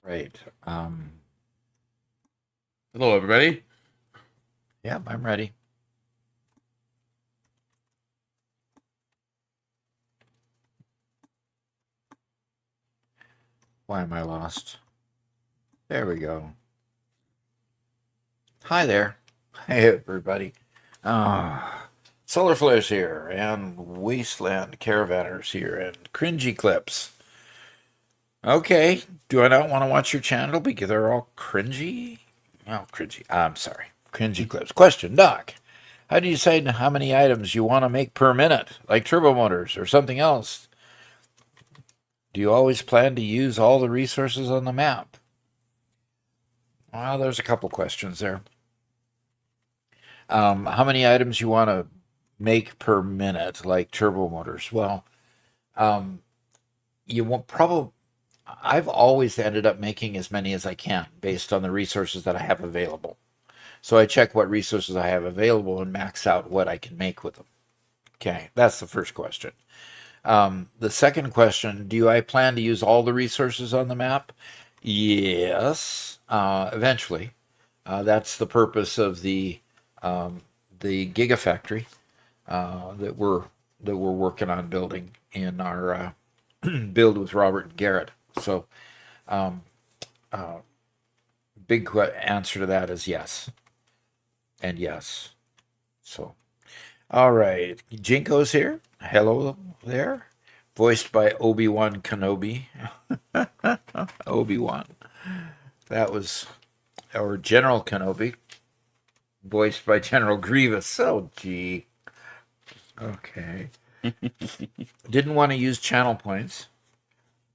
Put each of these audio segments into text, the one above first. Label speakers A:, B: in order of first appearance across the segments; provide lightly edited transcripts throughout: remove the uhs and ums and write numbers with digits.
A: Right.
B: Hello, everybody.
A: Yeah, I'm ready. Why am I lost? There we go. Hi there. Hey, everybody. Solar Flares here, and Wasteland Caravanners here, and Cringy Clips. Okay, do I not want to watch your channel because they're all cringy? Oh, cringy. I'm sorry. Cringy Clips. Question, Doc. How do you decide how many items you want to make per minute, like turbo motors or something else? Do you always plan to use all the resources on the map? Well, there's a couple questions there. How many items you want to make per minute, like turbo motors? Well, you won't probably. I've always ended up making as many as I can based on the resources that I have available. So I check what resources I have available and max out what I can make with them. Okay, that's the first question. The second question, do I plan to use all the resources on the map? Yes, eventually. That's the purpose of the Gigafactory that we're working on building in our build with Robert and Garrett. So, big answer to that is yes, and yes. So, all right, Jinko's here. Hello there, voiced by Obi-Wan Kenobi. Obi-Wan. That was our General Kenobi, voiced by General Grievous. Oh, gee. Okay. Didn't want to use channel points.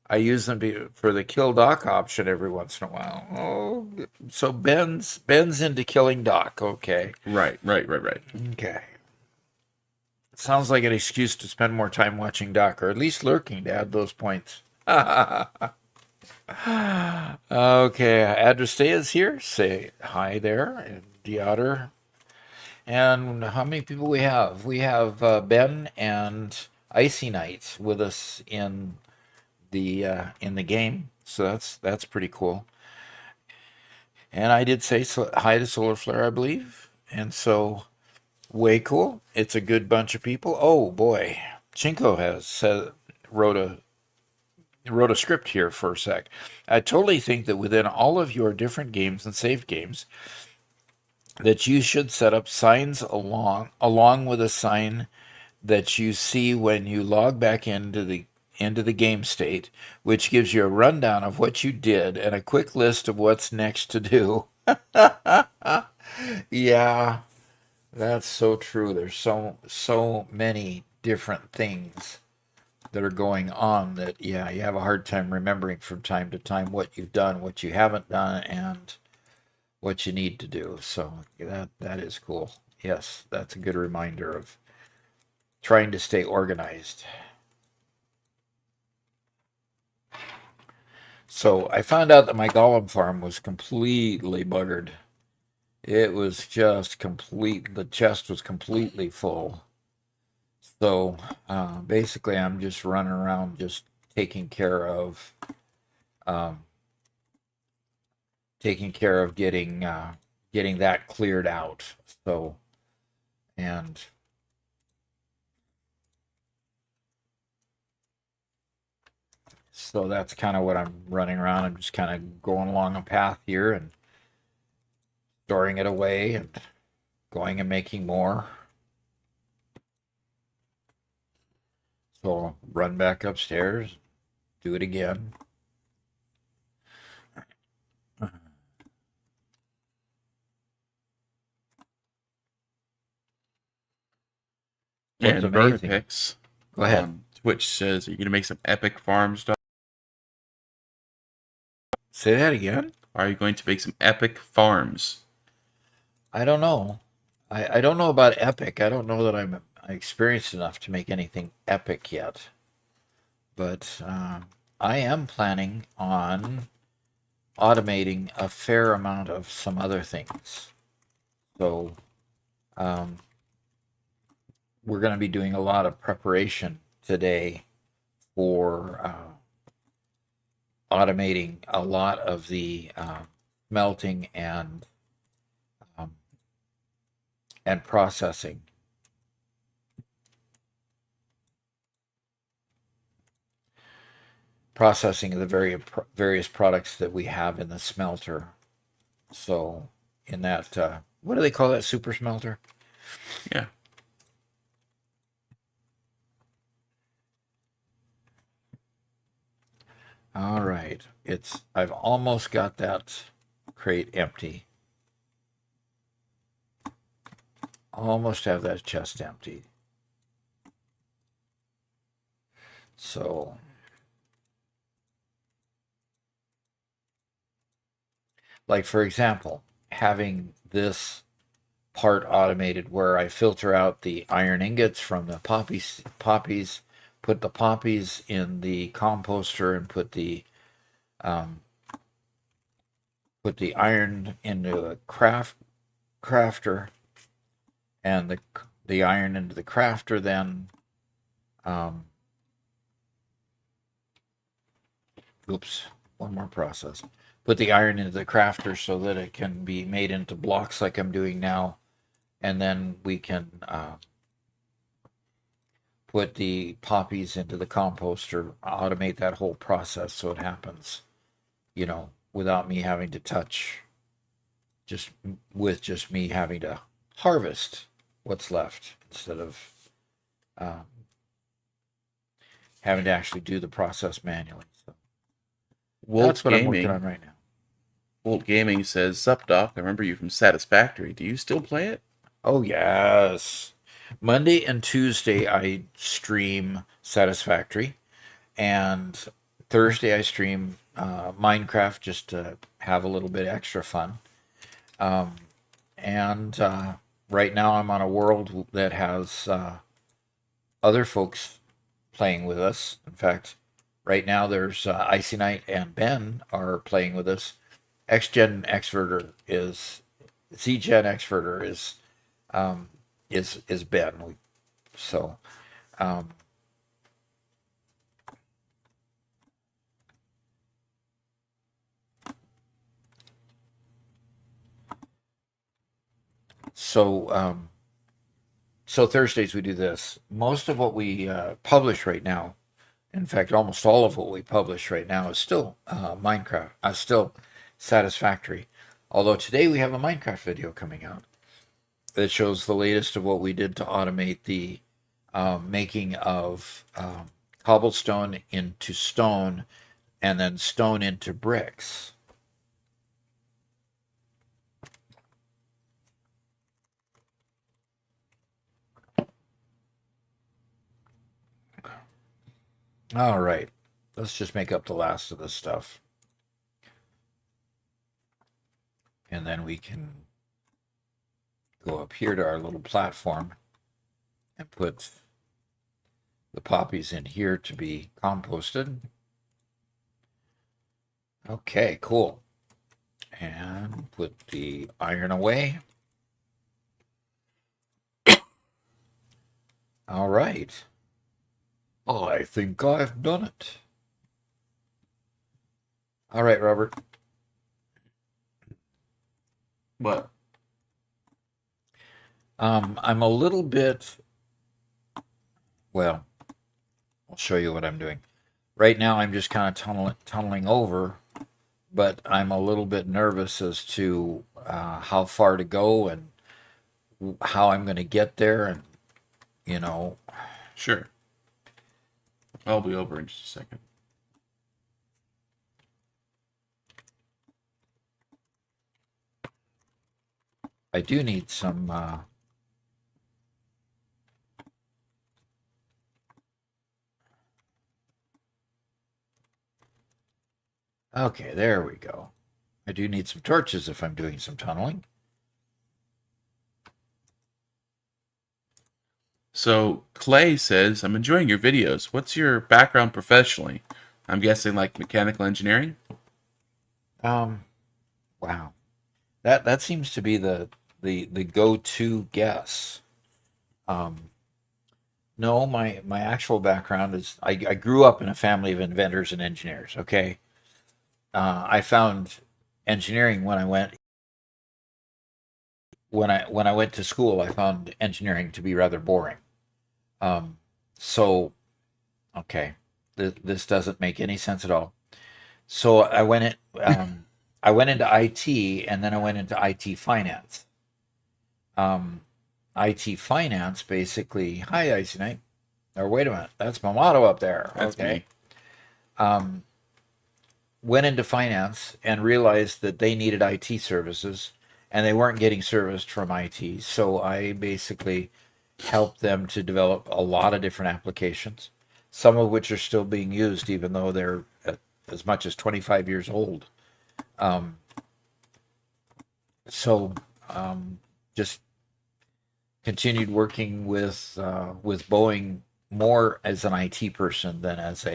A: I use them for the kill Doc option every once in a while. Oh, so Ben's into killing Doc. Okay.
B: Right.
A: Okay. Sounds like an excuse to spend more time watching Doc, or at least lurking to add those points. Okay, Address is here. Say hi there, and Deotter. And how many people we have? We have Ben and Icy Knight with us in the game, so that's pretty cool. And I did say hi to Solar Flare, I believe, and so way cool. It's a good bunch of people. Oh boy, Chinko wrote a wrote a script here for a sec. I totally think that within all of your different games and saved games, that you should set up signs along with a sign that you see when you log back into the game state, which gives you a rundown of what you did and a quick list of what's next to do. Yeah, that's so true. There's so many different things that are going on that, yeah, you have a hard time remembering from time to time what you've done, what you haven't done, and what you need to do. So that is cool. Yes, that's a good reminder of trying to stay organized. So I found out that my golem farm was completely buggered. It was just complete, the chest was completely full. So basically, I'm just running around just taking care of um, getting that cleared out. So and so that's kind of what I'm running around. I'm just kind of going along a path here and storing it away and going and making more. So I'll run back upstairs, do it again. What's
B: And
A: amazing?
B: Vertipix
A: Go ahead.
B: on Twitch says, "Are you gonna make some epic farm stuff?
A: Say that again.
B: Are you going to make some epic farms?"
A: I don't know. I don't know about epic. I don't know that I'm experienced enough to make anything epic yet. But I am planning on automating a fair amount of some other things. So um, we're going to be doing a lot of preparation today for automating a lot of the melting um, and processing of the various products that we have in the smelter. So in that, what do they call that, super smelter?
B: Yeah.
A: All right, I've almost got that crate empty. Almost have that chest empty. So like for example, having this part automated where I filter out the iron ingots from the poppies, put the poppies in the composter, and um, put the iron into a crafter, and the iron into the crafter. Then, um, oops, one more process. Put the iron into the crafter so that it can be made into blocks like I'm doing now, and then we can put the poppies into the composter, automate that whole process so it happens, without me having to touch, just me having to harvest what's left instead of um, having to actually do the process manually. So
B: Wolt
A: that's what I'm working on
B: Gaming.
A: right now.
B: Wolt Gaming says, "Sup, Doc? I remember you from Satisfactory. Do you still play it?"
A: Oh, yes. Monday and Tuesday, I stream Satisfactory, and Thursday, I stream Minecraft just to have a little bit extra fun. Um, and right now, I'm on a world that has other folks playing with us. In fact, right now, there's Icy Knight and Ben are playing with us. XGen Xverter is ZGen Xverter um, is Ben. So um, so so Thursdays we do this. Most of what we publish right now In fact, almost all of what we publish right now is still Minecraft, still satisfactory. Although today we have a Minecraft video coming out that shows the latest of what we did to automate the making of cobblestone into stone and then stone into bricks. All right, let's just make up the last of this stuff. And then we can go up here to our little platform and put the poppies in here to be composted. Okay, cool. And put the iron away. All right. I think I've done it. All right, Robert.
B: What?
A: I'm a little bit, well, I'll show you what I'm doing. Right now, I'm just kind of tunneling over, but I'm a little bit nervous as to how far to go and how I'm going to get there. And, you know,
B: Sure. I'll be over in just a second.
A: I do need some okay, there we go. I do need some torches if I'm doing some tunneling.
B: So Clay says, I'm enjoying your videos. What's your background professionally? I'm guessing like mechanical engineering?
A: Wow. That seems to be the go-to guess. No, my actual background is I grew up in a family of inventors and engineers, okay? I found engineering when I went to school. I found engineering to be rather boring. So okay, this doesn't make any sense at all. So I went into IT and then I went into IT finance. IT finance basically. Hi, Icy Knight. Or wait a minute, that's my motto up there.
B: That's
A: Okay.
B: me.
A: Went into finance and realized that they needed IT services and they weren't getting serviced from IT. So I basically helped them to develop a lot of different applications, some of which are still being used, even though they're as much as 25 years old. Um, so just continued working with Boeing more as an IT person than as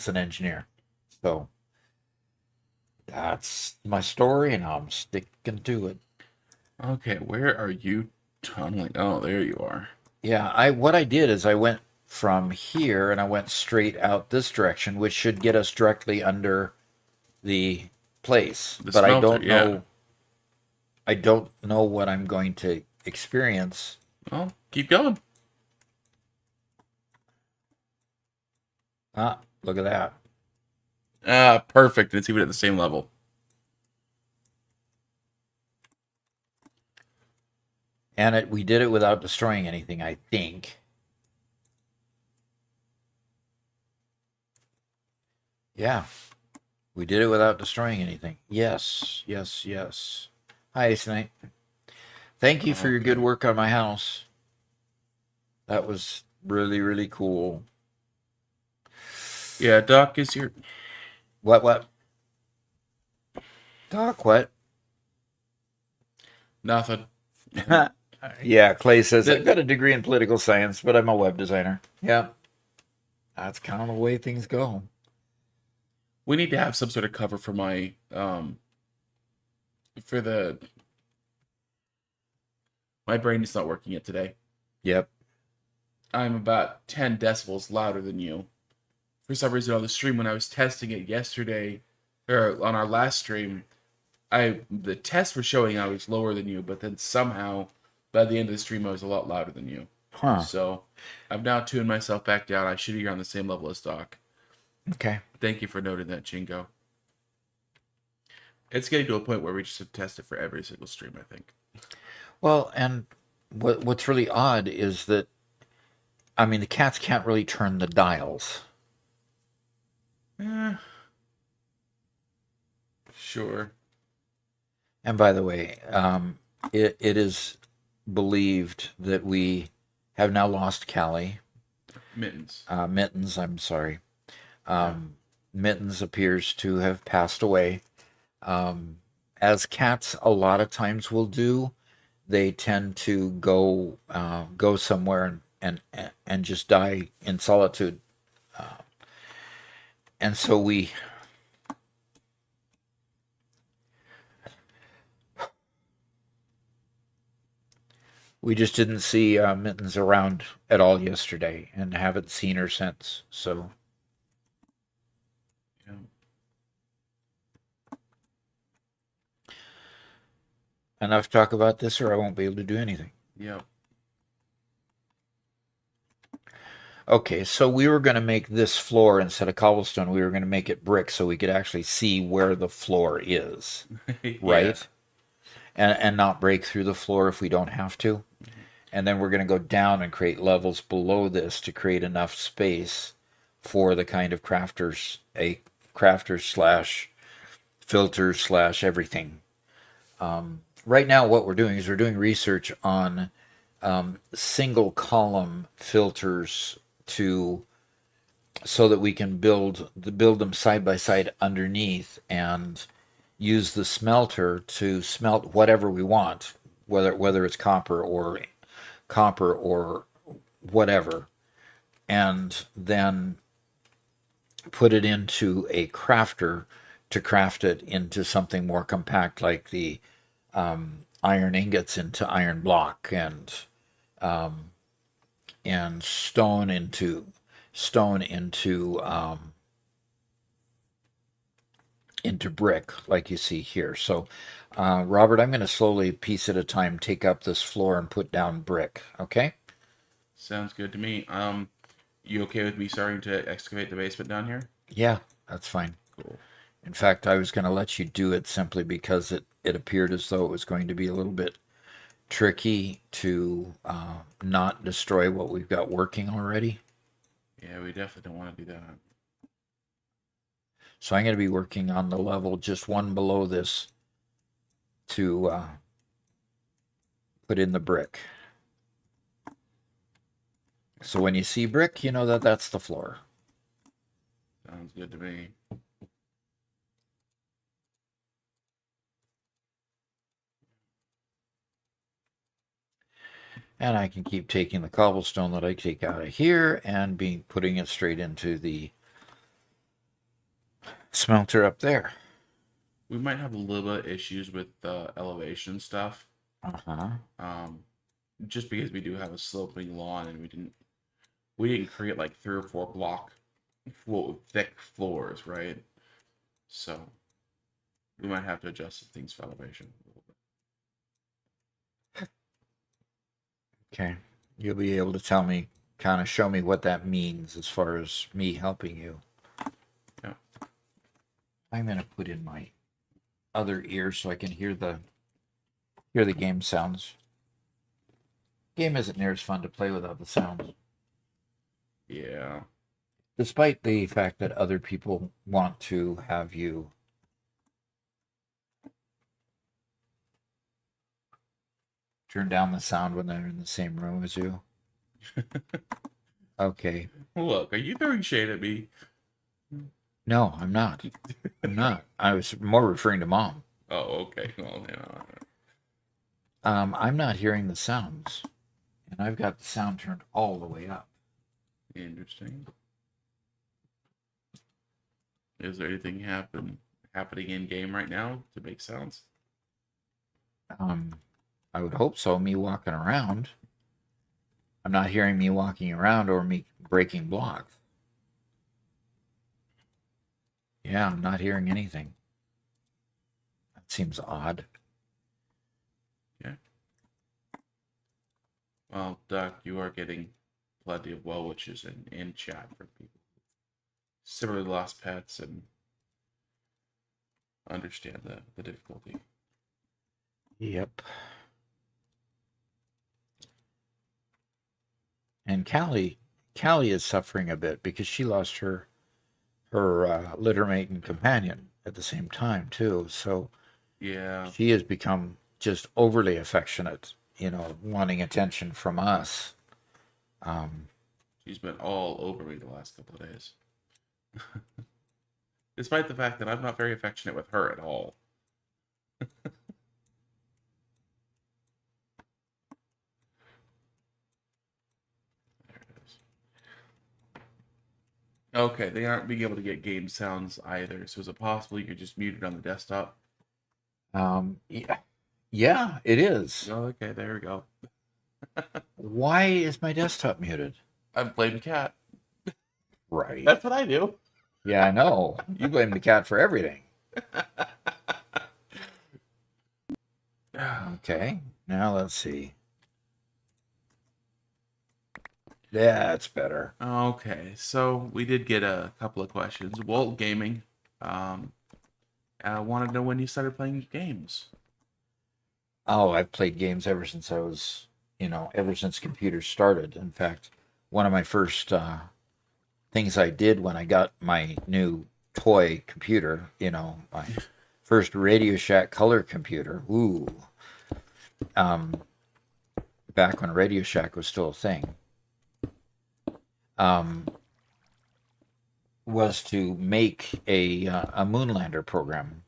A: an engineer. So that's my story, and I'm sticking to it.
B: Okay, where are you tunneling? Oh, there you are.
A: Yeah, what I did is I went from here and I went straight out this direction, which should get us directly under the place.
B: The
A: But
B: smelter, yeah.
A: I don't know what I'm going to experience.
B: Well, keep going.
A: Ah, look at that.
B: Ah, perfect. It's even at the same level.
A: And we did it without destroying anything, I think. Yeah, we did it without destroying anything. Yes, yes, yes. Hi, Ace Knight. Thank you for your good
B: Okay.
A: work on my house. That was really, really cool.
B: Yeah, Doc, is your...
A: What? Doc, what?
B: Nothing.
A: Yeah, Clay says, I've
B: The-
A: got a degree in political science, but I'm a web designer. Yeah, that's kind of the way things go.
B: we need to have some sort of cover for my, for the... My brain is not working yet today.
A: Yep.
B: I'm about 10 decibels louder than you. For some reason on the stream when I was testing it yesterday, or on our last stream, the tests were showing I was lower than you, but then somehow by the end of the stream I was a lot louder than you.
A: Huh.
B: So I've now tuned myself back down. I should be on the same level as Doc.
A: Okay.
B: Thank you for noting that, Chingo. It's getting to a point where we just have to test it for every single stream, I think.
A: Well, and what's really odd is that, I mean, the cats can't really turn the dials.
B: Eh, sure.
A: And by the way, it is believed that we have now lost Callie.
B: Mittens.
A: Mittens, I'm sorry. Mittens appears to have passed away. As cats a lot of times will do, they tend to go somewhere and just die in solitude. And so we just didn't see Mittens around at all yesterday, and haven't seen her since. So
B: Yeah.
A: enough talk about this, or I won't be able to do anything.
B: Yep.
A: Okay, so we were going to make this floor instead of cobblestone. We were going to make it brick so we could actually see where the floor is, right? And not break through the floor if we don't have to. And then we're going to go down and create levels below this to create enough space for the kind of a crafter slash filter slash everything. Right now, what we're doing is we're doing research on single column filters so that we can build them side by side underneath and use the smelter to smelt whatever we want, whether it's copper or whatever, and then put it into a crafter to craft it into something more compact, like the iron ingots into iron block, and stone into brick, like you see here. So, Robert, I'm going to slowly, piece at a time, take up this floor and put down brick. Okay?
B: Sounds good to me. You okay with me starting to excavate the basement down here?
A: Yeah, that's fine.
B: Cool.
A: In fact, I was going to let you do it simply because it appeared as though it was going to be a little bit tricky to not destroy what we've got working already.
B: Yeah, we definitely don't want to do that.
A: So I'm going to be working on the level just one below this to put in the brick. So when you see brick, you know that that's the floor.
B: Sounds good to me.
A: And I can keep taking the cobblestone that I take out of here and putting it straight into the smelter up there.
B: We might have a little bit of issues with the elevation stuff. Just because we do have a sloping lawn and we didn't create like 3 or 4 block thick floors, right? So we might have to adjust some things for elevation a little bit.
A: Okay. You'll be able to kind of show me what that means as far as me helping you.
B: Yeah.
A: I'm going to put in my other ear so I can hear the game sounds. Game isn't near as fun to play without the sounds.
B: Yeah.
A: Despite the fact that other people want to have you turn down the sound when they're in the same room as you. Okay.
B: Look, are you throwing shade at me?
A: No, I'm not. I'm not. I was more referring to Mom.
B: Oh, okay. Well, yeah.
A: I'm not hearing the sounds, and I've got the sound turned all the way up.
B: Interesting. Is there anything happening in game right now to make sounds?
A: I would hope so. Me walking around. I'm not hearing me walking around or me breaking blocks. Yeah, I'm not hearing anything. That seems odd.
B: Yeah. Well, Doc, you are getting plenty of well wishes in chat from people similarly lost pets and understand the difficulty.
A: Yep. And Callie is suffering a bit because she lost her littermate and companion at the same time too. So
B: Yeah,
A: she has become just overly affectionate, wanting attention from us.
B: she's been all over me the last couple of days. Despite the fact that I'm not very affectionate with her at all. There it is. Okay, they aren't being able to get game sounds either. So is it possible you could just mute it on the desktop?
A: Yeah, it is.
B: Oh, okay, there we go.
A: Why is my desktop muted?
B: I'm blaming cat.
A: Right.
B: That's what I do.
A: Yeah, I know. You blame the cat for everything. Okay, now let's see. That's better.
B: Okay, so we did get a couple of questions. Walt Gaming wanted to know when you started playing games.
A: Oh, I've played games ever since ever since computers started. In fact, one of my first things I did when I got my new toy computer, my first Radio Shack color computer. Ooh. Back when Radio Shack was still a thing. Was to make a Moonlander program,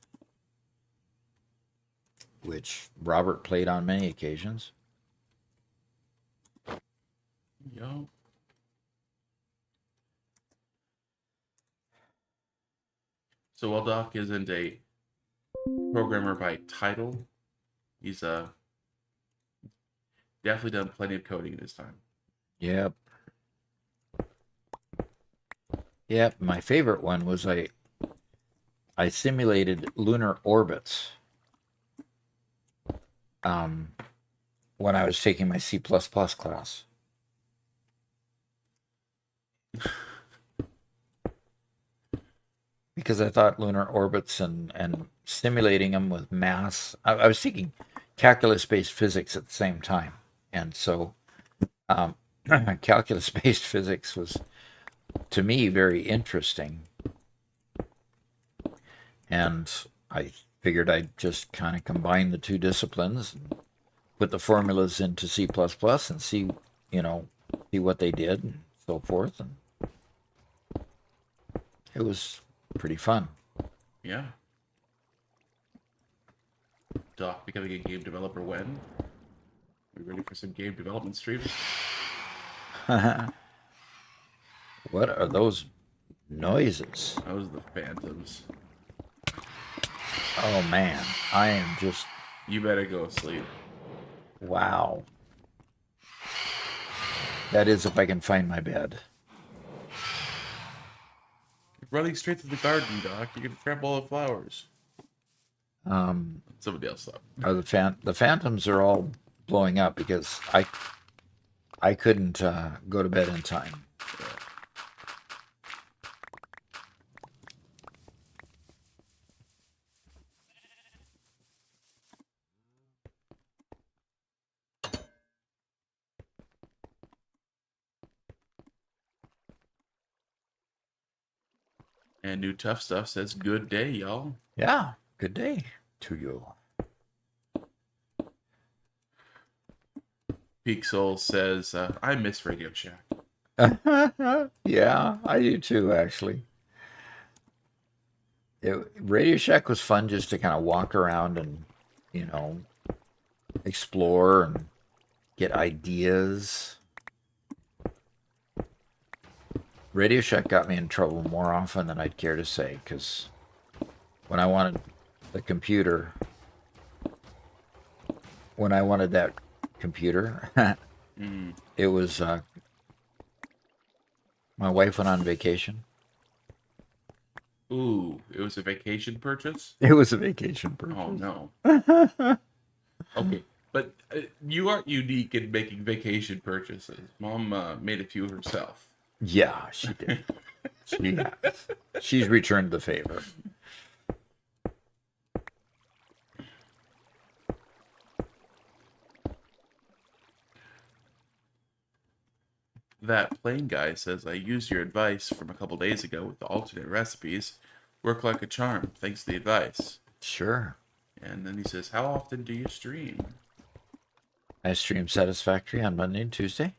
A: which Robert played on many occasions.
B: Yo. So while Doc isn't a programmer by title, he's definitely done plenty of coding in his time.
A: Yep. Yep. My favorite one was I simulated lunar orbits when I was taking my C++ class. Because I thought lunar orbits and simulating them with mass, I was taking calculus-based physics at the same time. And so calculus-based physics was, to me, very interesting. And I figured I'd just kind of combine the two disciplines and put the formulas into C++ and see what they did and so forth. And it was pretty fun.
B: Yeah. Doc becoming a game developer when? We ready for some game development streams?
A: What are those noises?
B: Those are the phantoms.
A: Oh man, I am just,
B: You better go sleep.
A: wow. That is if I can find my bed.
B: You're running straight to the garden, Doc. You're gonna trample all the flowers. Somebody else though.
A: Are the phantoms are all blowing up because I couldn't go to bed in time.
B: Yeah. And New Tough Stuff says, good day, y'all.
A: Yeah, good day to you.
B: Peak Soul says, I miss Radio Shack.
A: Yeah, I do too, actually. Radio Shack was fun just to kind of walk around and, explore and get ideas. Radio Shack got me in trouble more often than I'd care to say, because when I wanted that computer, it was my wife went on vacation.
B: Ooh, it was a vacation purchase?
A: It was a vacation purchase.
B: Oh, no. Okay, But you aren't unique in making vacation purchases. Mom made a few herself.
A: Yeah, she did. She has. She's returned the favor.
B: That plane guy says I used your advice from a couple days ago with the alternate recipes. Work like a charm. Thanks to the advice.
A: Sure.
B: And then he says, how often do you stream?
A: I stream Satisfactory on Monday and Tuesday.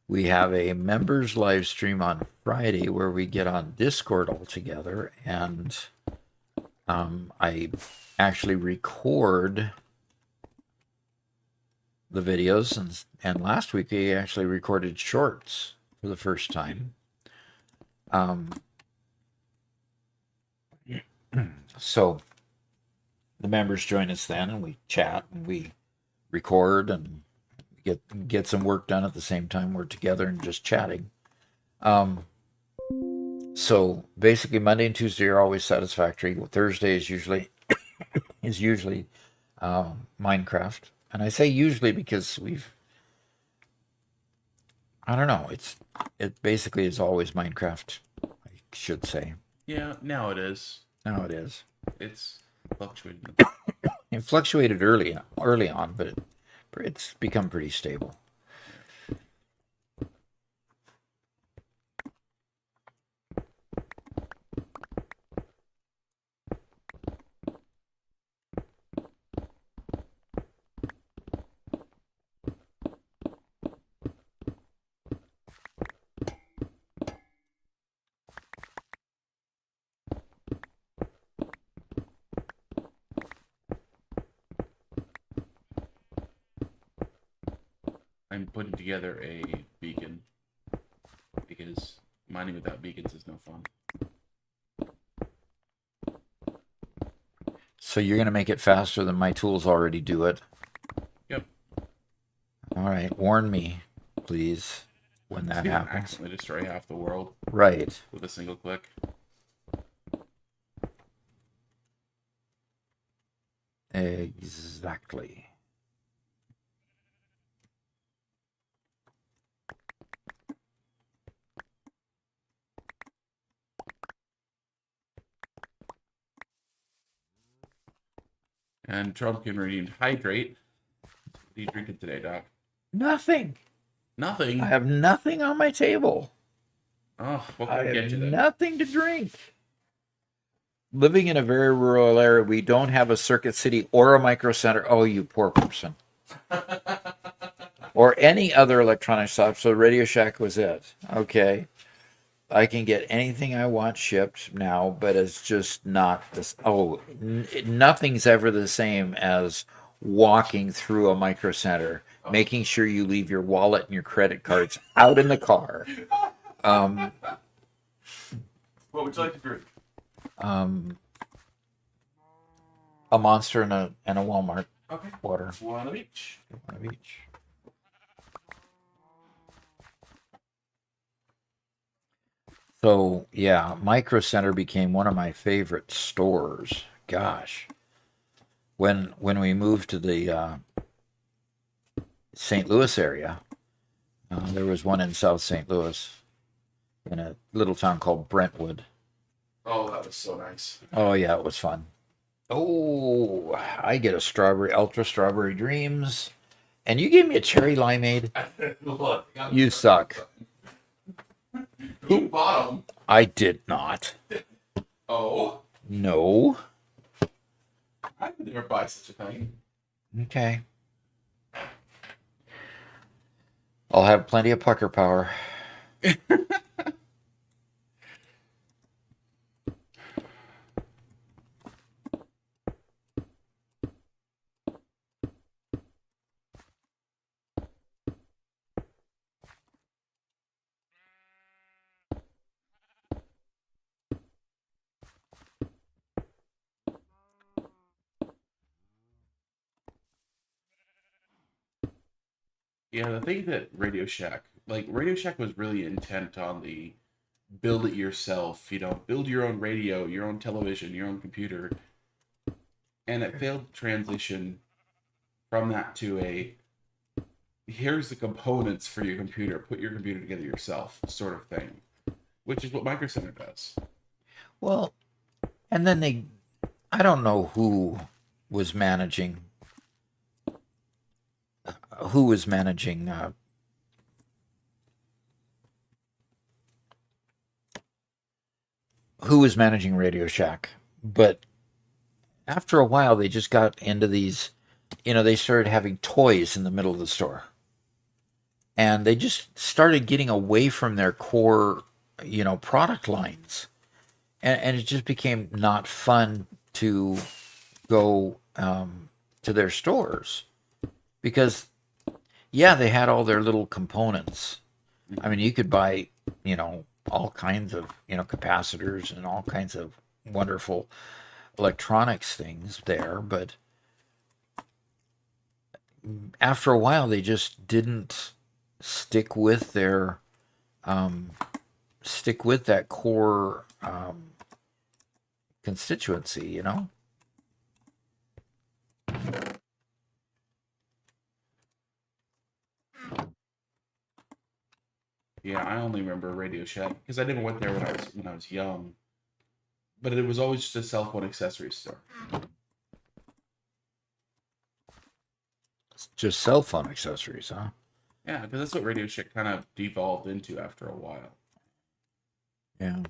A: We have a members live stream on Friday where we get on Discord all together, and I actually record the videos, and last week we actually recorded shorts for the first time. So the members join us then, and we chat and we record and get some work done at the same time we're together and just chatting. So basically Monday and Tuesday are always Satisfactory. Thursday is usually Minecraft. And I say usually because I don't know, it basically is always Minecraft, I should say.
B: Yeah, now it is.
A: Now it is.
B: It's fluctuating.
A: It fluctuated early on, but it's become pretty stable.
B: I'm putting together a beacon because mining without beacons is no fun.
A: So you're going to make it faster than my tools already do it.
B: Yep.
A: All right, warn me, please, when that happens.
B: Accidentally destroy half the world.
A: Right.
B: With a single click.
A: Exactly.
B: And Trumpkin redeemed hydrate. What are you drinking today, Doc?
A: Nothing.
B: Nothing.
A: I have nothing on my table.
B: Oh, what can
A: I
B: I
A: have
B: get you then?
A: nothing to drink. Living in a very rural area, we don't have a Circuit City or a Micro Center. Oh, you poor person. Or any other electronic shop. So Radio Shack was it. Okay. I can get anything I want shipped now, but it's just not this. Oh, nothing's ever the same as walking through a Micro Center, making sure you leave your wallet and your credit cards out in the car.
B: What would you like to drink?
A: A Monster and a Walmart
B: Okay.
A: water.
B: One of each.
A: One of each. So yeah, Micro Center became one of my favorite stores. Gosh, when we moved to the St. Louis area, there was one in South St. Louis, in a little town called Brentwood.
B: Oh, that was so nice.
A: Oh yeah, it was fun. Oh, I get a strawberry, ultra strawberry dreams, and you gave me a cherry limeade.
B: Look,
A: You suck.
B: Who bought them?
A: I did not.
B: Oh,
A: No.
B: I would never buy such a thing.
A: Okay. I'll have plenty of pucker power.
B: Yeah, the thing that Radio Shack was really intent on the build it yourself, build your own radio, your own television, your own computer. And it failed to transition from that to a here's the components for your computer, put your computer together yourself sort of thing, which is what Micro Center does.
A: Well, and then I don't know was managing, who was managing, Radio Shack, but after a while they just got into these, they started having toys in the middle of the store. And they just started getting away from their core, product lines. And it just became not fun to go to their stores because, yeah, they had all their little components. I mean, you could buy, all kinds of, capacitors and all kinds of wonderful electronics things there, but after a while, they just didn't stick with that core constituency,
B: Yeah, I only remember Radio Shack because I never went there when I was young. But it was always just a cell phone accessory store.
A: Just cell phone accessories, huh?
B: Yeah, because that's what Radio Shack kind of devolved into after a while.
A: Yeah.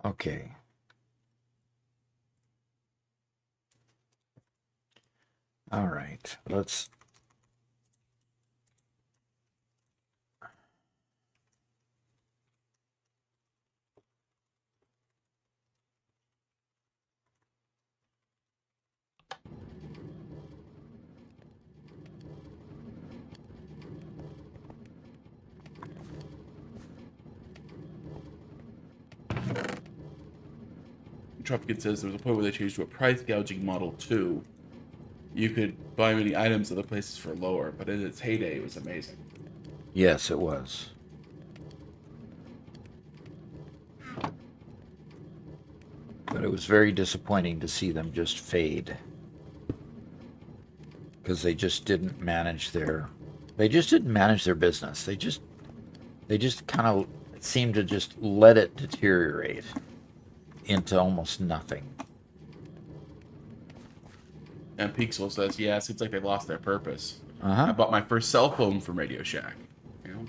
A: Okay. All right. Let's.
B: Tropicant says there was a point where they changed to a price gouging model 2. You could buy many items other places for lower, but in its heyday, it was amazing.
A: Yes, it was. But it was very disappointing to see them just fade. Because they just didn't manage their business. They just kind of seemed to just let it deteriorate into almost nothing.
B: And Pixel says, yeah, it seems like they lost their purpose.
A: Uh-huh.
B: I bought my first cell phone from Radio Shack. You know?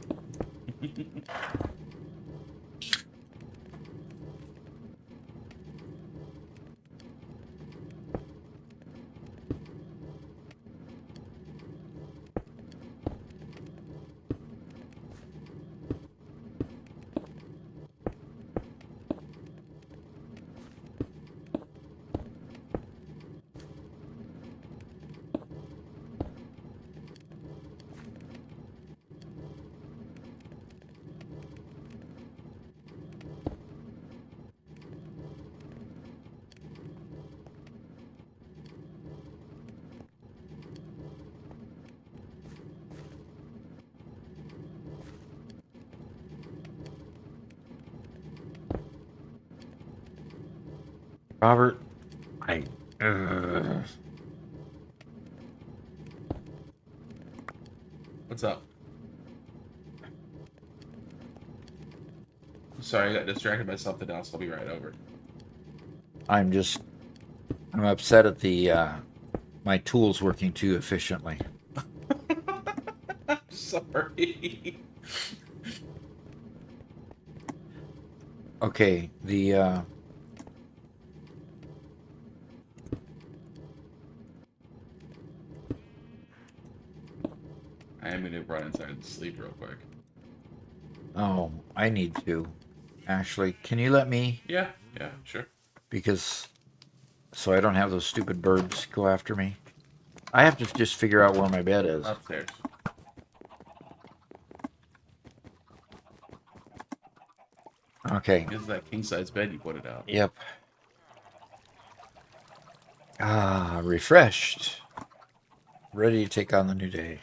A: Robert,
B: What's up? Sorry, I got distracted by something else. I'll be right over.
A: I'm upset at my tools working too efficiently.
B: Sorry.
A: Okay,
B: I am going to run inside and sleep real quick.
A: oh, I need to. Actually, can you let me?
B: Yeah, sure.
A: Because so I don't have those stupid birds go after me. I have to just figure out where my bed is.
B: Upstairs.
A: Okay.
B: This is that king size bed you put it out.
A: Yep. Refreshed. Ready to take on the new day.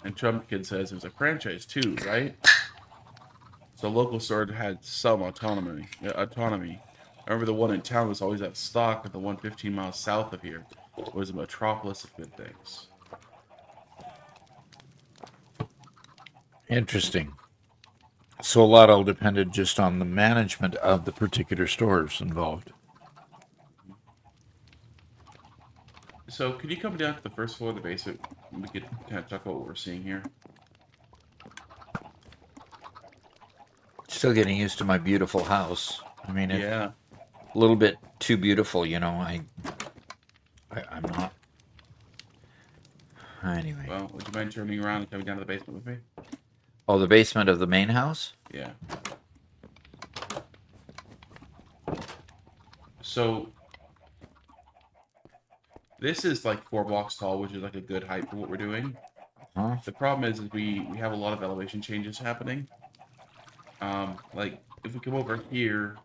B: And Trump Kid says there's a franchise too, right? So local store had some autonomy. Autonomy. I remember the one in town was always out of stock, and the one 15 miles south of here was a metropolis of good things.
A: Interesting. So a lot all depended just on the management of the particular stores involved.
B: So could you come down to the first floor of the basement? We could kind of talk about what we're seeing here.
A: Still getting used to my beautiful house. I mean, it's
B: Yeah.
A: a little bit too beautiful, you know. I'm not. Anyway.
B: Well, would you mind turning around and coming down to the basement with me?
A: Oh, the basement of the main house?
B: Yeah. So this is like 4 blocks tall, which is like a good height for what we're doing.
A: Huh?
B: The problem is we have a lot of elevation changes happening. Like if we come over here,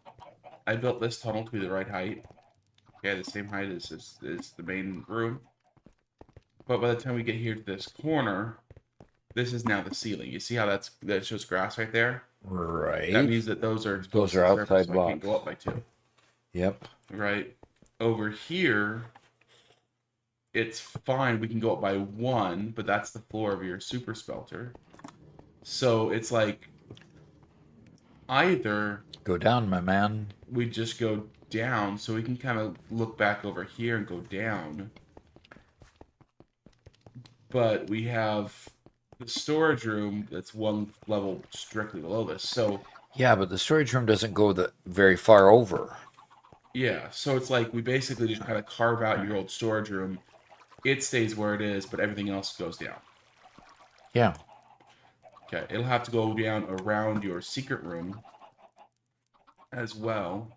B: I built this tunnel to be the right height. Okay, the same height as the main room. But by the time we get here to this corner, this is now the ceiling. You see how that shows grass right there? That
A: Right.
B: means that those are
A: Those
B: exposed to
A: are
B: the surface,
A: outside
B: so I can't
A: blocks.
B: go up by 2.
A: Yep.
B: Right? Over here, it's fine. We can go up by 1, but that's the floor of your super spelter. So it's like either
A: Go down, my man.
B: we just go down, so we can kind of look back over here and go down. But we have the storage room that's 1 level strictly below this. So
A: Yeah, but the storage room doesn't go very far over.
B: yeah, so it's like we basically just kind of carve out your old storage room. It stays where it is, but everything else goes down.
A: Yeah.
B: Okay, it'll have to go down around your secret room as well.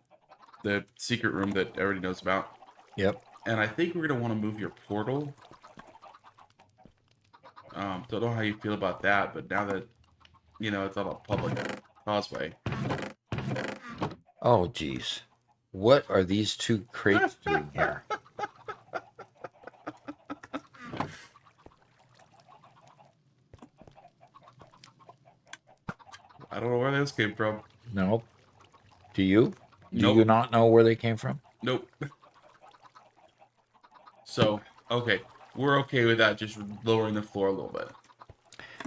B: The secret room that everybody knows about.
A: Yep.
B: And I think we're going to want to move your portal. Don't know how you feel about that, but now that, it's on a public causeway.
A: Oh, geez. What are these two crates doing here?
B: I don't know where those came from.
A: Nope. Do you? Do you
B: Nope.
A: not know where they came from?
B: Nope. So, okay. We're okay with that, just lowering the floor a little bit.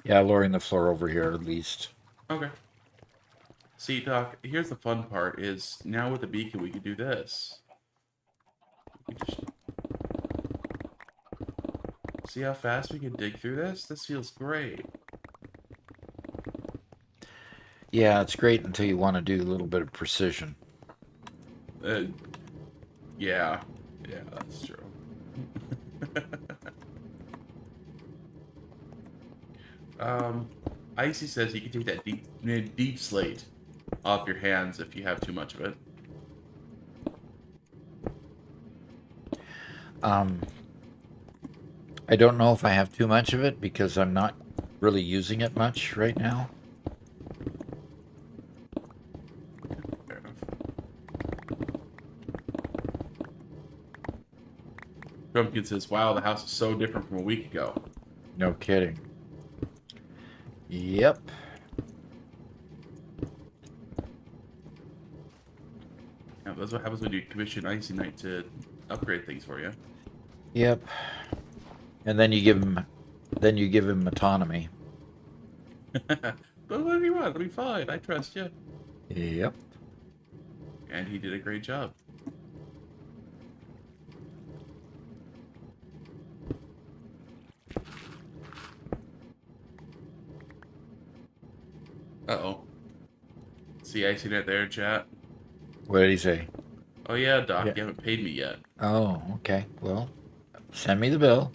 A: Yeah, lowering the floor over here at least.
B: Okay. See, Doc, here's the fun part is now with the beacon we can do this. We can just... See how fast we can dig through this? This feels great.
A: Yeah, it's great until you want to do a little bit of precision.
B: Yeah. Yeah, that's true. Icy says you can take that deep slate off your hands if you have too much of it.
A: I don't know if I have too much of it because I'm not really using it much right now.
B: Fair enough. Trumpkin says, wow, the house is so different from a week ago.
A: No kidding. Yep.
B: Yeah, that's what happens when you commission Icy Knight to upgrade things for you.
A: Yep. And then you give him autonomy.
B: But whatever you want, it'll be fine. I trust you.
A: Yep.
B: And he did a great job. Uh-oh. See Icy Knight there, chat?
A: What did he say?
B: Oh yeah, Doc,
A: Yeah.
B: you haven't paid me yet.
A: Oh, okay. Well, send me the bill.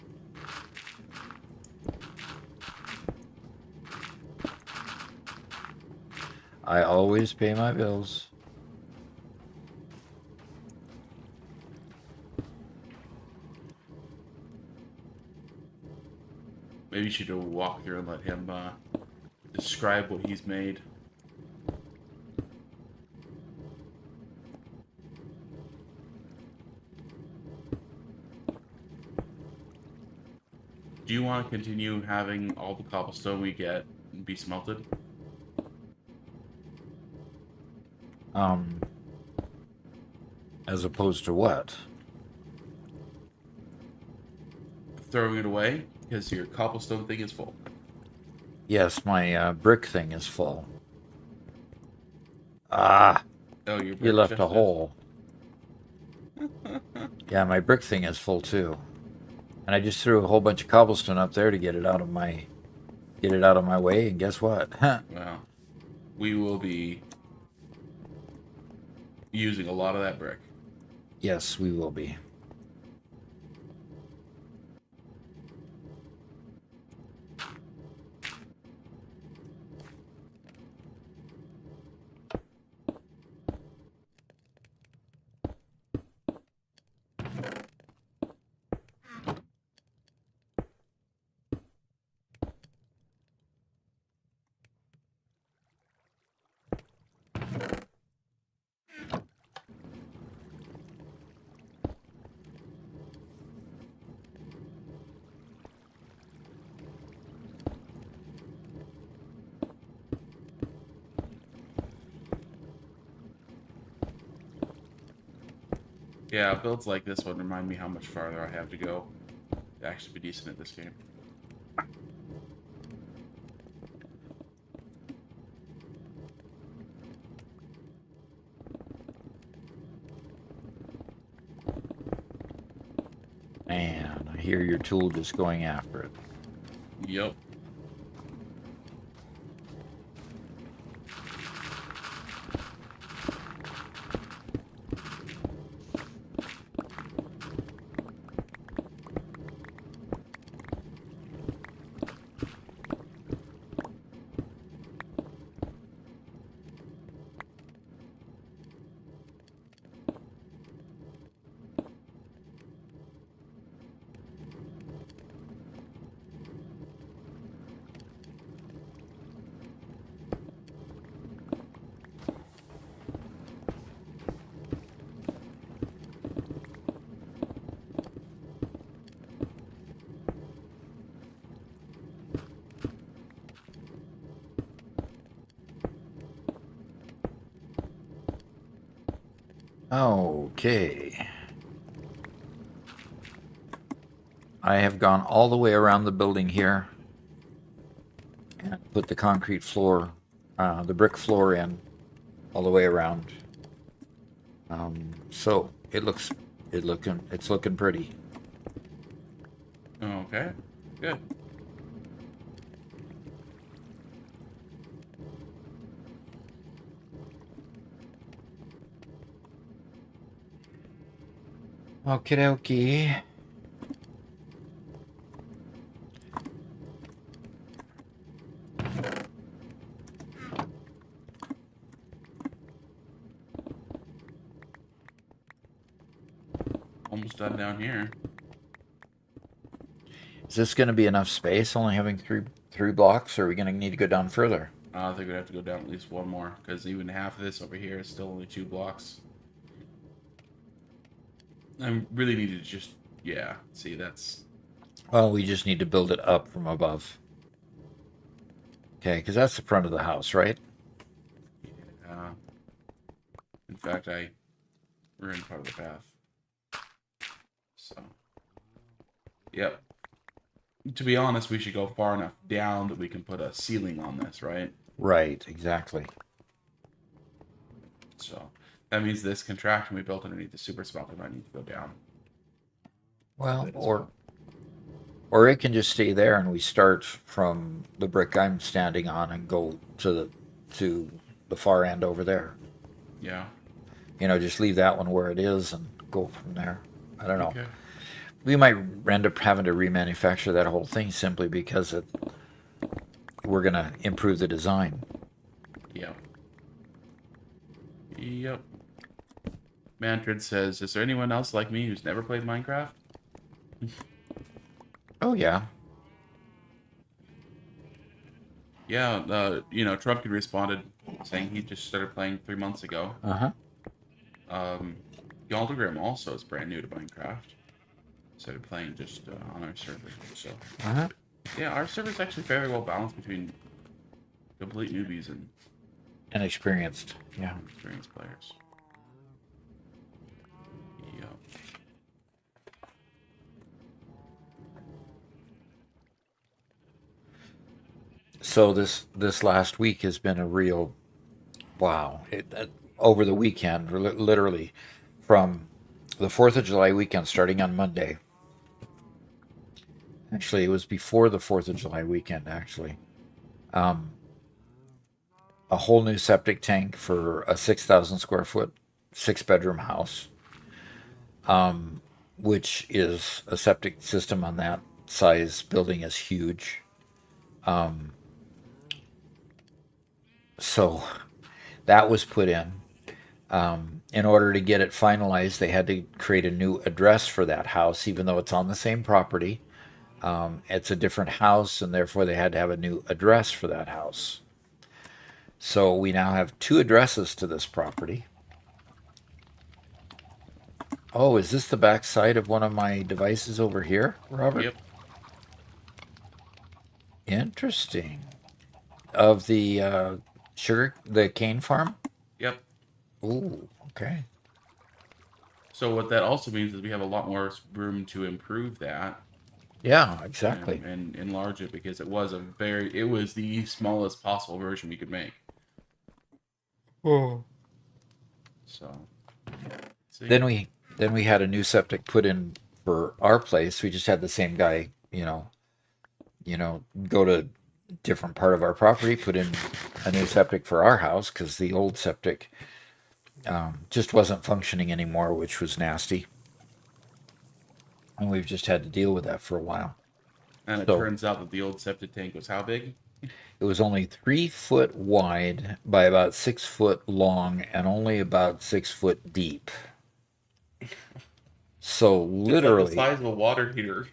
A: I always pay my bills.
B: Maybe you should do a walk through and let him describe what he's made. Do you want to continue having all the cobblestone we get be smelted?
A: Um, as opposed to what?
B: Throwing it away because your cobblestone thing is full.
A: Yes, my brick thing is full. Ah,
B: Oh, your
A: you
B: brick
A: left a
B: chest is?
A: hole. Yeah, my brick thing is full too. And I just threw a whole bunch of cobblestone up there to get it out of my way, and guess what?
B: Well, we will be using a lot of that brick.
A: Yes, we will be.
B: Yeah, builds like this one remind me how much farther I have to go to actually be decent at this game.
A: Man, I hear your tool just going after it.
B: Yep.
A: Okay. I have gone all the way around the building here and put the concrete floor, the brick floor in all the way around. So it's looking pretty.
B: Okay. Good.
A: Okie dokie.
B: Almost done down here.
A: Is this going to be enough space? Only having three blocks, or are we going to need to go down further?
B: I think we have to go down at least one more because even half of this over here is still only 2 blocks. I really need to just, yeah. See, that's.
A: Well, we just need to build it up from above. Okay, because that's the front of the house, right?
B: Yeah. In fact, I ruined part of the path. So. Yep. To be honest, we should go far enough down that we can put a ceiling on this, right?
A: Right, exactly.
B: So that means this contraption we built underneath the super smelter might need to go down.
A: Well, or it can just stay there, and we start from the brick I'm standing on and go to the far end over there.
B: Yeah.
A: You know, just leave that one where it is and go from there. I don't know.
B: Okay.
A: We might end up having to remanufacture that whole thing simply because we're going to improve the design.
B: Yep. Yep. Mantrid says, "Is there anyone else like me who's never played Minecraft?"
A: Oh, yeah.
B: Yeah, Trumpkin responded saying he just started playing 3 months ago.
A: Uh-huh.
B: Galdagram also is brand new to Minecraft. Started playing just on our server. So,
A: Uh-huh.
B: yeah, our server's actually fairly well balanced between complete newbies and
A: And experienced. Yeah.
B: Experienced players. Yep.
A: So this last week has been a real wow. Over the weekend, literally from the 4th of July weekend starting on Monday. Actually, it was before the 4th of July weekend, actually. Um, a whole new septic tank for a 6,000 square foot, 6 bedroom house, which is a septic system on that size building is huge. So that was put in. In order to get it finalized, they had to create a new address for that house, even though it's on the same property. It's a different house, and therefore they had to have a new address for that house. So we now have 2 addresses to this property. Oh, is this the back side of one of my devices over here, Robert?
B: Yep.
A: Interesting. Of the the cane farm?
B: Yep.
A: Ooh, okay.
B: So what that also means is we have a lot more room to improve that
A: Yeah, exactly.
B: and enlarge it because it was the smallest possible version we could make.
A: Oh.
B: So, see.
A: Then we had a new septic put in for our place. We just had the same guy, go to different part of our property, put in a new septic for our house because the old septic just wasn't functioning anymore, which was nasty. And we've just had to deal with that for a while.
B: And it
A: So
B: turns out that the old septic tank was how big?
A: it was only 3 foot wide by about 6 foot long and only about 6 foot deep. So
B: It's like the
A: literally,
B: size of a water heater.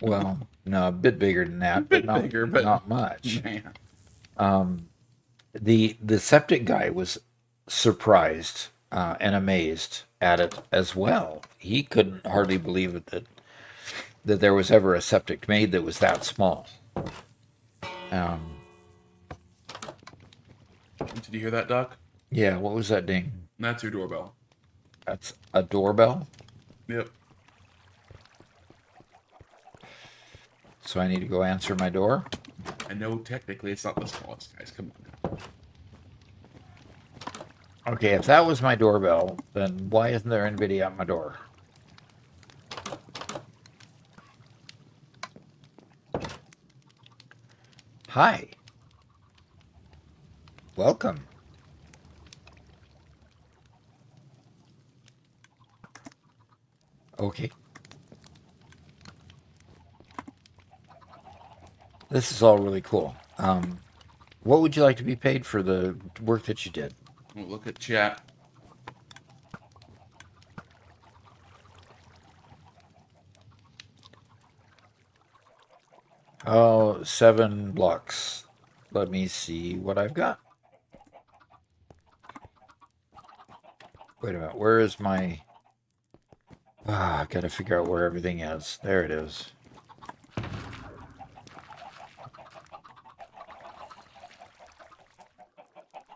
A: well, no, a bit bigger than
B: A
A: that,
B: bit
A: but
B: bigger, but
A: not much.
B: man.
A: The septic guy was surprised and amazed at it as well. He couldn't hardly believe it that there was ever a septic made that was that small. Um,
B: Did you hear that, Doc?
A: yeah, what was that ding?
B: That's your doorbell.
A: That's a doorbell.
B: Yep.
A: So I need to go answer my door.
B: I know technically it's not the smallest, guys. Come on.
A: Okay, if that was my doorbell, then why isn't there anybody at my door? Hi. Welcome. Okay. This is all really cool. What would you like to be paid for the work that you did?
B: We'll look at chat.
A: Oh, 7 blocks. Let me see what I've got. Wait a minute. Where is my... I gotta figure out where everything is. There it is.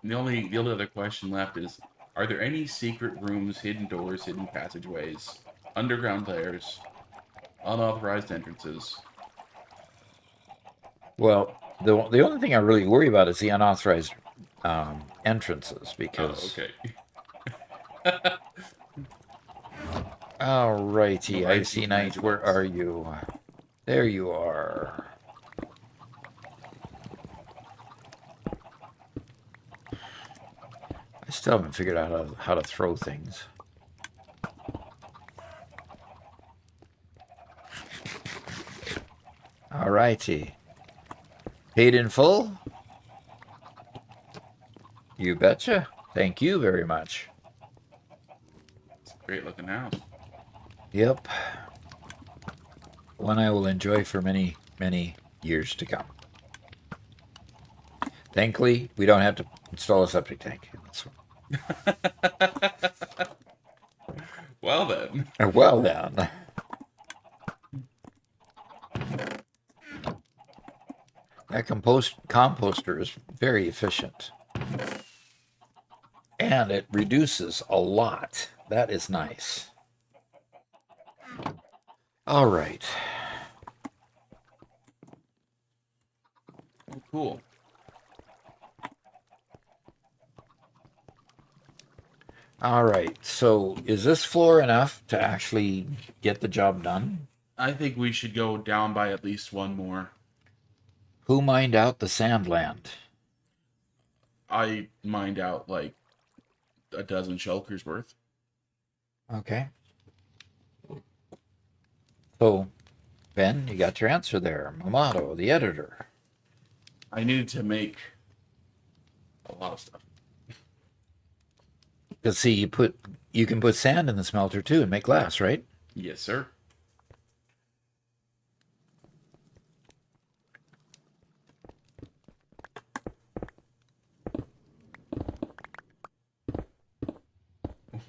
B: The only other question left is: are there any secret rooms, hidden doors, hidden passageways, underground layers, unauthorized entrances?
A: Well, the only thing I really worry about is the unauthorized entrances
B: Oh,
A: because...
B: okay.
A: Alrighty,
B: Alright,
A: Icy Knight, where are you? There you are. I still haven't figured out how to throw things. Alrighty. Paid in full? You betcha. Thank you very much.
B: It's a great looking house.
A: Yep. One I will enjoy for many, many years to come. Thankfully, we don't have to install a septic tank in this one.
B: Well then.
A: Well then. That composter is very efficient. sand, it reduces a lot. That is nice. All right.
B: Oh, cool.
A: All right. So is this floor enough to actually get the job done?
B: I think we should go down by at least one more.
A: Who mined out the sand land?
B: I mined out like a dozen shulkers worth.
A: Okay. So, Ben, you got your answer there. Mamato, the editor.
B: I needed to make a lot of stuff.
A: Because see, you can put sand in the smelter too and make glass, right?
B: Yes, sir.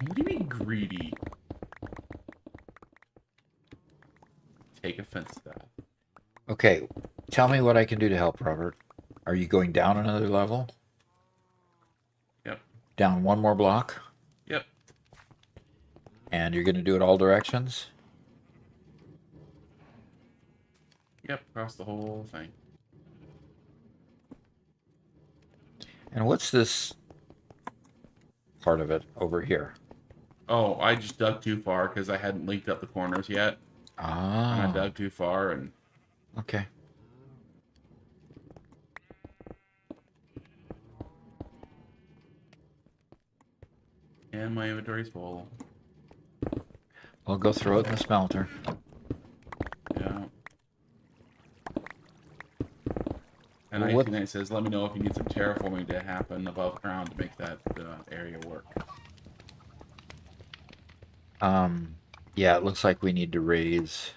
B: What do you mean greedy? Take offense to that.
A: Okay. Tell me what I can do to help, Robert. Are you going down another level?
B: Yep.
A: Down one more block?
B: Yep.
A: And you're going to do it all directions?
B: Yep. Across the whole thing.
A: And what's this part of it over here?
B: Oh, I just dug too far because I hadn't linked up the corners yet. And I
A: Ah,
B: dug too far and
A: okay.
B: my inventory's full.
A: We'll go throw it in the smelter.
B: Yeah. And
A: Well, what?
B: 1998 says, let me know if you need some terraforming to happen above ground to make that area work.
A: Yeah, it looks like we need to raise.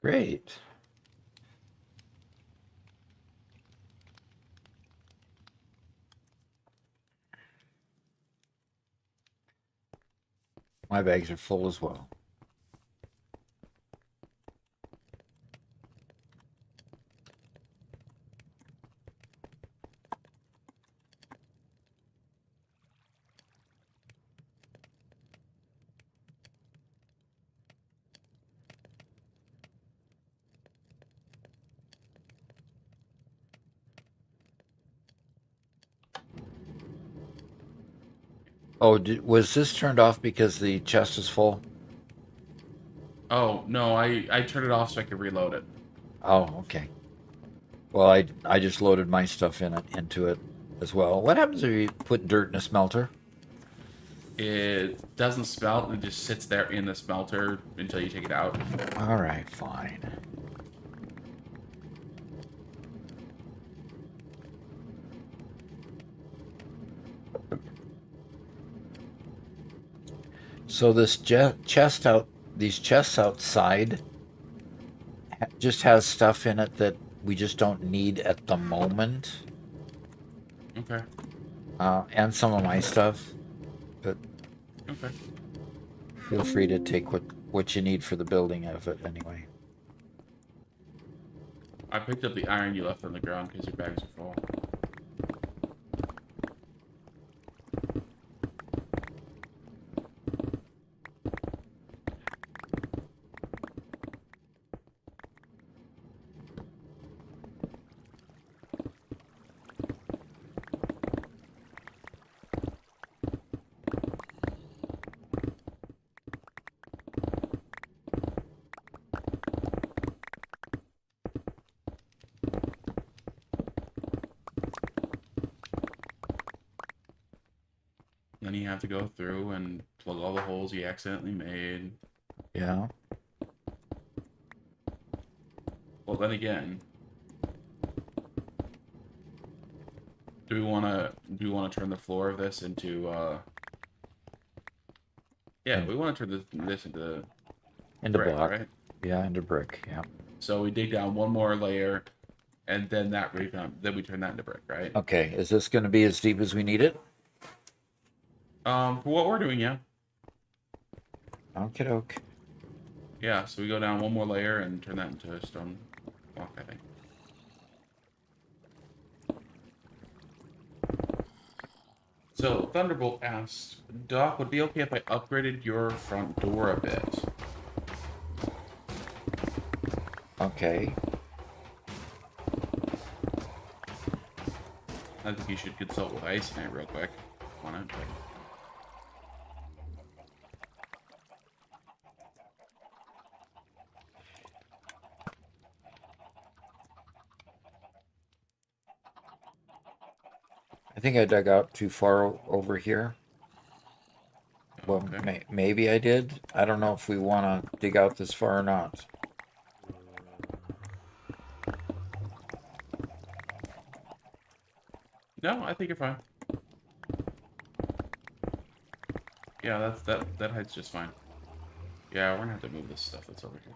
A: Great. My bags are full as well. Oh, was this turned off because the chest is full?
B: Oh, no, I turned it off so I could reload it.
A: Oh, okay. Well, I just loaded my stuff into it as well. What happens if you put dirt in a smelter?
B: It doesn't smelt and just sits there in the smelter until you take it out.
A: All right, fine. So this these chests outside just has stuff in it that we just don't need at the moment,
B: Okay.
A: and some of my stuff. But
B: Okay.
A: feel free to take what you need for the building of it anyway.
B: I picked up the iron you left on the ground because your bags are full. Then you have to go through and plug all the holes you accidentally made.
A: Yeah.
B: Well, then again, do we want to turn the floor of this into yeah, we want to turn this into brick,
A: block.
B: right?
A: Yeah, into brick. Yeah.
B: So we dig down one more layer, and then then we turn that into brick, right?
A: Okay. Is this going to be as deep as we need it?
B: For what we're doing, yeah.
A: Okie doke.
B: Yeah, so we go down one more layer and turn that into a stone block, I think. So, Thunderbolt asks, Doc, would it be okay if I upgraded your front door a bit?
A: Okay.
B: I think you should consult with Ice Knight real quick on it, but...
A: I think I dug out too far over here. Well,
B: Okay.
A: maybe I did. I don't know if we want to dig out this far or not.
B: No, I think you're fine. Yeah, that height's just fine. Yeah, we're gonna have to move this stuff that's over here.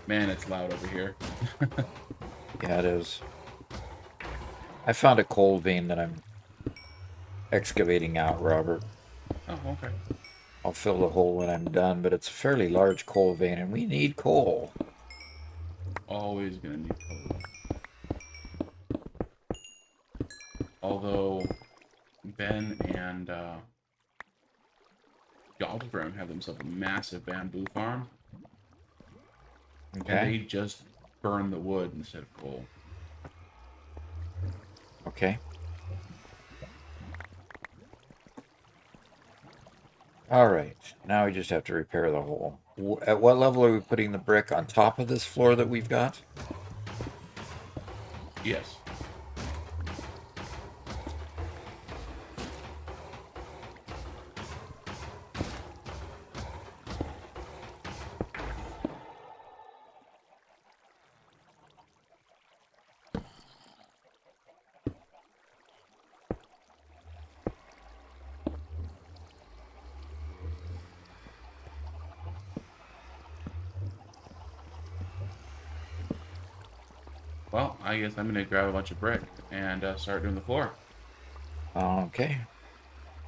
B: Man, it's loud over here.
A: Yeah, it is. I found a coal vein that I'm excavating out, Robert.
B: Oh, okay.
A: I'll fill the hole when I'm done, but it's a fairly large coal vein, and we need coal.
B: Always gonna need coal. Although, Ben and Goldbrim have themselves a massive bamboo farm, and
A: Okay.
B: they just burn the wood instead of coal.
A: Okay. All right. Now we just have to repair the hole. At what level are we putting the brick? On top of this floor that we've got?
B: Yes. Well, I guess I'm gonna grab a bunch of brick and start doing the floor.
A: Okay.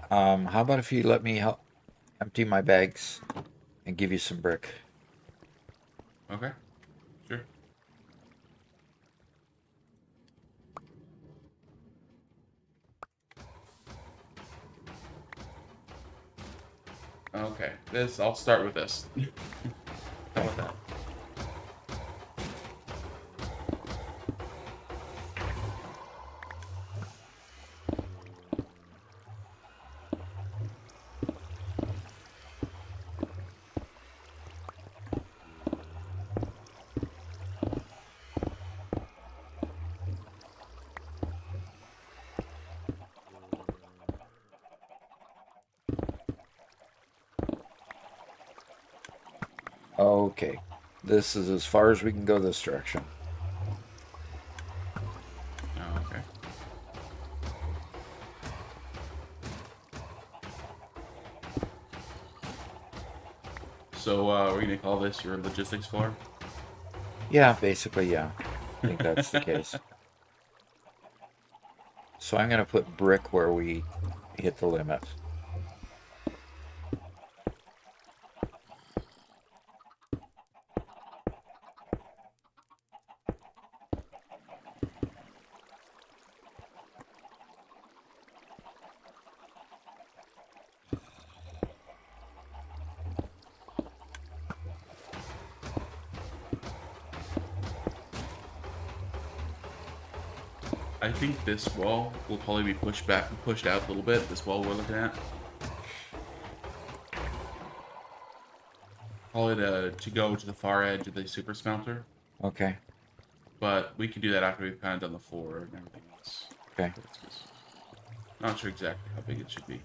A: How about if you let me help empty my bags and give you some brick?
B: Okay. Sure. Okay. I'll start with this. How
A: Okay.
B: about that?
A: Okay. This is as far as we can go this direction.
B: Okay. So, we're gonna call this your logistics floor?
A: Yeah, basically, yeah. I think that's the case. So I'm going to put brick where we hit the limit.
B: I think this wall will probably be pushed back, pushed out a little bit. This wall we're looking at, probably to go to the far edge of the super smelter.
A: Okay.
B: But we can do that after we've kind of done the floor and everything else.
A: Okay.
B: Not sure exactly how big it should be.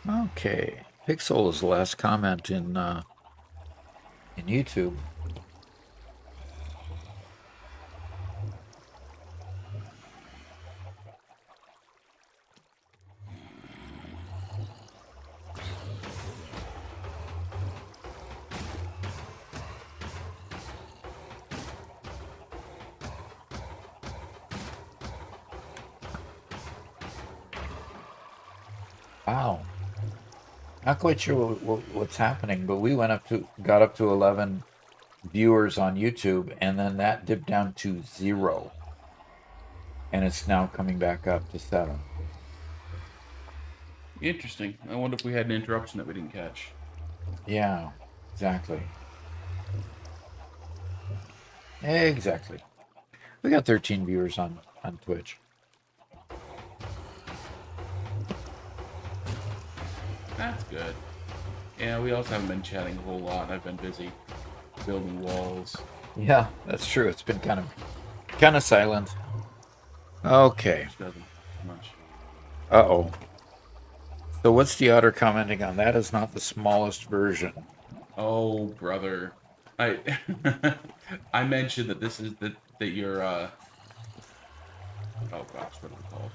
A: Okay. Pixel is the last comment in YouTube. Wow. Not quite sure what's happening, but we got up to 11 viewers on YouTube, and then that dipped down to 0, and it's now coming back up to 7.
B: Interesting. I wonder if we had an interruption that we didn't catch.
A: Yeah, exactly. Exactly. We got 13 viewers on Twitch.
B: That's good. Yeah, we also haven't been chatting a whole lot. I've been busy building walls.
A: Yeah, that's true. It's been kind of silent. Okay.
B: Which doesn't much.
A: Uh-oh. So what's the otter commenting on? That is not the smallest version.
B: Oh, brother. I I mentioned that this is that your oh gosh, what are they called?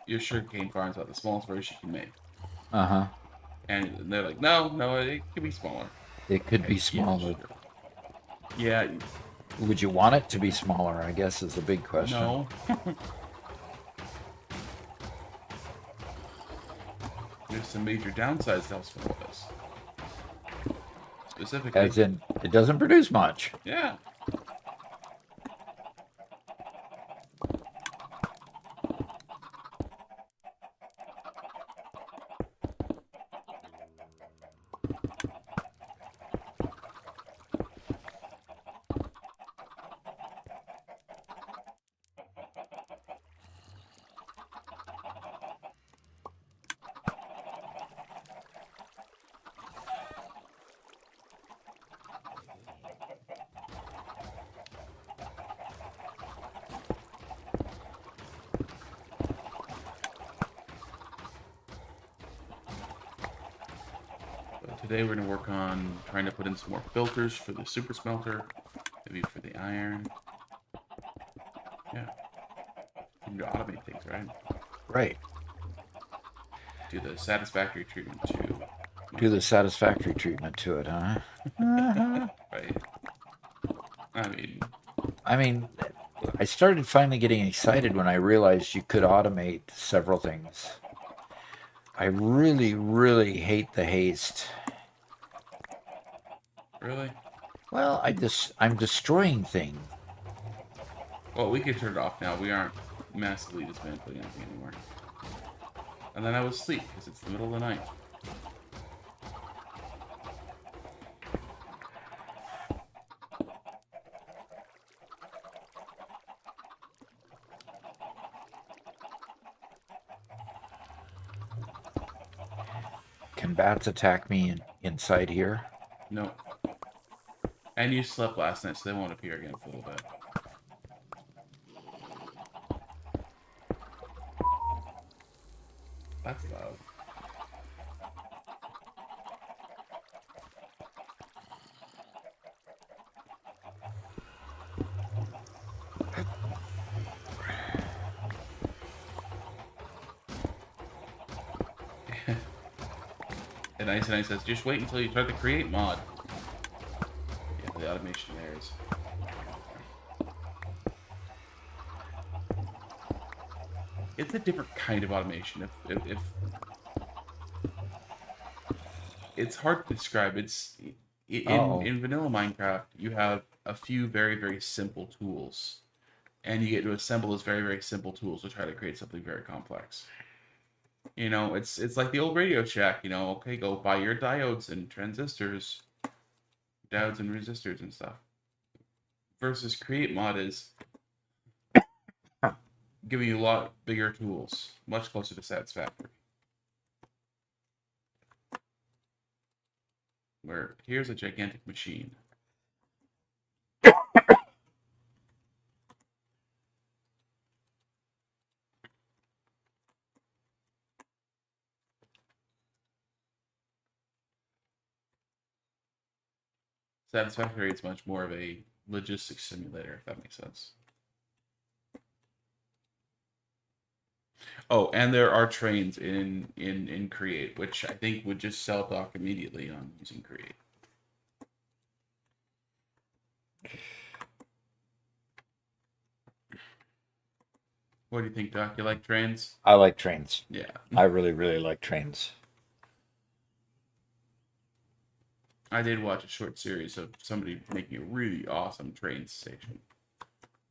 B: Your sugarcane farms are the smallest version you can make.
A: Uh-huh.
B: And they're like, no, it could be smaller.
A: It could be
B: Yeah,
A: smaller.
B: sure. Yeah,
A: Would you want it to be smaller, I guess, is a big question.
B: no. There's some major downsides to how small it is. Specifically.
A: As in, it doesn't produce much.
B: Yeah. Today we're going to work on trying to put in some more filters for the super smelter, maybe for the iron. Yeah. You can automate things, right?
A: Right.
B: Do the satisfactory treatment to...
A: Do the satisfactory treatment to it, huh?
B: Right.
A: I mean, I started finally getting excited when I realized you could automate several things. I really, really hate the haste.
B: Really?
A: Well, I'm destroying things.
B: Well, we can turn it off now. We aren't massively dismantling anything anymore. And then I was asleep because it's the middle of the night.
A: Can bats attack me inside here?
B: No. And you slept last night, so they won't appear again for a little bit. That's loud. And Ice and Ice says, just wait until you start the create mod. Yeah, the automation there is. It's a different kind of automation. If it's hard to describe. It's
A: Uh-oh.
B: in vanilla Minecraft, you have a few very, very simple tools, and you get to assemble those very, very simple tools to try to create something very complex. You know, it's like the old Radio Shack. You know, okay, go buy your diodes and transistors, diodes and resistors and stuff. Versus create mod is giving you a lot bigger tools, much closer to satisfactory. Where here's a gigantic machine. Satisfactory is much more of a logistics simulator, if that makes sense. Oh, and there are trains in Create, which I think would just sell Doc immediately on using Create. What do you think, Doc? You like trains?
A: I like trains.
B: Yeah.
A: I really, really like trains.
B: I did watch a short series of somebody making a really awesome train station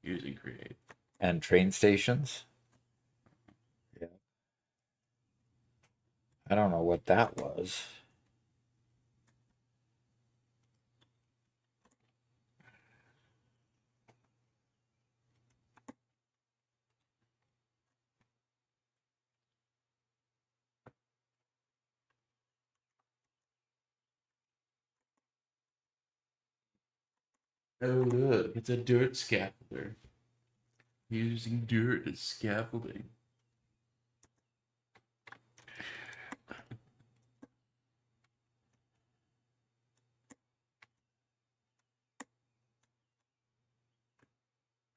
B: using Create.
A: And train stations? Yeah. I don't know what that was.
B: Oh, look, it's a dirt scaffolder. Using dirt as scaffolding.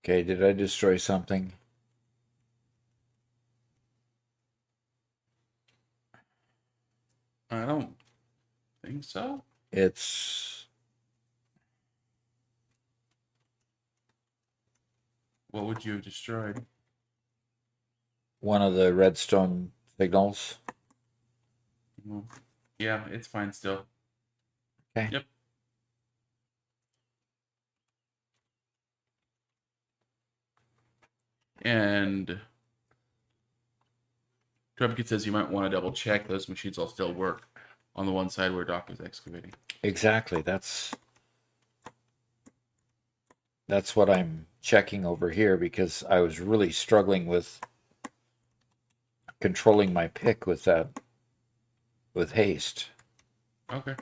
A: Okay, did I destroy something?
B: I don't think so.
A: It's
B: What would you have destroyed?
A: one of the redstone signals.
B: Well, yeah, it's fine still.
A: Okay.
B: Yep. And Trubkit says you might want to double check those machines all still work on the one side where Doc is excavating.
A: Exactly. That's what I'm checking over here because I was really struggling with controlling my pick with haste.
B: Okay.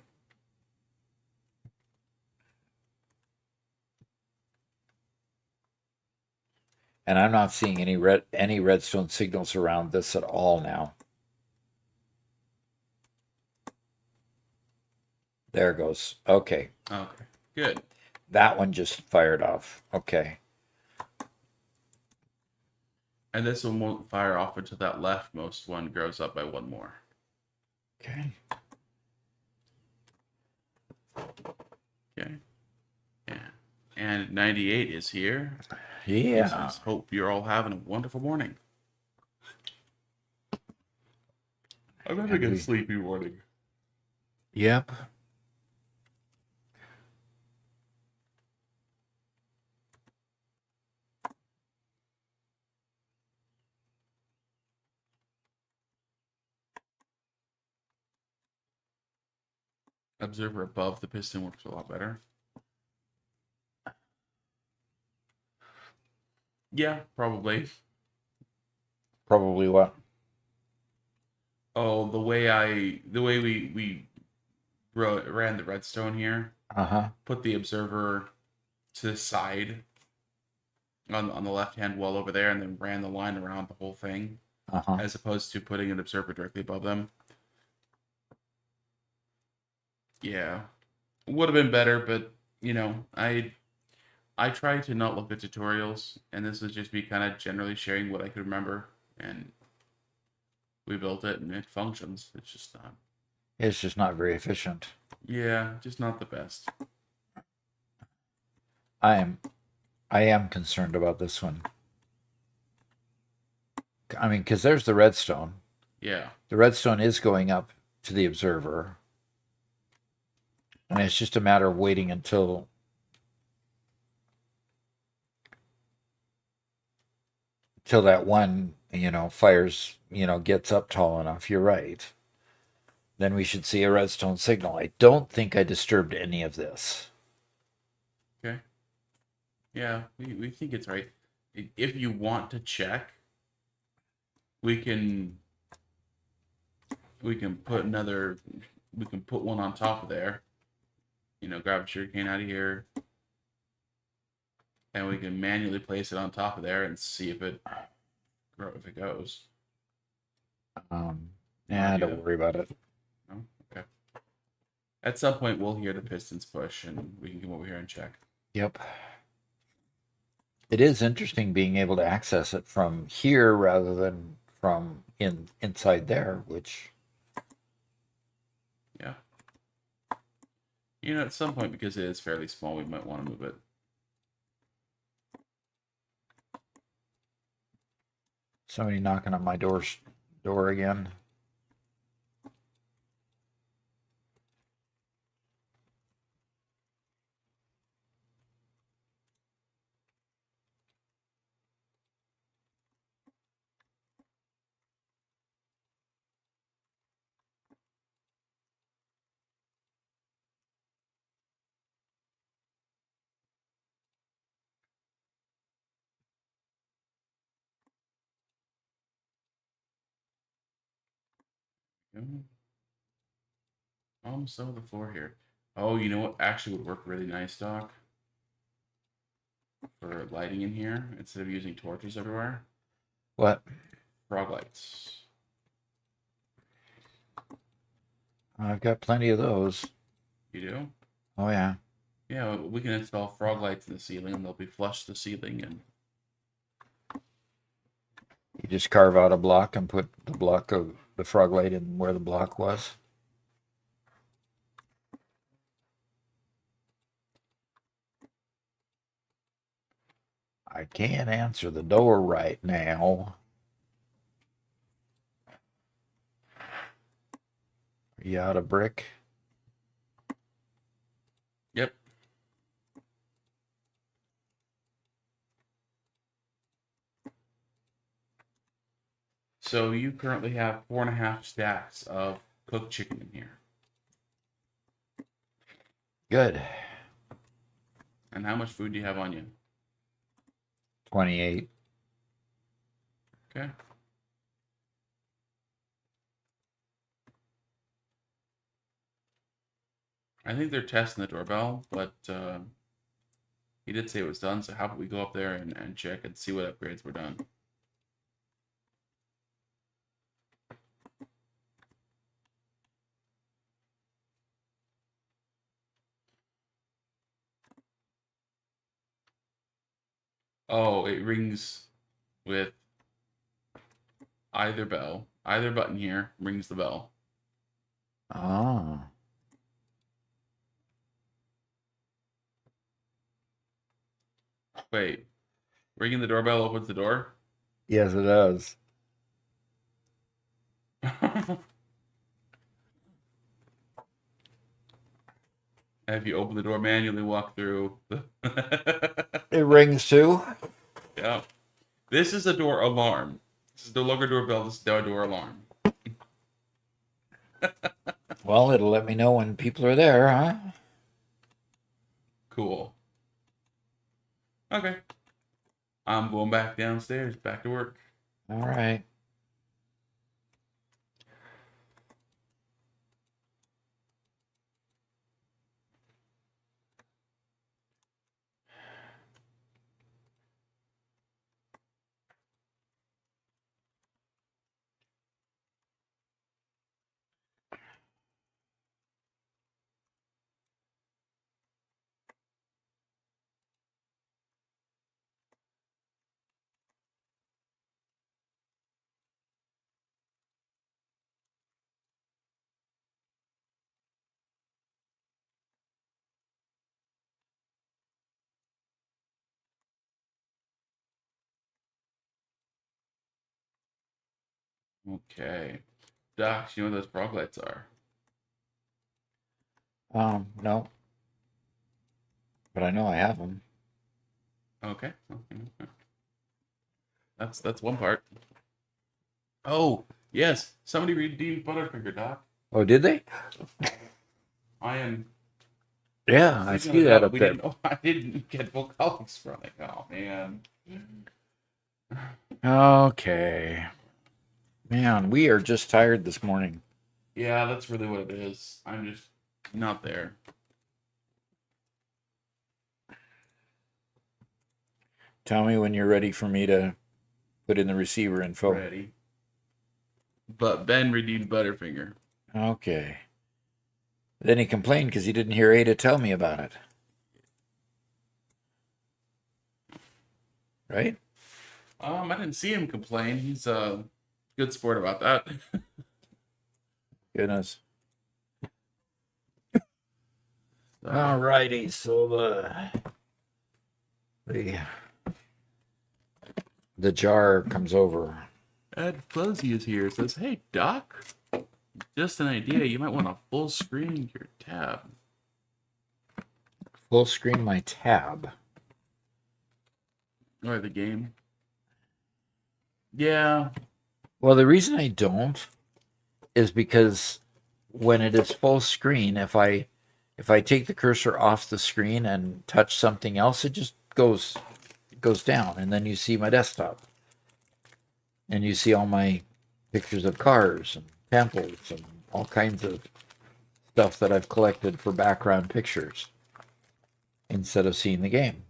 A: And I'm not seeing any redstone signals around this at all now. There it goes. Okay.
B: Okay. Good.
A: That one just fired off. Okay.
B: And this one won't fire off until that leftmost one grows up by one more.
A: Okay.
B: Okay. Yeah. And 98 is here.
A: Yeah.
B: Hope you're all having a wonderful morning. I'm having a sleepy morning.
A: Yep.
B: Observer above the piston works a lot better. Yeah, probably.
A: Probably what?
B: Oh, the way we ran the redstone here,
A: Uh-huh.
B: put the observer to the side on the left hand wall over there, and then ran the line around the whole thing,
A: Uh-huh.
B: as opposed to putting an observer directly above them. Yeah, would have been better, but you know, I try to not look at tutorials, and this is just me kind of generally sharing what I could remember, and we built it and it functions. It's just not.
A: It's just not very efficient.
B: Yeah, just not the best.
A: I am I am concerned about this one. I mean, because there's the redstone.
B: Yeah.
A: The redstone is going up to the observer, and it's just a matter of waiting until that one, fires, gets up tall enough. You're right. Then we should see a redstone signal. I don't think I disturbed any of this.
B: Okay. Yeah, we think it's right. If you want to check, we can we can put another we can put one on top of there. Grab a sugar cane out of here, and we can manually place it on top of there and see if it goes.
A: Um,
B: You want to do
A: don't
B: that?
A: worry about it.
B: No? Okay. At some point, we'll hear the pistons push, and we can come over here and check.
A: Yep. It is interesting being able to access it from here rather than from inside there, which
B: Yeah. At some point, because it is fairly small, we might want to move it.
A: somebody knocking on my door again.
B: Almost over the floor here. Oh, you know what actually would work really nice, Doc, for lighting in here instead of using torches everywhere?
A: What?
B: Frog lights.
A: I've got plenty of those.
B: You do?
A: Oh yeah.
B: Yeah, we can install frog lights in the ceiling, and they'll be flush to the ceiling. And
A: You just carve out a block and put the block of the frog light in where the block was. I can't answer the door right now. Are you out of brick?
B: yep. So you currently have 4.5 stacks of cooked chicken in here.
A: Good.
B: And how much food do you have on you?
A: 28.
B: Okay. I think they're testing the doorbell, but he did say it was done. So how about we go up there and check and see what upgrades were done? Oh, it rings with either bell. Either button here rings the bell.
A: Ah.
B: Wait, ringing the doorbell opens the door?
A: Yes, it does.
B: Have you open the door manually, walk through?
A: It rings too.
B: Yeah. This is a door alarm. This is no longer doorbell, this is now a door alarm.
A: Well, it'll let me know when people are there, huh?
B: Cool. Okay. I'm going back downstairs, back to work.
A: All right.
B: Okay. Doc, you know what those frog lights are?
A: No, but I know I have them.
B: Okay. That's one part. Oh, yes. Somebody redeemed Butterfinger, Doc.
A: Oh, did they?
B: I am
A: Yeah, I
B: sleeping on
A: see
B: the
A: that
B: job.
A: up
B: We
A: there.
B: didn't. Oh, I didn't get full colors from it. Oh man.
A: Okay. Man, we are just tired this morning.
B: Yeah, that's really what it is. I'm just not there.
A: Tell me when you're ready for me to put in the receiver info.
B: Ready. But Ben redeemed Butterfinger.
A: Okay. Then he complained because he didn't hear Ada tell me about it. Right?
B: I didn't see him complain. He's a good sport about that.
A: Goodness.
B: So,
A: All righty. So the the jar comes over.
B: Ed Fuzzy is here. Says, "Hey Doc, just an idea. You might want to full screen your tab."
A: Full screen my tab.
B: Or the game. Yeah.
A: Well, the reason I don't is because when it is full screen, if I take the cursor off the screen and touch something else, it just goes down, and then you see my desktop, and you see all my pictures of cars and temples and all kinds of stuff that I've collected for background pictures instead of seeing the game.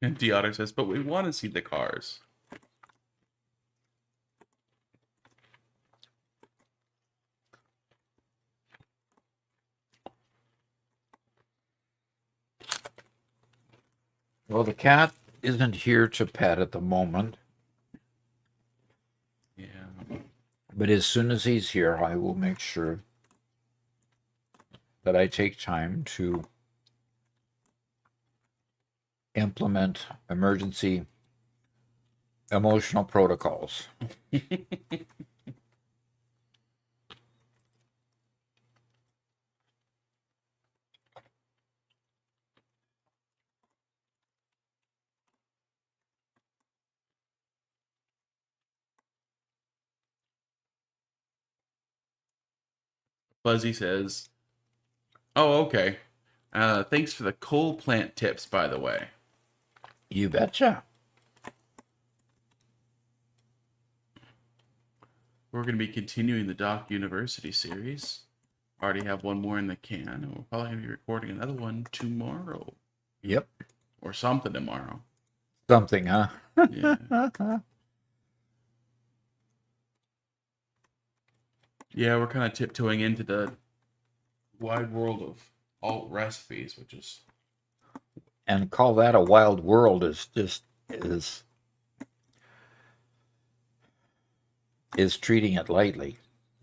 B: And Deotter says, "But we want to see the cars."
A: Well, the cat isn't here to pet at the moment,
B: Yeah.
A: but as soon as he's here, I will make sure that I take time to implement emergency emotional protocols.
B: Fuzzy says, "Oh, okay. Thanks for the coal plant tips, by the way."
A: You betcha.
B: We're going to be continuing the Doc University series. Already have one more in the can, and we're probably going to be recording another one tomorrow.
A: Yep.
B: Or something tomorrow.
A: Something, huh?
B: Yeah. Yeah, we're kind of tiptoeing into the wide world of alt recipes, which is
A: And call that a wild world is treating it lightly.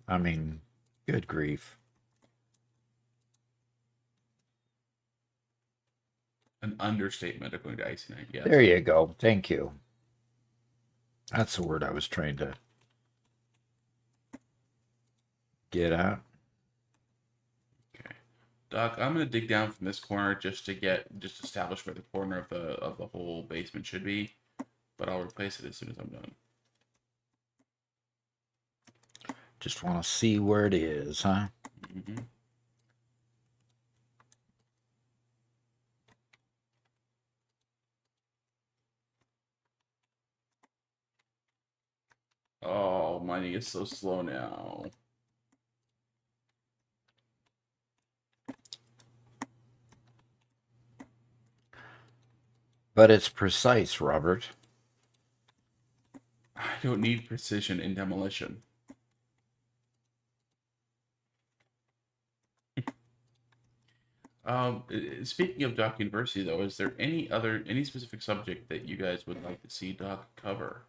A: I mean, good grief.
B: an understatement according to Icy Knight. Yes.
A: There you go. Thank you. That's the word I was trying to get at.
B: Okay. Doc, I'm gonna dig down from this corner just to establish where the corner of the whole basement should be, but I'll replace it as soon as I'm done.
A: Just want to see where it is, huh?
B: Mm-hmm. Oh, mining is so slow now.
A: But it's precise, Robert.
B: I don't need precision in demolition. Speaking of Doc University, though, is there any specific subject that you guys would like to see Doc cover?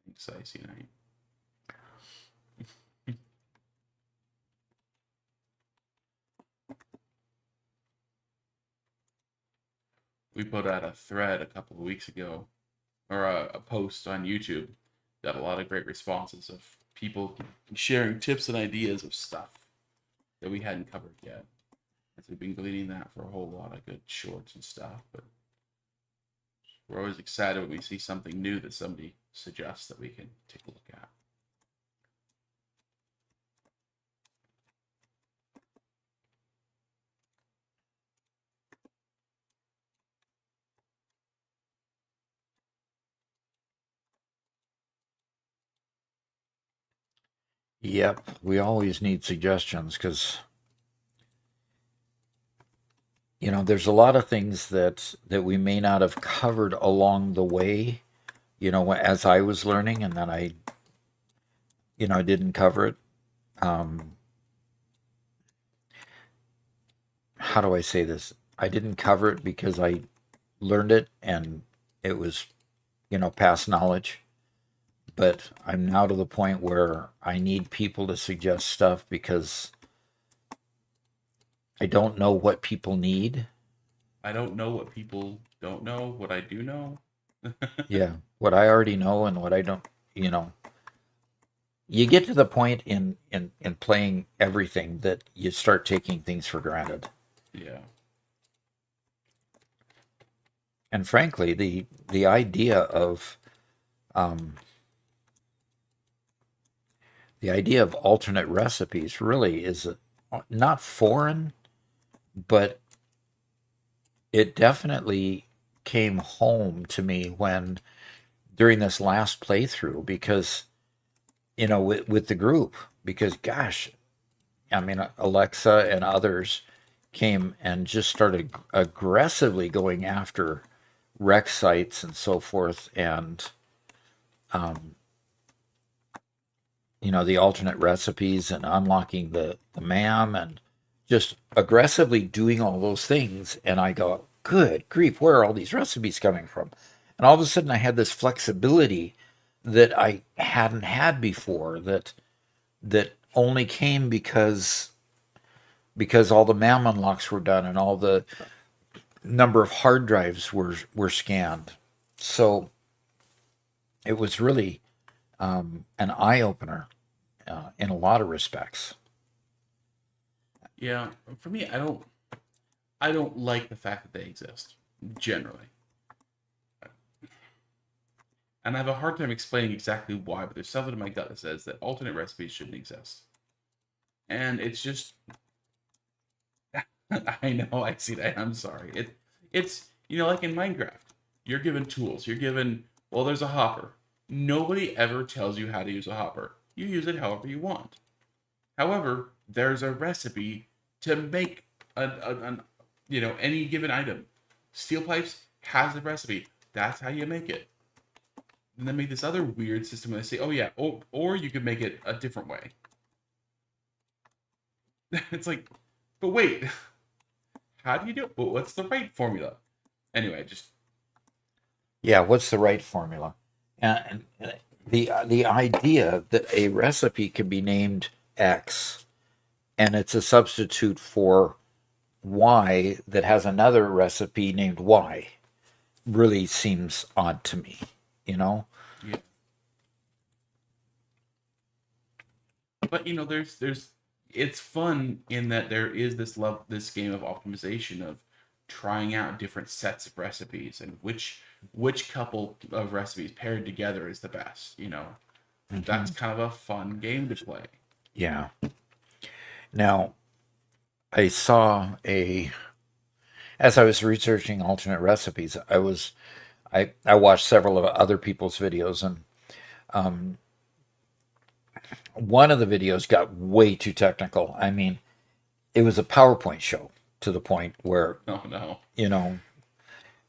B: Thanks, Icy Night. We put out a thread a couple of weeks ago, or a post on YouTube. Got a lot of great responses of people sharing tips and ideas of stuff that we hadn't covered yet. So we've been gleaning that for a whole lot of good shorts and stuff. But we're always excited when we see something new that somebody suggests that we can take a look at.
A: Yep, we always need suggestions because there's a lot of things that we may not have covered along the way. As I was learning, and then I didn't cover it. Um, how do I say this? I didn't cover it because I learned it and it was, past knowledge. But I'm now to the point where I need people to suggest stuff because I don't know what people need.
B: I don't know what people don't know, what I do know.
A: Yeah, what I already know and what I don't, you know. You get to the point in playing everything that you start taking things for granted.
B: Yeah.
A: And frankly, the idea of um, the idea of alternate recipes really is not foreign, but it definitely came home to me when during this last playthrough because with the group because gosh, I mean Alexa and others came and just started aggressively going after rec sites and so forth and um, the alternate recipes and unlocking the MAM and just aggressively doing all those things. And I go, good grief, where are all these recipes coming from? And all of a sudden I had this flexibility that I hadn't had before that only came because all the MAM unlocks were done and all the number of hard drives were scanned. So it was really an eye opener in a lot of respects.
B: Yeah. For me, I don't like the fact that they exist generally. And I have a hard time explaining exactly why, but there's something in my gut that says that alternate recipes shouldn't exist. And it's just I know, I see that. I'm sorry. It's like in Minecraft, you're given tools. You're given there's a hopper. Nobody ever tells you how to use a hopper. You use it however you want. However, there's a recipe to make any given item. Steel pipes has a recipe. That's how you make it. And then make this other weird system where they say, oh yeah, or you could make it a different way. It's like, but wait, how do you do it? Well, what's the right formula? Anyway, just
A: Yeah, what's the right formula? And the idea that a recipe can be named X and it's a substitute for Y that has another recipe named Y really seems odd to me, you know?
B: yeah. But there's it's fun in that there is this game of optimization of trying out different sets of recipes and which couple of recipes paired together is the best. That's
A: Hmm.
B: kind of a fun game to play.
A: Yeah. Now, I saw as I was researching alternate recipes, I watched several of other people's videos, and um, one of the videos got way too technical. I mean, it was a PowerPoint show to the point where
B: Oh no.
A: you know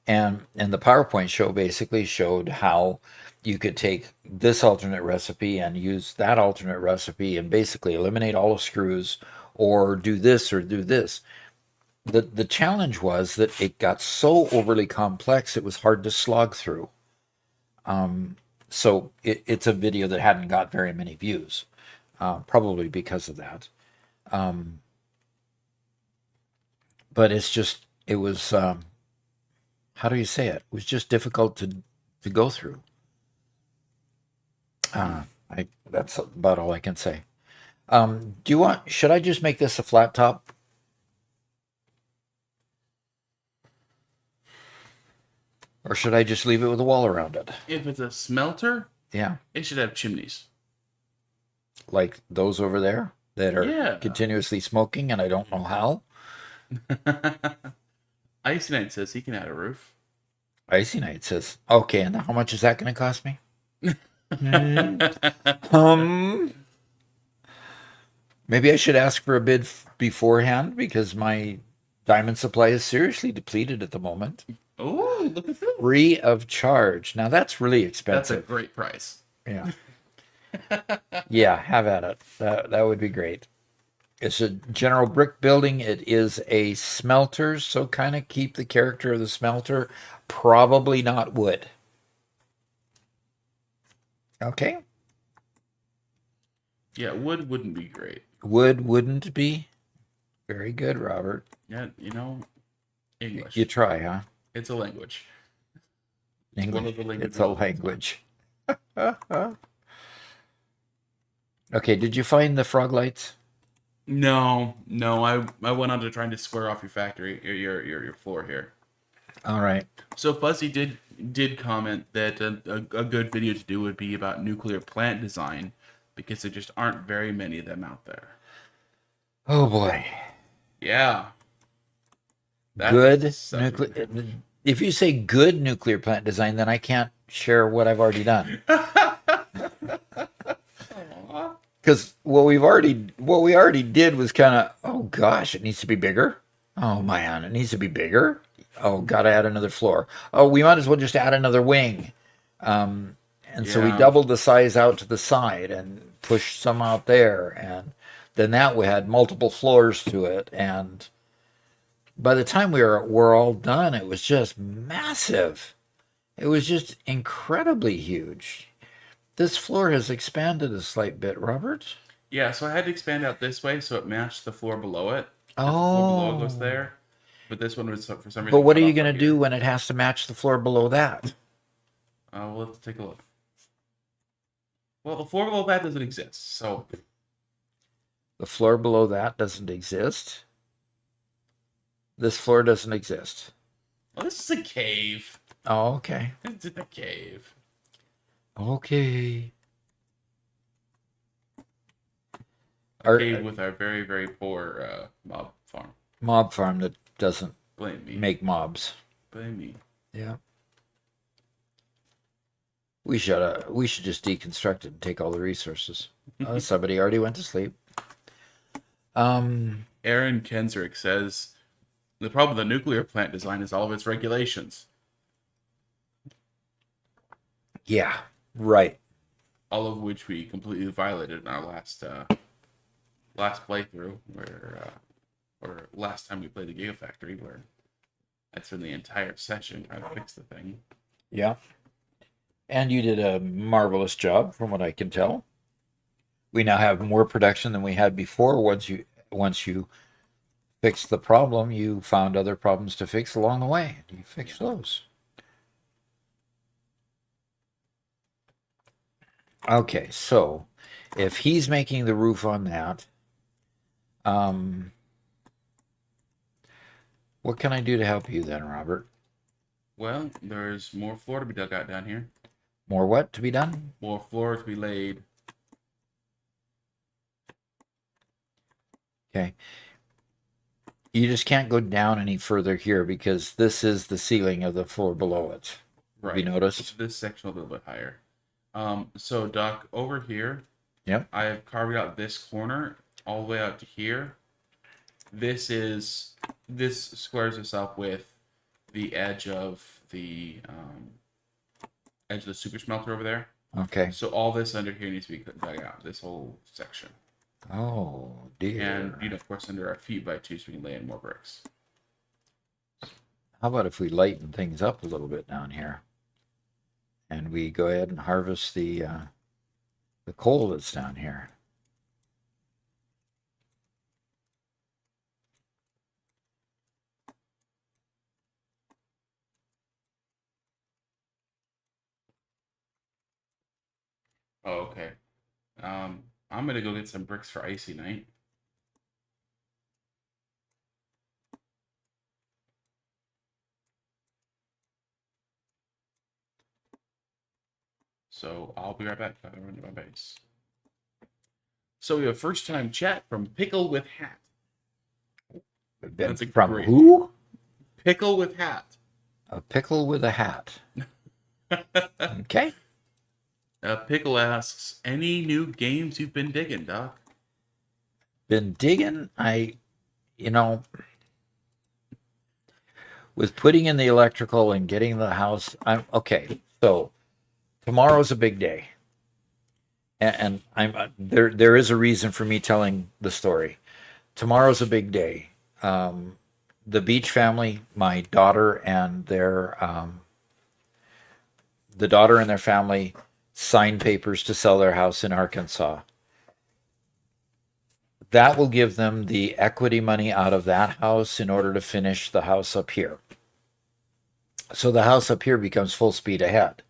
A: And the PowerPoint show basically showed how you could take this alternate recipe and use that alternate recipe and basically eliminate all the screws or do this or do this. The challenge was that it got so overly complex it was hard to slog through. So it's a video that hadn't got very many views, probably because of that. But it was how do you say it? It was just difficult to go through. That's about all I can say. Should I just make this a flat top? Or should I just leave it with a wall around it?
B: If it's a smelter,
A: Yeah.
B: it should have chimneys.
A: Like those over there that are
B: Yeah.
A: continuously smoking and I don't know how.
B: Icy Knight says he can add a roof.
A: Icy Knight says, okay, and how much is that going to cost me? Maybe I should ask for a bid beforehand because my diamond supply is seriously depleted at the moment.
B: Oh, look at that.
A: Free of charge. Now that's really
B: That's a
A: expensive.
B: great price.
A: Yeah. Yeah, have at it. That would be great. It's a general brick building. It is a smelter, so kind of keep the character of the smelter. Probably not wood. Okay.
B: Yeah, wood wouldn't be great.
A: Wood wouldn't be. Very good, Robert.
B: Yeah, English.
A: You try, huh?
B: It's a language.
A: English.
B: One of the languages.
A: It's a language. Okay, did you find the frog lights?
B: No. I went on to trying to square off your factory, your floor here.
A: All right.
B: So Fuzzy did comment that a good video to do would be about nuclear plant design because there just aren't very many of them out there.
A: Oh boy.
B: Yeah. That's
A: Good
B: a subject
A: nuclear.
B: matter.
A: If you say good nuclear plant design, then I can't share what I've already done. Because what we already did was kind of, oh gosh, it needs to be bigger. Oh man, it needs to be bigger. Oh, gotta add another floor. Oh, we might as well just add another wing. And so we
B: Yeah.
A: doubled the size out to the side and pushed some out there, and then that we had multiple floors to it. And by the time we're all done, it was just massive. It was just incredibly huge. This floor has expanded a slight bit, Robert.
B: Yeah, so I had to expand out this way so it matched the floor below it. The floor below goes
A: Oh.
B: there. But this one was for some reason.
A: But what are
B: cut
A: you
B: off
A: going
B: right
A: to do
B: here.
A: when it has to match the floor below that?
B: We'll have to take a look. Well, the floor below that doesn't exist, so
A: The floor below that doesn't exist. This floor doesn't exist.
B: well, this is a cave.
A: Oh, okay.
B: It's in a cave.
A: Okay.
B: A cave with our very, very poor mob farm.
A: Mob farm that doesn't
B: Blame me.
A: make mobs.
B: Blame me.
A: Yeah. We should just deconstruct it and take all the resources. Somebody already went to sleep.
B: Aaron Kensrick says the problem with the nuclear plant design is all of its regulations.
A: Yeah, right.
B: All of which we completely violated in our last playthrough, or last time we played the Gigafactory, where I spent the entire session trying to fix the thing.
A: Yeah. And you did a marvelous job, from what I can tell. We now have more production than we had before. Once you fixed the problem, you found other problems to fix along the way. You fixed those. Okay, so if he's making the roof on that, what can I do to help you then, Robert?
B: Well, there's more floor to be dug out down here.
A: More what to be done?
B: More floor to be laid.
A: Okay. You just can't go down any further here because this is the ceiling of the floor below it.
B: Right.
A: Have you noticed?
B: This section a little bit higher. So Doc, over here,
A: Yep.
B: I have carved out this corner all the way out to here. This squares us up with the edge of the super smelter over there.
A: Okay.
B: So all this under here needs to be dug out. This whole section,
A: Oh
B: and
A: dear.
B: of course under our feet by two, so we can lay in more bricks.
A: How about if we lighten things up a little bit down here, and we go ahead and harvest the coal that's down here?
B: Oh, okay. I'm gonna go get some bricks for icy night. So I'll be right back. Gotta run to my base. So we have a first time chat from Pickle with Hat. That's a
A: From
B: great name.
A: who?
B: Pickle with Hat.
A: A pickle with a hat. Okay.
B: Pickle asks, any new games you've been digging, Doc?
A: Been digging. You know, with putting in the electrical and getting the house. I'm okay. So tomorrow's a big day, and I'm there. There is a reason for me telling the story. Tomorrow's a big day. The Beach family, my daughter and the daughter and their family signed papers to sell their house in Arkansas. That will give them the equity money out of that house in order to finish the house up here. So the house up here becomes full speed ahead.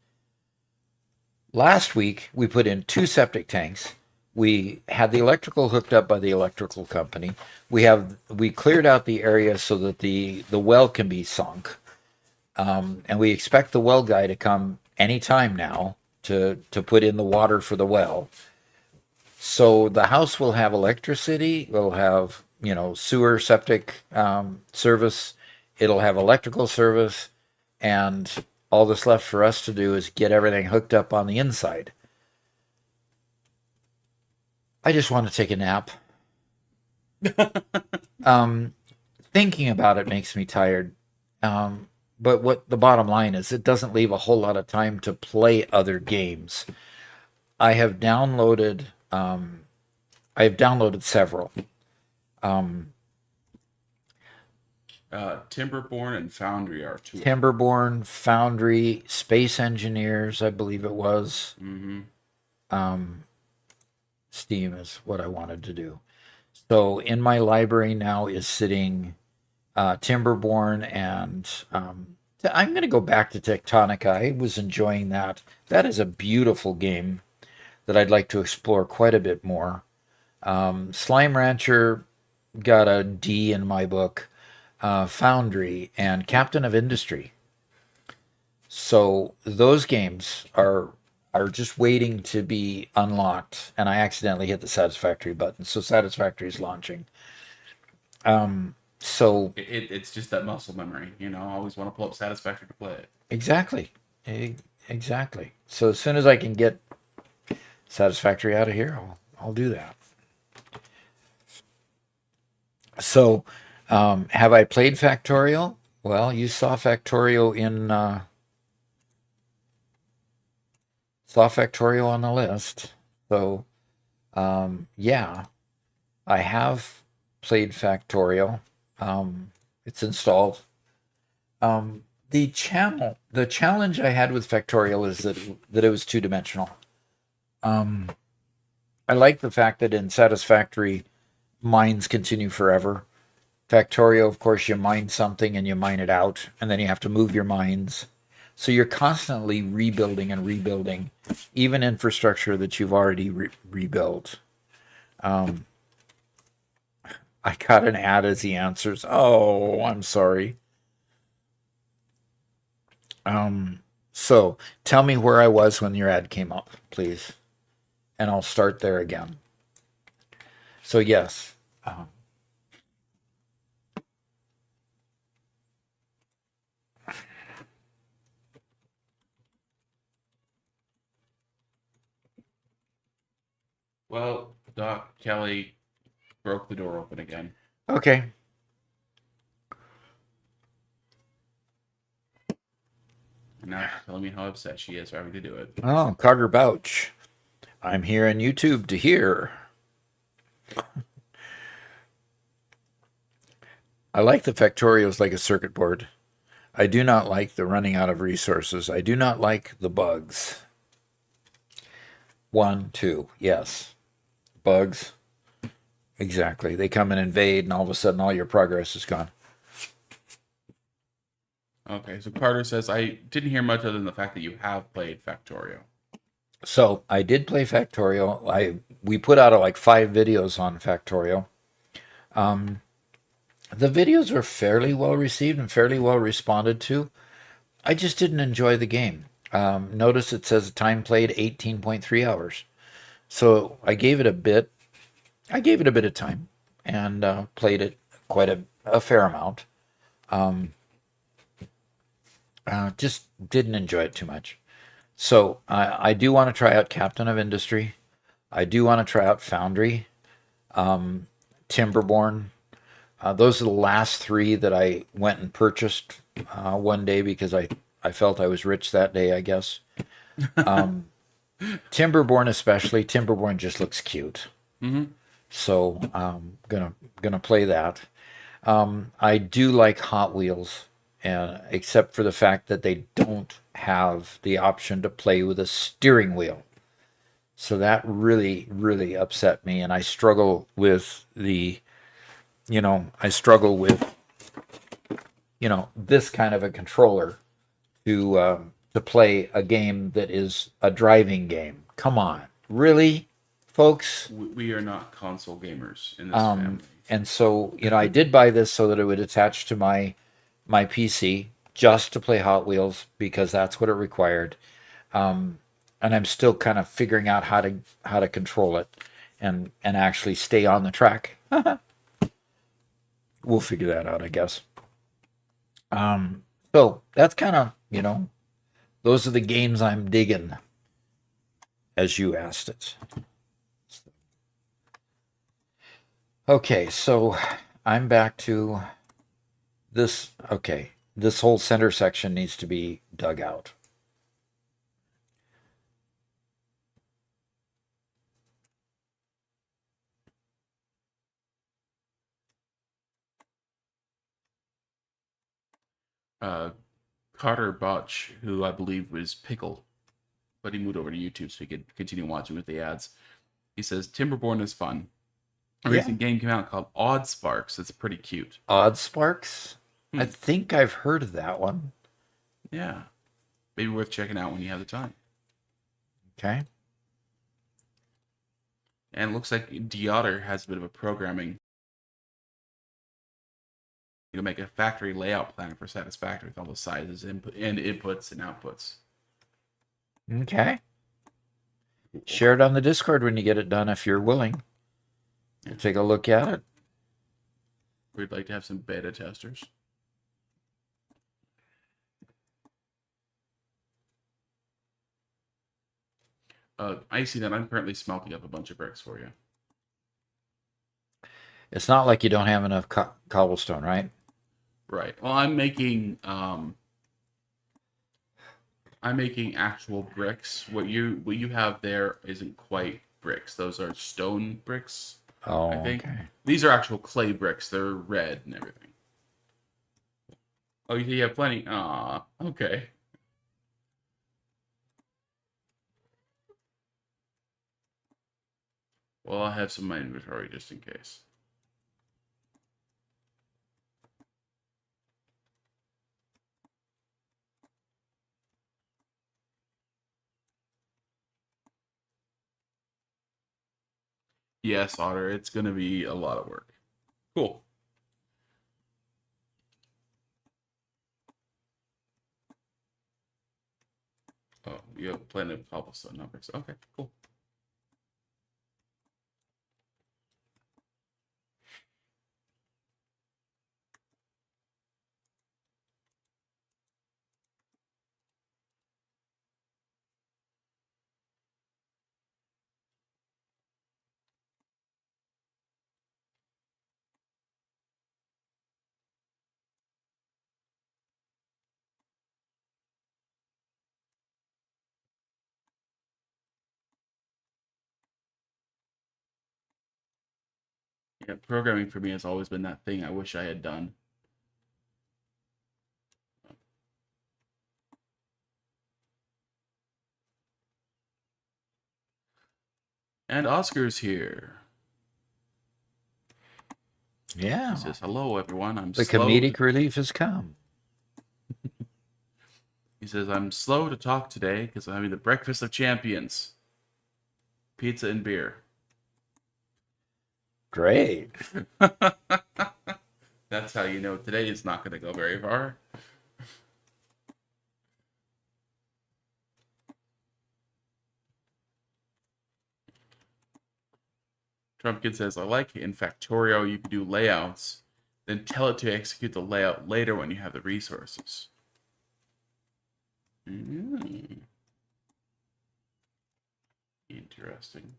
A: Last week, we put in 2 septic tanks. We had the electrical hooked up by the electrical company. We cleared out the area so that the well can be sunk. And we expect the well guy to come anytime now to put in the water for the well. So the house will have electricity, will have, sewer, septic service, it'll have electrical service, and all that's left for us to do is get everything hooked up on the inside. I just want to take a nap. Thinking about it makes me tired. But what the bottom line is, it doesn't leave a whole lot of time to play other games. I have downloaded several.
B: Timberborn and Foundry are two.
A: Timberborn, Foundry, Space Engineers, I believe it was. Steam is what I wanted to do. So in my library now is sitting Timberborn, and I'm going to go back to Tectonica. I was enjoying that. That is a beautiful game that I'd like to explore quite a bit more. Slime Rancher got a D in my book. Foundry and Captain of Industry. So those games are just waiting to be unlocked, and I accidentally hit the Satisfactory button. So Satisfactory is launching. So
B: it's just that muscle memory, I always want to pull up Satisfactory to play it.
A: exactly, exactly. So as soon as I can get Satisfactory out of here, I'll do that. So, have I played Factorial? Well, you saw Factorial on the list. So, yeah, I have played Factorial. It's installed. The challenge I had with Factorial is that it was 2-dimensional. I like the fact that in Satisfactory, mines continue forever. Factorio, of course, you mine something and you mine it out, and then you have to move your mines. So you're constantly rebuilding and rebuilding, even infrastructure that you've already rebuilt. I got an ad as the answers. Oh, I'm sorry. So tell me where I was when your ad came up, please, and I'll start there again. So yes.
B: Well, Doc, Kelly broke the door open again.
A: Okay.
B: And now she's telling me how upset she is for having to do it.
A: Oh, Carter Bouch. I'm here on YouTube to hear. I like the Factorios like a circuit board. I do not like the running out of resources. I do not like the bugs. One, two, yes. Bugs. Exactly. They come and invade, and all of a sudden all your progress is gone.
B: Okay, so Carter says, I didn't hear much other than the fact that you have played Factorio.
A: So I did play Factorio. We put out like 5 videos on Factorio. The videos were fairly well received and fairly well responded to. I just didn't enjoy the game. Notice it says time played 18.3 hours. So I gave it a bit. I gave it a bit of time and played it quite a fair amount. Just didn't enjoy it too much. So I do want to try out Captain of Industry. I do want to try out Foundry, Timberborn. Those are the last 3 that I went and purchased one day because I felt I was rich that day, I guess. Timberborn especially. Timberborn just looks cute.
B: Mm-hmm.
A: So gonna play that. I do like Hot Wheels, and except for the fact that they don't have the option to play with a steering wheel. So that really, really upset me, and I struggle with this kind of a controller to play a game that is a driving game. Come on, really, folks?
B: We are not console gamers in this family.
A: And so, I did buy this so that it would attach to my PC just to play Hot Wheels because that's what it required. And I'm still kind of figuring out how to control it and actually stay on the track. We'll figure that out, I guess. So that's kind of, those are the games I'm digging, as you asked it. Okay, so I'm back to this. Okay, this whole center section needs to be dug out.
B: Carter Botch, who I believe was Pickle, but he moved over to YouTube so he could continue watching with the ads. He says, Timberborn is fun. A
A: Yeah.
B: recent game came out called Odd Sparks. It's pretty cute.
A: Odd Sparks? I think I've heard of that one.
B: Yeah. Maybe worth checking out when you have the time.
A: Okay.
B: And it looks like Diotter has a bit of a programming. You can make a factory layout plan for Satisfactory with all the sizes, inputs and outputs.
A: Okay. Share it on the Discord when you get it done if you're willing.
B: Yeah.
A: Take a look at it.
B: We'd like to have some beta testers. I see that I'm currently smelting up a bunch of bricks for you.
A: It's not like you don't have enough cobblestone, right?
B: Right. Well, I'm making actual bricks. What you have there isn't quite bricks. Those are stone bricks.
A: Oh,
B: I think
A: okay.
B: these are actual clay bricks. They're red and everything. Oh, you have plenty. Ah, okay. Well, I'll have some in my inventory just in case. Yes, Otter, it's going to be a lot of work. Cool. Oh, you have plenty of cobblestone numbers. Okay, cool. Yeah, programming for me has always been that thing I wish I had done. And Oscar's here.
A: Yeah.
B: He says, "Hello, everyone. I'm
A: The
B: slow."
A: comedic relief has come.
B: He says, "I'm slow to talk today because I'm having the breakfast of champions: pizza and beer."
A: Great.
B: That's how you know today is not going to go very far. Trumpkin says, "I like in Factorio you can do layouts, then tell it to execute the layout later when you have the resources." Mm, interesting.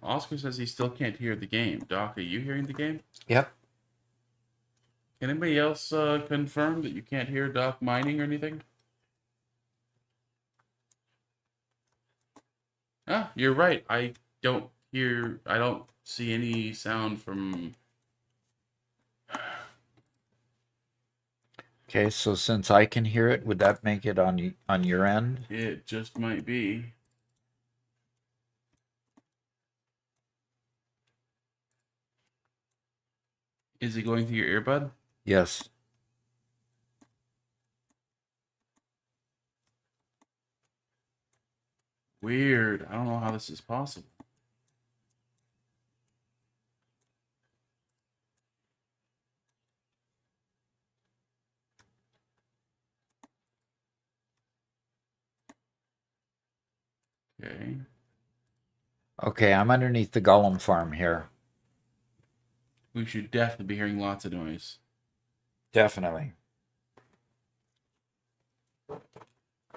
B: Oscar says he still can't hear the game. Doc, are you hearing the game?
A: Yep.
B: Can anybody else confirm that you can't hear Doc mining or anything? Ah, you're right. I don't see any sound from.
A: Okay, so since I can hear it, would that make it on your end?
B: It just might be. Is it going through your earbud?
A: Yes.
B: Weird. I don't know how this is possible. Okay.
A: Okay, I'm underneath the Gollum farm here.
B: We should definitely be hearing lots of noise.
A: Definitely.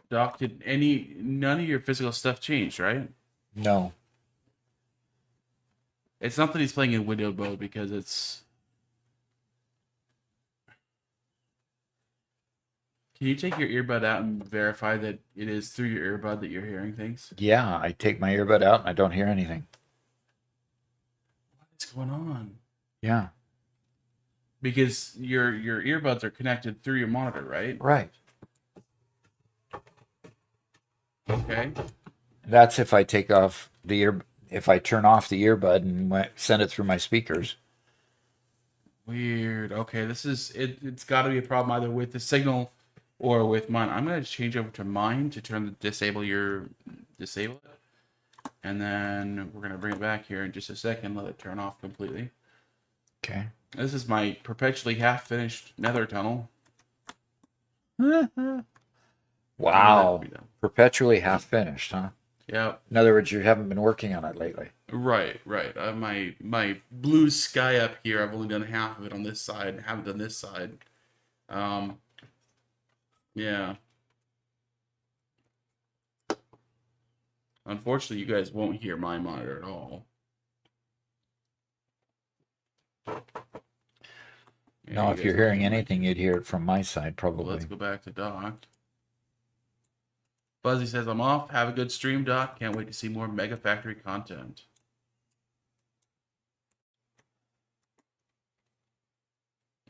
B: Doc, did none of your physical stuff change, right?
A: No.
B: It's not that he's playing in windowed mode because it's. Can you take your earbud out and verify that it is through your earbud that you're hearing things?
A: Yeah, I take my earbud out and I don't hear anything.
B: What's going on?
A: Yeah.
B: Because your earbuds are connected through your monitor, right?
A: Right.
B: Okay.
A: That's if I take off the if I turn off the earbud and send it through my speakers.
B: Weird. Okay, this is it. It's got to be a problem either with the signal or with mine. I'm gonna change over to mine to turn the disable it, and then we're gonna bring it back here in just a second. Let it turn off completely.
A: Okay.
B: This is my perpetually half-finished nether tunnel.
A: Wow. Perpetually half finished, huh?
B: Yeah.
A: In other words, you haven't been working on it lately.
B: Right. My blue sky up here. I've only done half of it on this side. Haven't done this side. Um. Yeah. Unfortunately, you guys won't hear my monitor at all. Yeah,
A: No,
B: you
A: if
B: guys
A: you're
B: don't
A: hearing
B: hear my-
A: anything, you'd hear it from my side,
B: Well,
A: probably.
B: let's go back to Doc. Buzzy says, "I'm off. Have a good stream, Doc. Can't wait to see more Mega Factory content."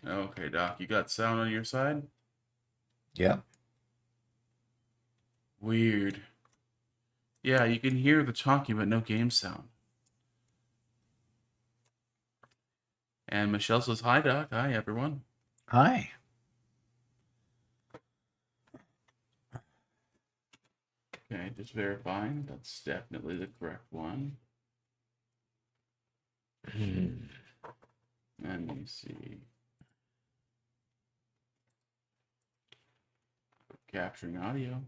B: Okay, Doc, you got sound on your side?
A: Yep.
B: Weird. Yeah, you can hear the talking, but no game sound. And Michelle says, "Hi, Doc. Hi, everyone."
A: Hi.
B: Okay, just verifying. That's definitely the correct one. Let me see. Capturing audio.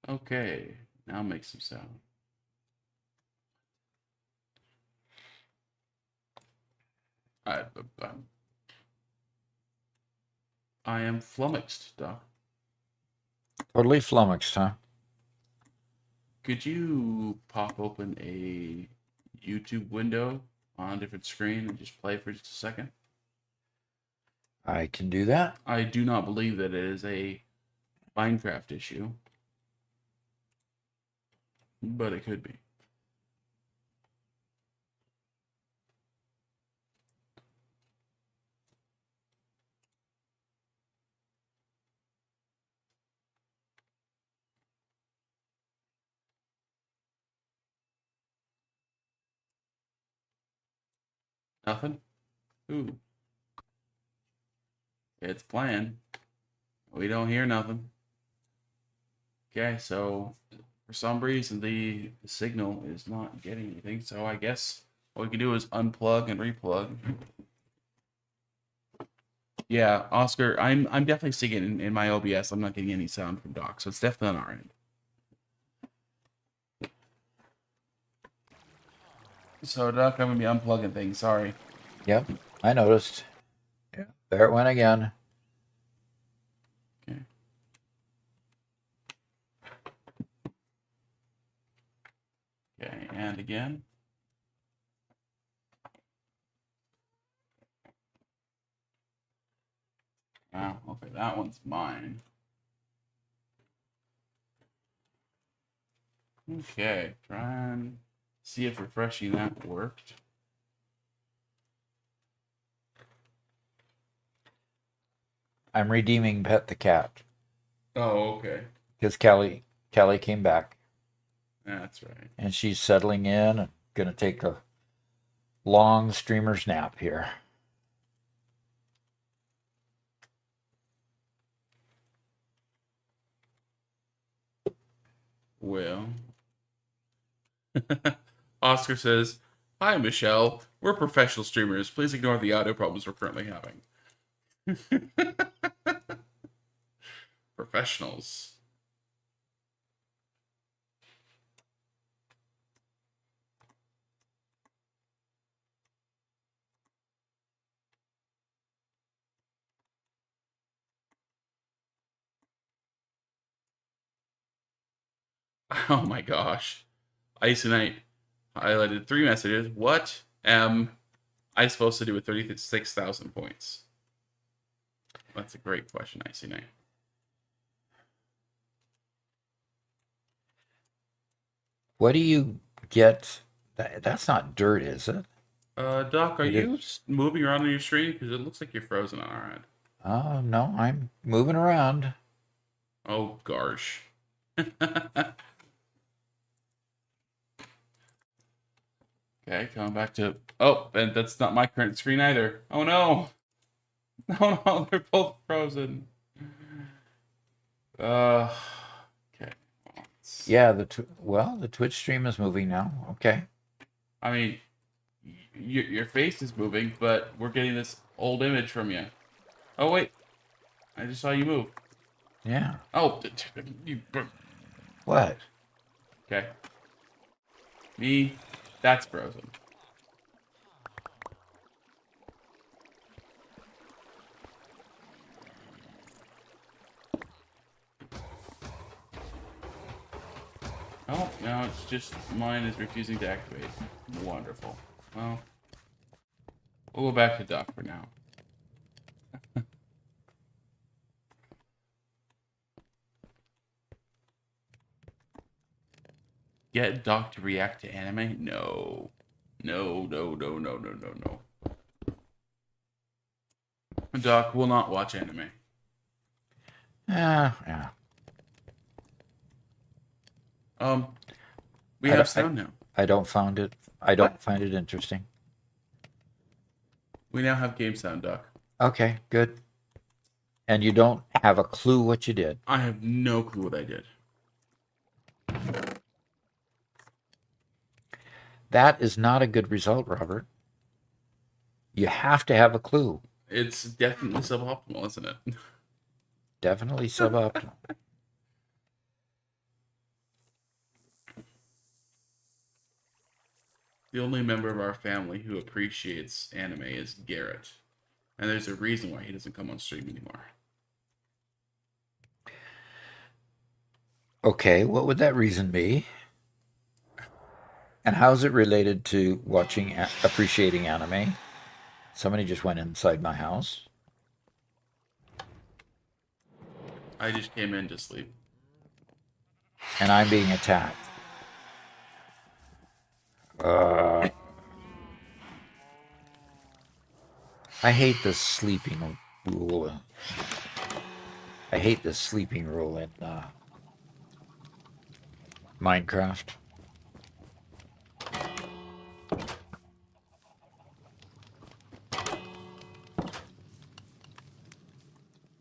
B: Okay, now make some sound. I, I am flummoxed, Doc.
A: Totally flummoxed, huh?
B: Could you pop open a YouTube window on a different screen and just play for just a second?
A: I can do that.
B: I do not believe that it is a Minecraft issue, but it could be. Nothing? Ooh, it's playing. We don't hear nothing. Okay, so for some reason the signal is not getting anything, so I guess what we can do is unplug and replug. Yeah, Oscar, I'm definitely seeing it in my OBS. I'm not getting any sound from Doc, so it's definitely on our end. So Doc, I'm gonna be unplugging things. Sorry.
A: Yep, I noticed. Yeah, there it went again.
B: Okay. Okay, and again. Wow. Okay, that one's mine. Okay, try and see if refreshing that worked.
A: I'm redeeming Pet the cat
B: Oh, okay.
A: because Kelly came back
B: That's right.
A: and she's settling in and gonna take a long streamer's nap here.
B: Well, Oscar says, "Hi, Michelle. We're professional streamers. Please ignore the audio problems we're currently having." Professionals. Oh my gosh. Icy Knight highlighted 3 messages. What am I supposed to do with 36,000 points? That's a great question, Icy Knight.
A: What do you get? That's not dirt, is it?
B: Doc, are
A: It
B: you
A: is.
B: moving around on your screen? Because it looks like you're frozen on our end.
A: Oh, no, I'm moving around.
B: Oh, gosh. Okay, coming back to. Oh, and that's not my current screen either. Oh no! No, no, they're both frozen. Uh, okay.
A: Yeah, the Twitch stream is moving now. Okay.
B: I mean, your face is moving, but we're getting this old image from you. Oh wait, I just saw you move.
A: Yeah.
B: Oh, you.
A: What?
B: Okay. Me, that's frozen. Oh, no, it's just mine is refusing to activate. Wonderful. Well, we'll go back to Doc for now. Get Doc to react to anime? No. No, no, no, no, no, no, no. Doc will not watch anime.
A: Yeah.
B: We
A: I
B: have
A: don't,
B: sound now.
A: I don't find it. I don't
B: What?
A: find it interesting.
B: We now have game sound, Doc.
A: Okay, good. And you don't have a clue what you did.
B: I have no clue what I did.
A: That is not a good result, Robert. You have to have a clue.
B: It's definitely suboptimal, isn't it?
A: Definitely suboptimal.
B: The only member of our family who appreciates anime is Garrett. And there's a reason why he doesn't come on stream anymore.
A: Okay, what would that reason be? And how's it related to watching, appreciating anime? Somebody just went inside my house.
B: I just came in to sleep.
A: And I'm being attacked. Uh, I hate this sleeping rule. I hate this sleeping rule in Minecraft.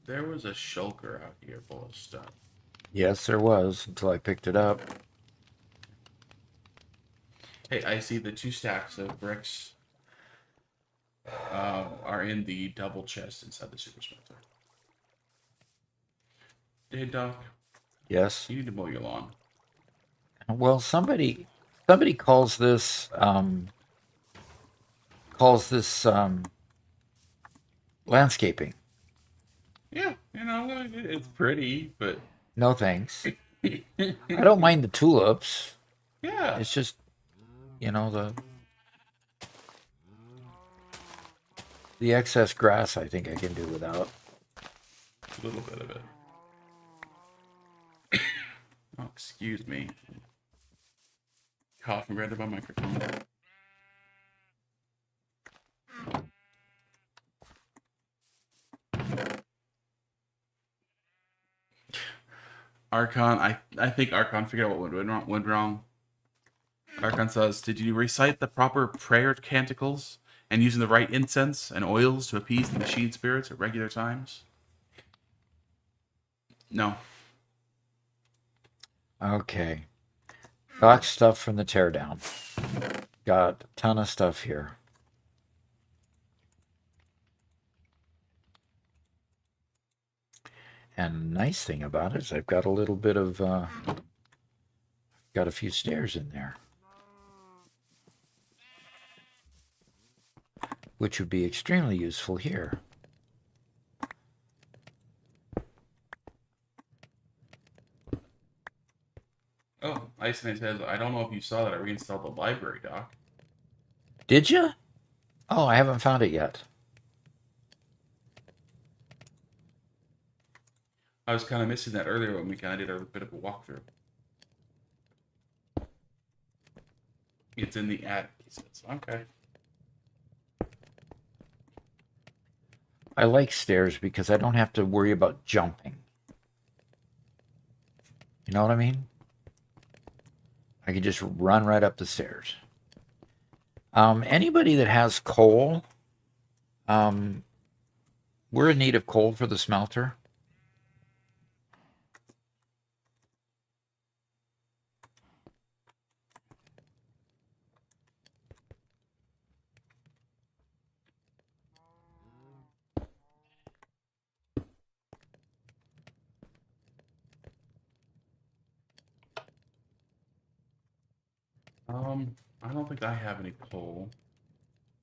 B: There was a shulker out here full of stuff.
A: Yes, there was until I picked it up.
B: Hey, I see the 2 stacks of bricks are in the double chest inside the super smelter. Hey, Doc,
A: Yes.
B: you need to mow your lawn.
A: Well, somebody calls this landscaping.
B: Yeah, you know, it's pretty, but
A: No thanks. I don't mind the tulips.
B: yeah,
A: It's just, the excess grass I think I can do without.
B: a little bit of it. Oh, excuse me. Coughing right about my microphone. Archon, I think Archon figured out what went wrong. Archon says, did you recite the proper prayer canticles and using the right incense and oils to appease the machine spirits at regular times? No.
A: Okay. Got stuff from the teardown. Got a ton of stuff here. And nice thing about it is I've got a little bit of, got a few stairs in there. Which would be extremely useful here.
B: Oh, Ice Man says, I don't know if you saw that I reinstalled the library, Doc.
A: Did you? Oh, I haven't found it yet.
B: I was kind of missing that earlier when we kind of did a bit of a walkthrough. It's in the attic, he says. Okay.
A: I like stairs because I don't have to worry about jumping. You know what I mean? I can just run right up the stairs. Anybody that has coal, we're in need of coal for the smelter.
B: I don't think I have any coal.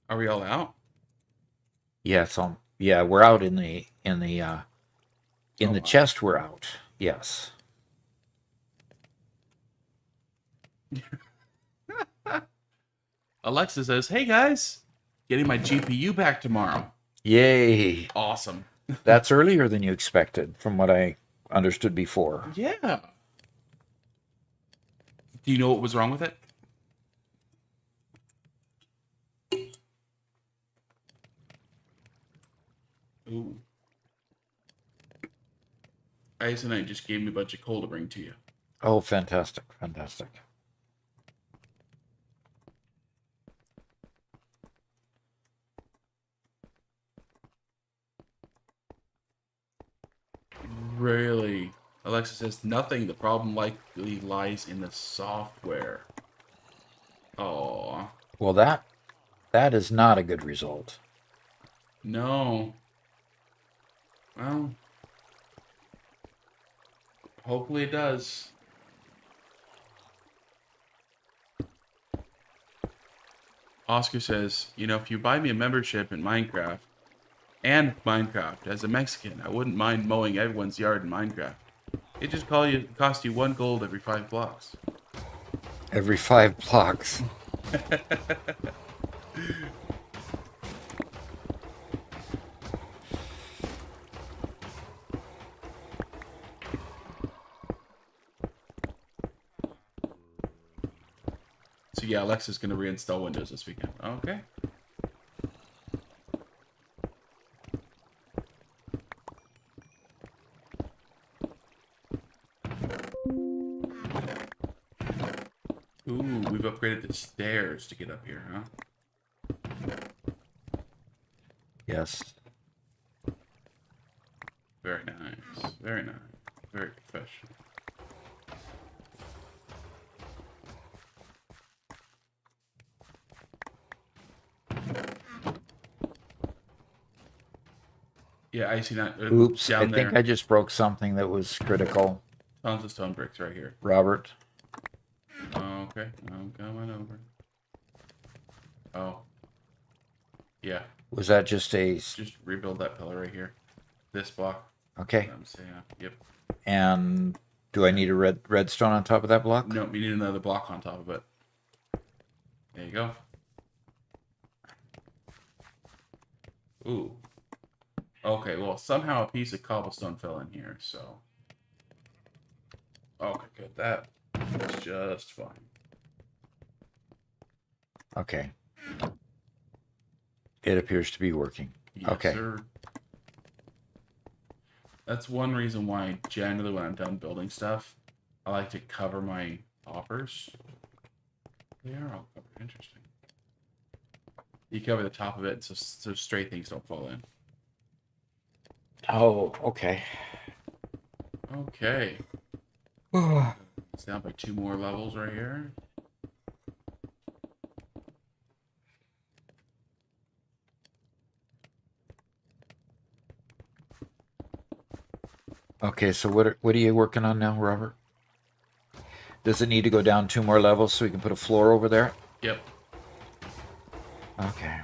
B: Are we all out?
A: Yes, yeah, we're out in the
B: Oh, wow.
A: chest. We're out. Yes.
B: Alexa says, hey guys, getting my GPU back tomorrow.
A: Yay!
B: Awesome.
A: That's earlier than you expected, from what I understood before.
B: Yeah. Do you know what was wrong with it? Ooh. Ice and I just gave me a bunch of coal to bring to you.
A: Oh, fantastic! Fantastic.
B: Really? Alexa says, nothing. The problem likely lies in the software. Oh.
A: Well, that is not a good result.
B: No. Well, hopefully it does. Oscar says, you know, if you buy me a membership in Minecraft as a Mexican, I wouldn't mind mowing everyone's yard in Minecraft. It just cost you 1 gold every 5 blocks.
A: Every 5 blocks.
B: So yeah, Alexa's gonna reinstall Windows this weekend. Okay. Ooh, we've upgraded the stairs to get up here, huh?
A: Yes.
B: Very nice. Very nice. Very professional. Yeah, I see that.
A: Oops, I
B: Down
A: think
B: there.
A: I just broke something that was critical.
B: Tons of stone bricks right here.
A: Robert.
B: Okay, I'm coming over. Oh. Yeah,
A: Was that just a...
B: just rebuild that pillar right here. This block.
A: Okay.
B: I'm saying, yep.
A: And do I need a redstone on top of that block?
B: No, we need another block on top of it. There you go. Ooh. Okay, well, somehow a piece of cobblestone fell in here, so... Okay, good. That's just fine.
A: Okay. It appears to be working.
B: Yes,
A: Okay.
B: sir. That's one reason why generally when I'm done building stuff, I like to cover my hoppers. They are all covered. Interesting. You cover the top of it so stray things don't fall in.
A: Oh, okay.
B: Okay. It's down by 2 more levels right here.
A: Okay, so what are you working on now, Robert? Does it need to go down 2 more levels so we can put a floor over there?
B: Yep.
A: Okay.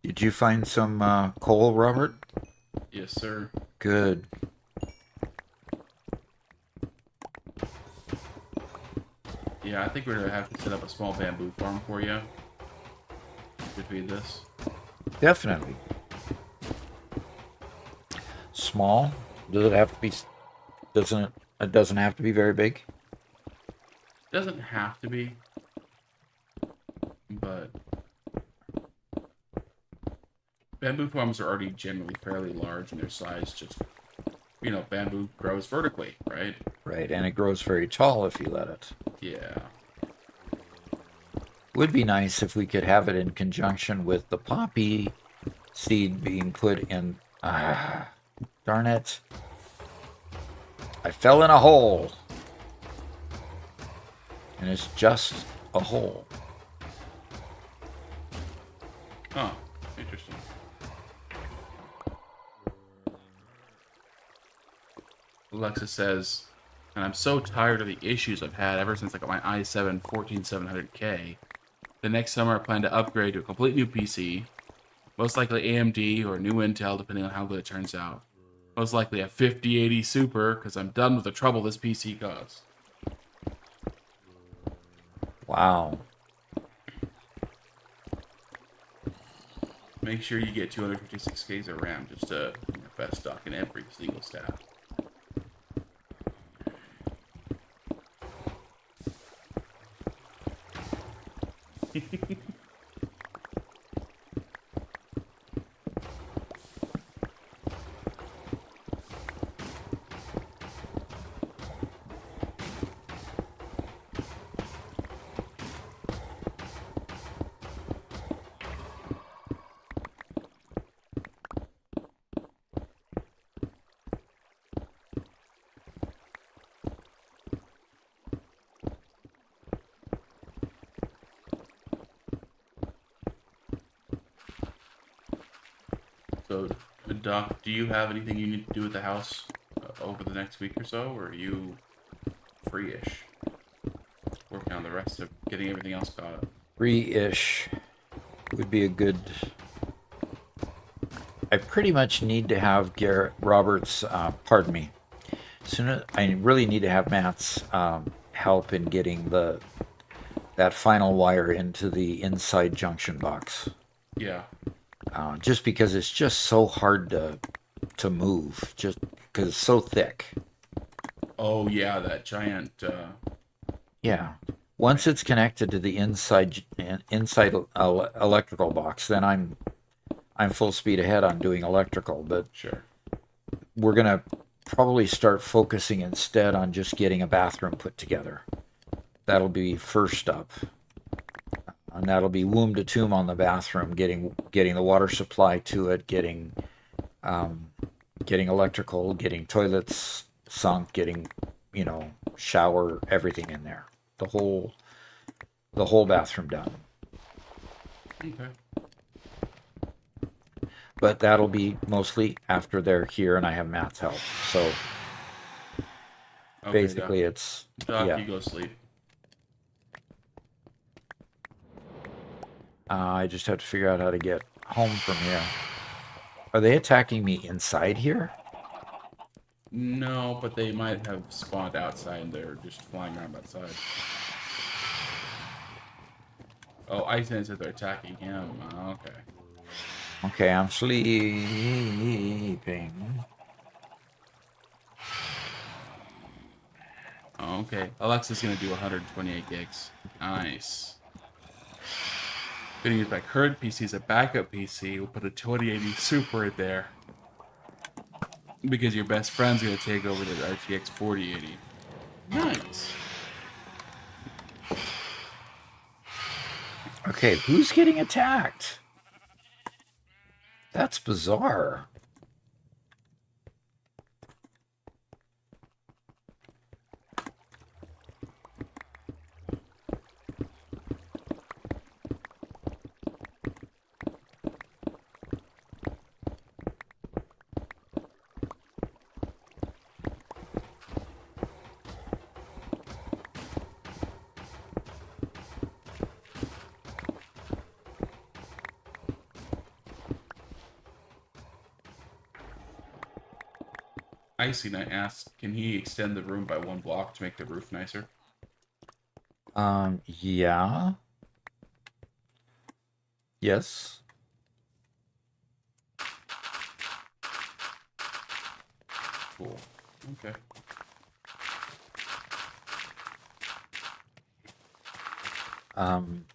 A: Did you find some coal, Robert?
B: Yes, sir.
A: Good.
B: Yeah, I think we're gonna have to set up a small bamboo farm for you to feed this.
A: Definitely. Small? Does it have to be? Doesn't it? It doesn't have to be very big.
B: Doesn't have to be, but bamboo farms are already generally fairly large in their size. Just, you know, bamboo grows vertically, right?
A: Right, and it grows very tall if you let it.
B: Yeah.
A: Would be nice if we could have it in conjunction with the poppy seed being put in. Darn it. I fell in a hole. And it's just a hole.
B: Oh, interesting. Alexa says, and I'm so tired of the issues I've had ever since I got my i7 14700K. The next summer I plan to upgrade to a complete new PC. Most likely AMD or new Intel, depending on how good it turns out. Most likely a 5080 Super, because I'm done with the trouble this PC caused.
A: Wow.
B: Make sure you get 256Ks of RAM just to best stock in every single stat. So, Doc, do you have anything you need to do with the house over the next week or so, or are you free-ish? Working on the rest of getting everything else got up.
A: Free-ish would be a good. I pretty much need to have Garrett Roberts. Pardon me. I really need to have Matt's help in getting that final wire into the inside junction box.
B: Yeah.
A: Just because it's just so hard to move, just because it's so thick.
B: Oh yeah, that giant.
A: Yeah. Once it's connected to the inside electrical box, then I'm full speed ahead on doing electrical. But
B: Sure.
A: we're gonna probably start focusing instead on just getting a bathroom put together. That'll be first up, and that'll be womb to tomb on the bathroom, getting the water supply to it, getting electrical, getting toilets sunk, getting shower, everything in there, the whole bathroom done.
B: Okay.
A: But that'll be mostly after they're here and I have Matt's help. So
B: Okay,
A: basically,
B: Doc.
A: it's
B: Doc,
A: yeah.
B: you go sleep.
A: I just have to figure out how to get home from here. Are they attacking me inside here?
B: No, but they might have spawned outside and they're just flying around outside. Oh, Iceman said they're attacking him. Okay.
A: Okay, I'm sleeping.
B: Okay. Alexa's gonna do 128 gigs. Nice. Gonna use my current PC as a backup PC. We'll put a 2080 Super in there. Because your best friend's gonna take over the RTX 4080. Nice.
A: Okay, who's getting attacked? That's bizarre.
B: Icy Knight asks, can he extend the room by 1 block to make the roof nicer?
A: Yeah. Yes.
B: Cool. Okay.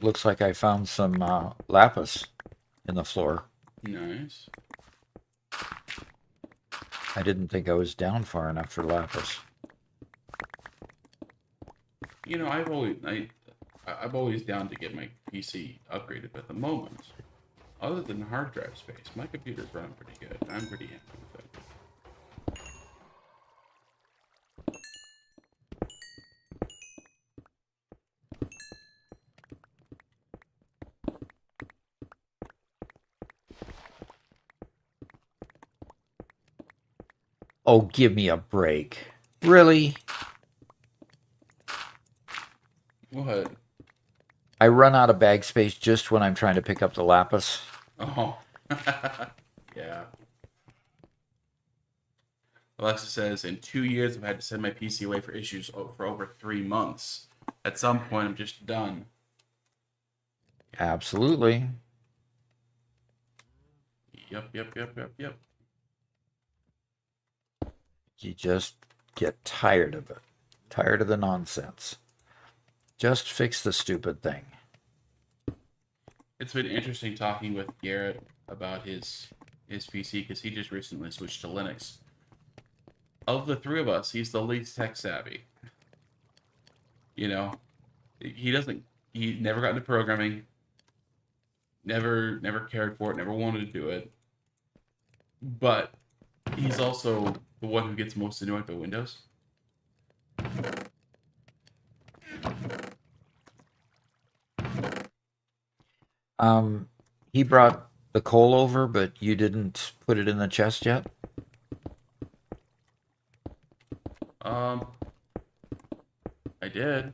A: Looks like I found some lapis in the floor.
B: Nice.
A: I didn't think I was down far enough for lapis.
B: You know, I'm always down to get my PC upgraded, but at the moment, other than hard drive space, my computer's running pretty good. I'm pretty happy with it.
A: Oh, give me a break. Really?
B: What?
A: I run out of bag space just when I'm trying to pick up the lapis.
B: Oh. Yeah. Alexa says, in 2 years, I've had to send my PC away for issues for over 3 months. At some point, I'm just done.
A: Absolutely.
B: Yep.
A: You just get tired of it. Tired of the nonsense. Just fix the stupid thing.
B: It's been interesting talking with Garrett about his PC because he just recently switched to Linux. Of the three of us, he's the least tech savvy. You know, he never got into programming, never cared for it, never wanted to do it. But he's also the one who gets most annoyed by Windows.
A: He brought the coal over, but you didn't put it in the chest yet?
B: I did.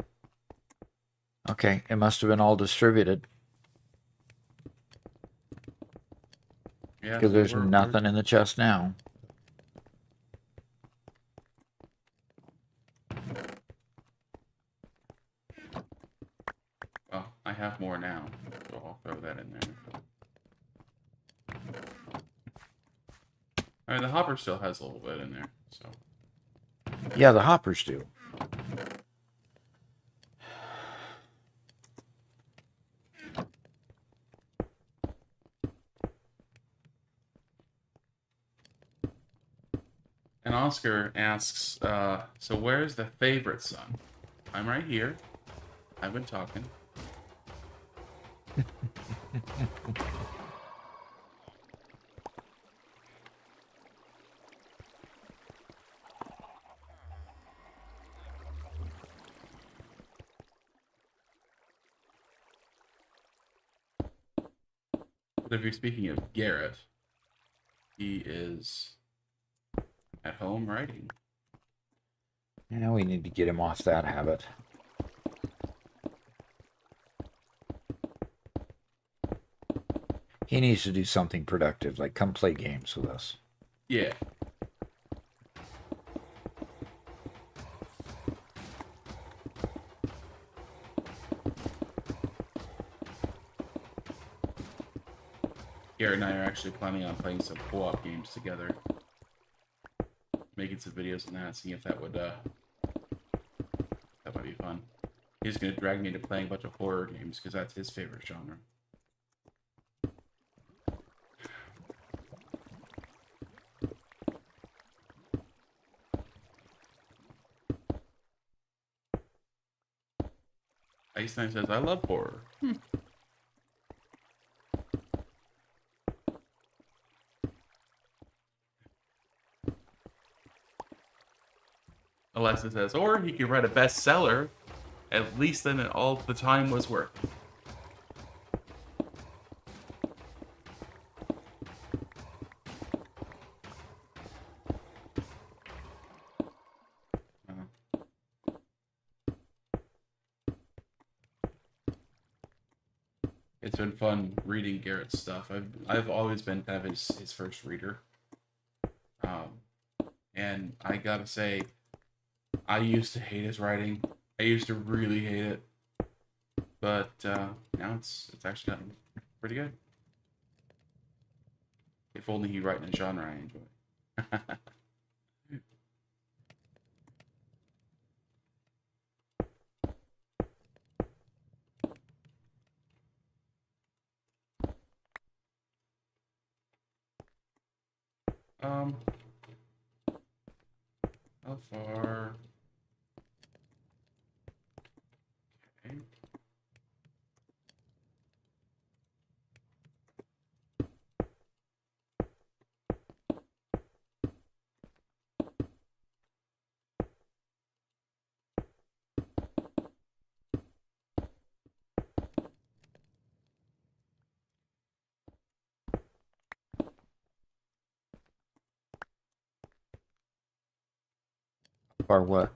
A: Okay, it must have been all distributed
B: Yeah,
A: because
B: no,
A: there's nothing in the chest now.
B: Oh, I have more now, so I'll throw that in there. I mean, the hopper still has a little bit in there, so.
A: Yeah, the hoppers do.
B: And Oscar asks, so where's the favorite son? I'm right here. I've been talking. But if you're speaking of Garrett, he is at home writing.
A: Yeah, we need to get him off that habit. He needs to do something productive, like come play games with us.
B: Yeah. Garrett and I are actually planning on playing some co-op games together. Making some videos on that, seeing if that would, that might be fun. He's gonna drag me into playing a bunch of horror games, because that's his favorite genre. Einstein says, I love horror. Alexa says, or he could write a bestseller. At least then all the time was worth it. It's been fun reading Garrett's stuff. I've always been kind of his first reader. And I gotta say, I used to hate his writing. I used to really hate it. But now it's actually gotten pretty good. If only he write in a genre I enjoy. um, how far? Okay.
A: Or what?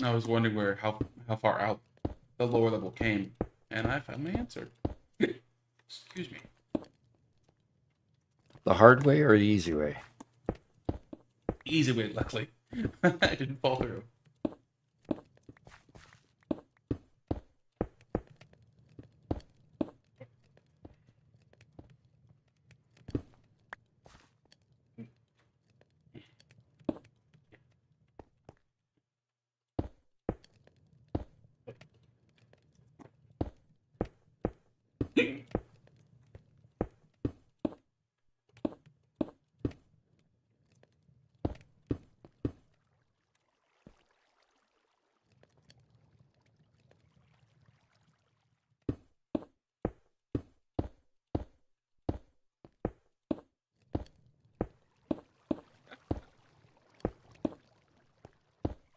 B: I was wondering how far out the lower level came, and I found my answer. Excuse me.
A: The hard way or the easy way?
B: Easy way, luckily. I didn't fall through.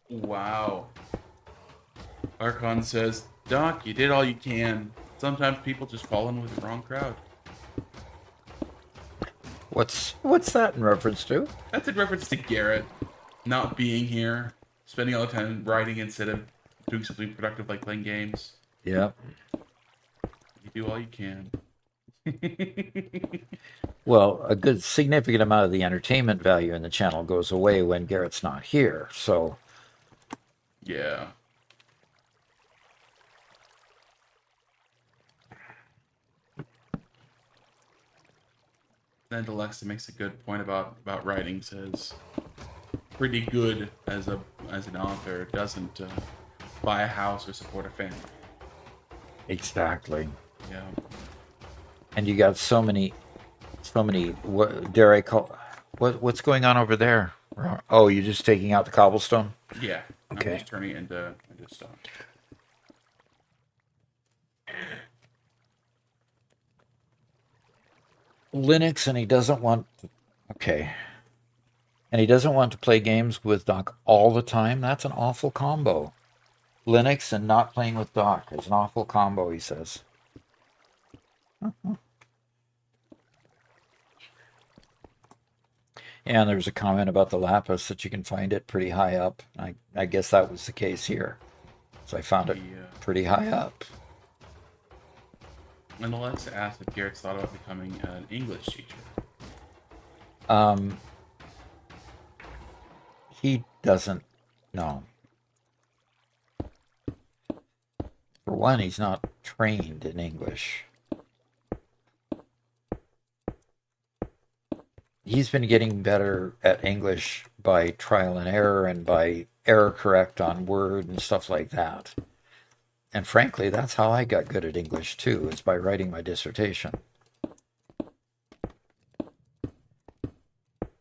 B: Wow. Archon says, Doc, you did all you can. Sometimes people just fall in with the wrong crowd.
A: What's that in reference to?
B: That's in reference to Garrett not being here, spending all the time writing instead of doing something productive like playing games.
A: Yeah.
B: You do all you can.
A: Well, a good significant amount of the entertainment value in the channel goes away when Garrett's not here. So,
B: Yeah. And Alexa makes a good point about writing. Says pretty good as an author doesn't buy a house or support a family.
A: exactly.
B: Yeah.
A: And you got what dare I call what's going on over there? Oh, you're just taking out the cobblestone?
B: Yeah. I'm
A: Okay.
B: just turning it into stone.
A: Linux, and he doesn't want. Okay. And he doesn't want to play games with Doc all the time. That's an awful combo. Linux and not playing with Doc is an awful combo, he says. And there's a comment about the lapis that you can find it pretty high up. I guess that was the case here. So I found it pretty high up.
B: And Alexa asked if Garrett's thought about becoming an English teacher.
A: He doesn't know. For one, he's not trained in English. He's been getting better at English by trial and error and by error correct on Word and stuff like that. And frankly, that's how I got good at English too, is by writing my dissertation.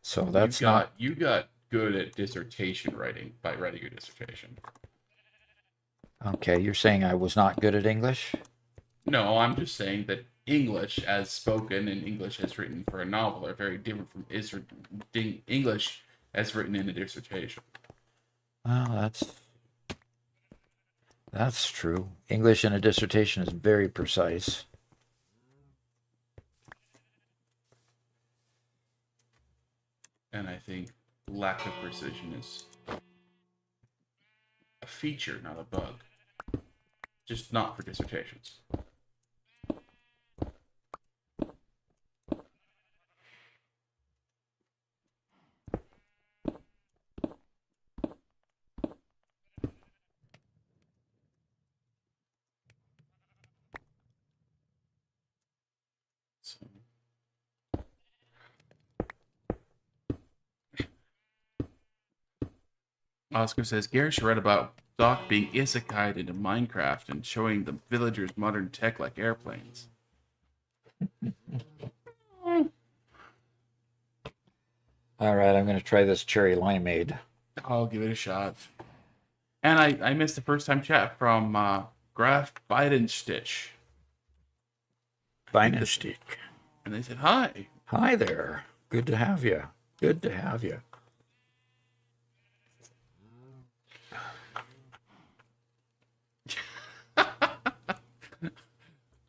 A: So that's
B: you got good at dissertation writing by writing your dissertation.
A: Okay, you're saying I was not good at English?
B: No, I'm just saying that English as spoken and English as written for a novel are very different from English as written in a dissertation.
A: Well, that's true. English in a dissertation is very precise.
B: And I think lack of precision is a feature, not a bug. Just not for dissertations. So. Oscar says Gary should write about Doc being isekai'd into Minecraft and showing the villagers modern tech like airplanes.
A: All right, I'm going to try this cherry limeade.
B: I'll give it a shot. And I missed the first time chat from Graf Bidenstitch.
A: Bidenstick.
B: And they said, hi.
A: Hi there. Good to have you. Good to have you.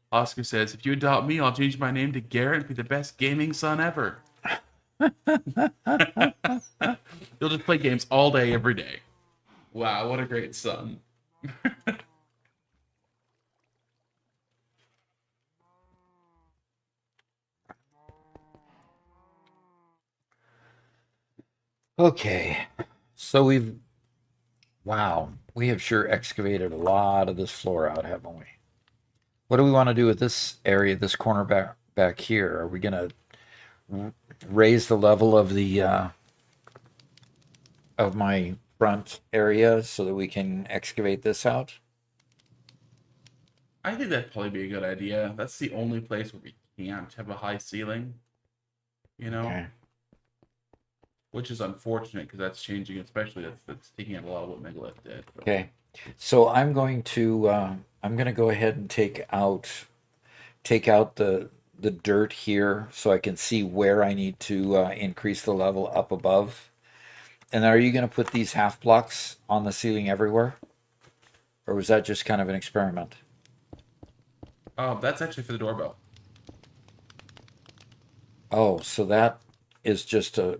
B: Oscar says, if you adopt me, I'll change my name to Garrett and be the best gaming son ever. You'll just play games all day, every day. Wow, what a great son.
A: Okay. So we have sure excavated a lot of this floor out, haven't we? What do we want to do with this area, this corner back here? Are we going to raise the level of the of my front area so that we can excavate this out?
B: I think that'd probably be a good idea. That's the only place where we can't have a high ceiling, you know?
A: Okay.
B: Which is unfortunate because that's changing, especially that's taking out a lot of what Megalith did. But...
A: Okay. So I'm going to go ahead and take out the dirt here so I can see where I need to increase the level up above. And are you going to put these half blocks on the ceiling everywhere? Or was that just kind of an experiment?
B: That's actually for the doorbell.
A: Oh, so that is just a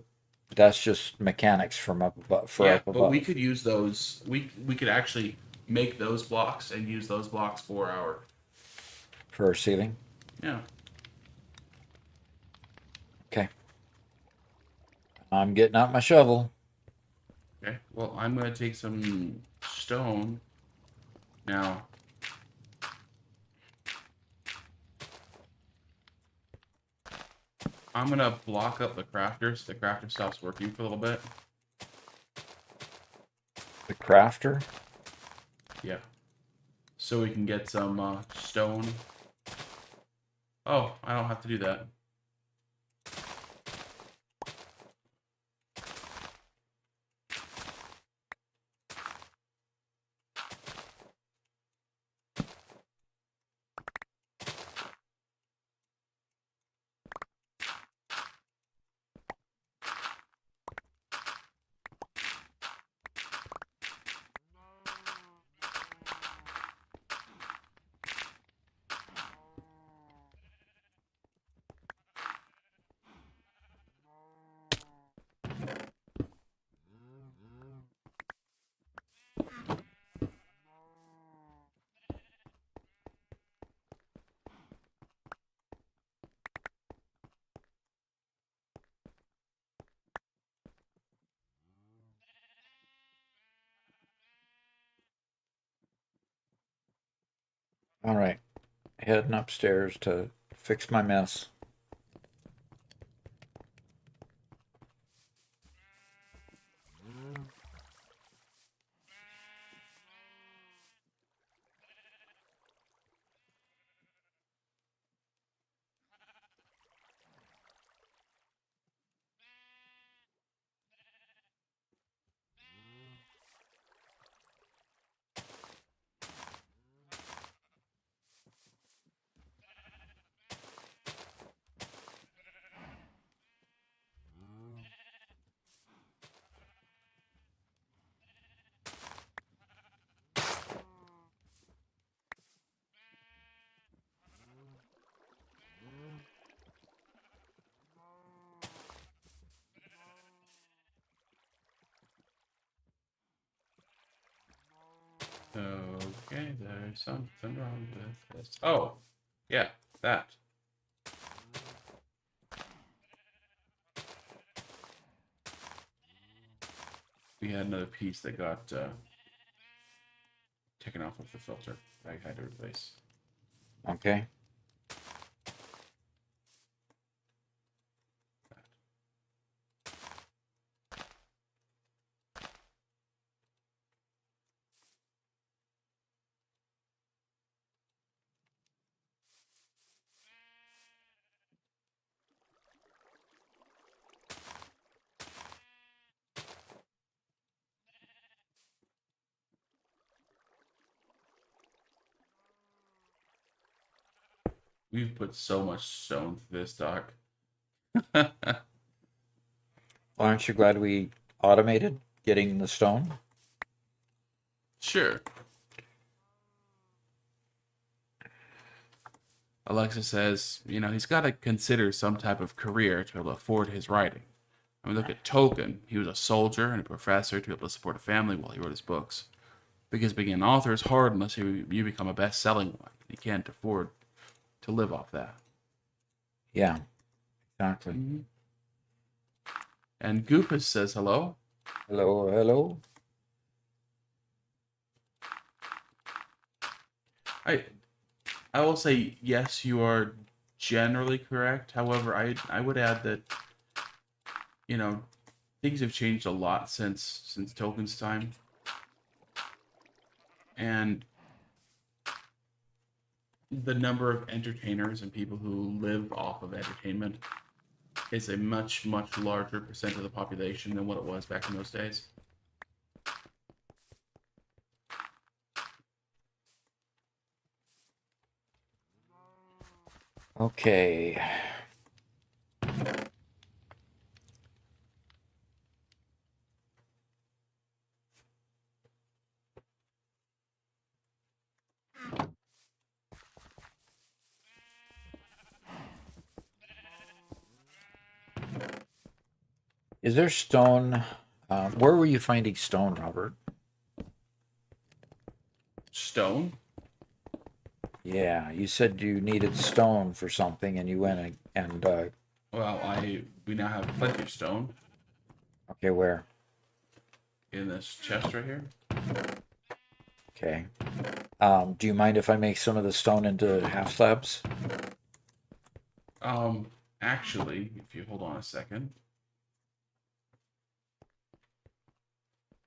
A: that's just mechanics from up above for
B: Yeah,
A: up
B: but we
A: above
B: could use those. We could actually make those blocks and use those blocks for our.
A: for ceiling.
B: Yeah.
A: Okay. I'm getting out my shovel.
B: Okay. Well, I'm gonna take some stone now. I'm gonna block up the crafter so the crafter stops working for a little bit.
A: The crafter.
B: Yeah. So we can get some stone. Oh, I don't have to do that.
A: All right. Heading upstairs to fix my mess.
B: Okay, there's something wrong with this. Oh, yeah, that. We had another piece that got taken off of the filter. I had to replace.
A: Okay.
B: We've put so much stone through this, Doc.
A: Well, aren't you glad we automated getting the stone?
B: Sure. Alexa says, he's got to consider some type of career to be able to afford his writing. I mean, look at Tolkien. He was a soldier and a professor to be able to support a family while he wrote his books. Because being an author is hard unless you become a best-selling one. You can't afford to live off that.
A: Yeah, exactly.
B: Mm-hmm. And Goopus says hello.
A: Hello, hello.
B: I I will say yes, you are generally correct. However, I would add that you know things have changed a lot since Tolkien's time, and the number of entertainers and people who live off of entertainment is a much larger percent of the population than what it was back in those days.
A: Okay. Is there stone? Where were you finding stone, Robert?
B: Stone?
A: Yeah, you said you needed stone for something, and you went and
B: Well, we now have plenty of stone
A: okay, where?
B: in this chest right here.
A: Okay. Do you mind if I make some of the stone into half slabs?
B: Actually, if you hold on a second,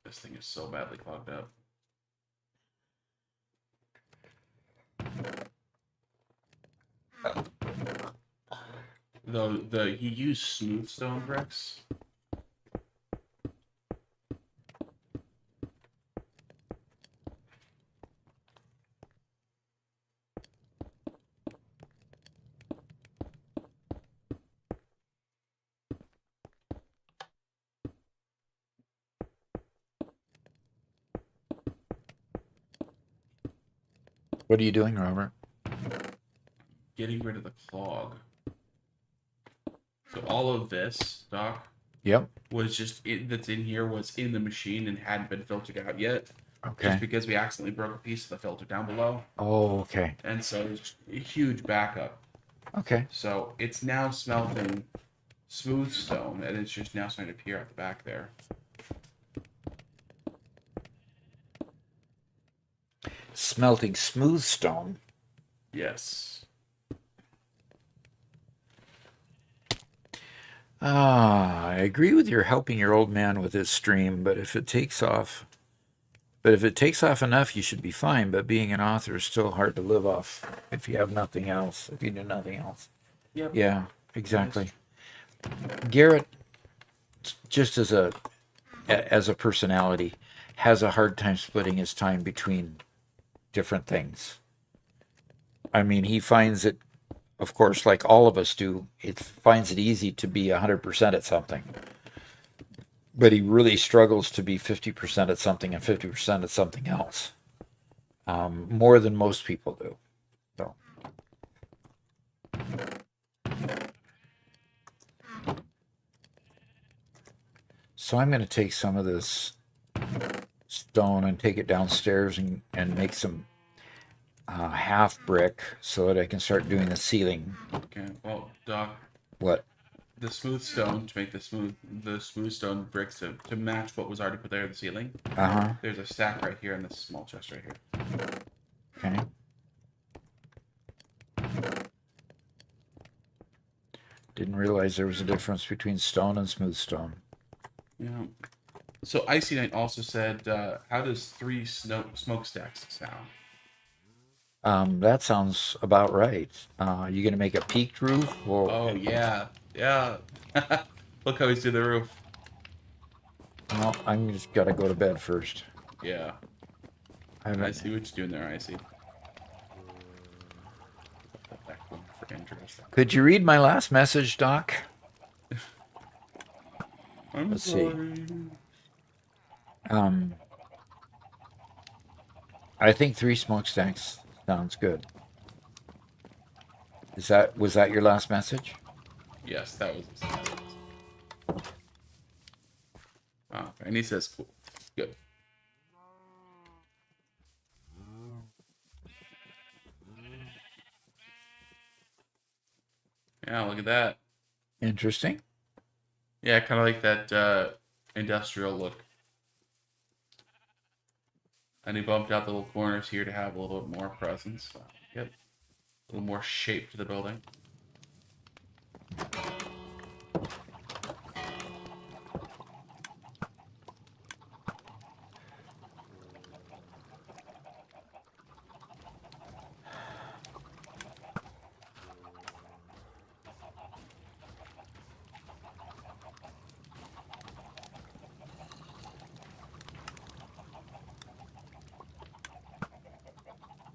B: this thing is so badly clogged up. Though he used smooth stone bricks.
A: What are you doing, Robert?
B: Getting rid of the clog. So all of this, Doc,
A: Yep.
B: was just that's in here was in the machine and hadn't been filtered out yet.
A: Okay.
B: Just because we accidentally broke a piece of the filter down below.
A: Oh, okay.
B: And so it's a huge backup.
A: Okay.
B: So it's now smelting smooth stone, and it's just now starting to appear at the back there.
A: Smelting smooth stone.
B: Yes.
A: I agree with your helping your old man with his stream, but if it takes off enough, you should be fine. But being an author is still hard to live off if you have nothing else, if you do nothing else.
B: Yep.
A: Yeah, exactly. Garrett, just as a personality, has a hard time splitting his time between different things. I mean, he finds it, of course, like all of us do, it finds it easy to be 100% at something. But he really struggles to be 50% at something and 50% at something else. More than most people do. So. So I'm going to take some of this stone and take it downstairs and make some half brick so that I can start doing the ceiling.
B: Okay. Well, Doc.
A: What?
B: The smooth stone to make the smooth stone bricks to match what was already put there in the ceiling.
A: Uh-huh.
B: There's a stack right here in this small chest right here.
A: Okay. Didn't realize there was a difference between stone and smooth stone.
B: Yeah. So Icy Knight also said, "How does 3 smokestacks sound?"
A: That sounds about right. You gonna make a peaked roof or?
B: Oh yeah, yeah. Look how he's doing the roof.
A: No, I'm just gotta go to bed first.
B: Yeah. I see what you're doing there, Icy.
A: Could you read my last message, Doc?
B: Let's
A: see. I think 3 smokestacks sounds good. Was that your last message?
B: Yes, that was his message. Oh, and he says cool. Good. Yeah, look at that.
A: Interesting.
B: Yeah, kind of like that industrial look. And he bumped out the little corners here to have a little bit more presence. Yep. A little more shape to the building.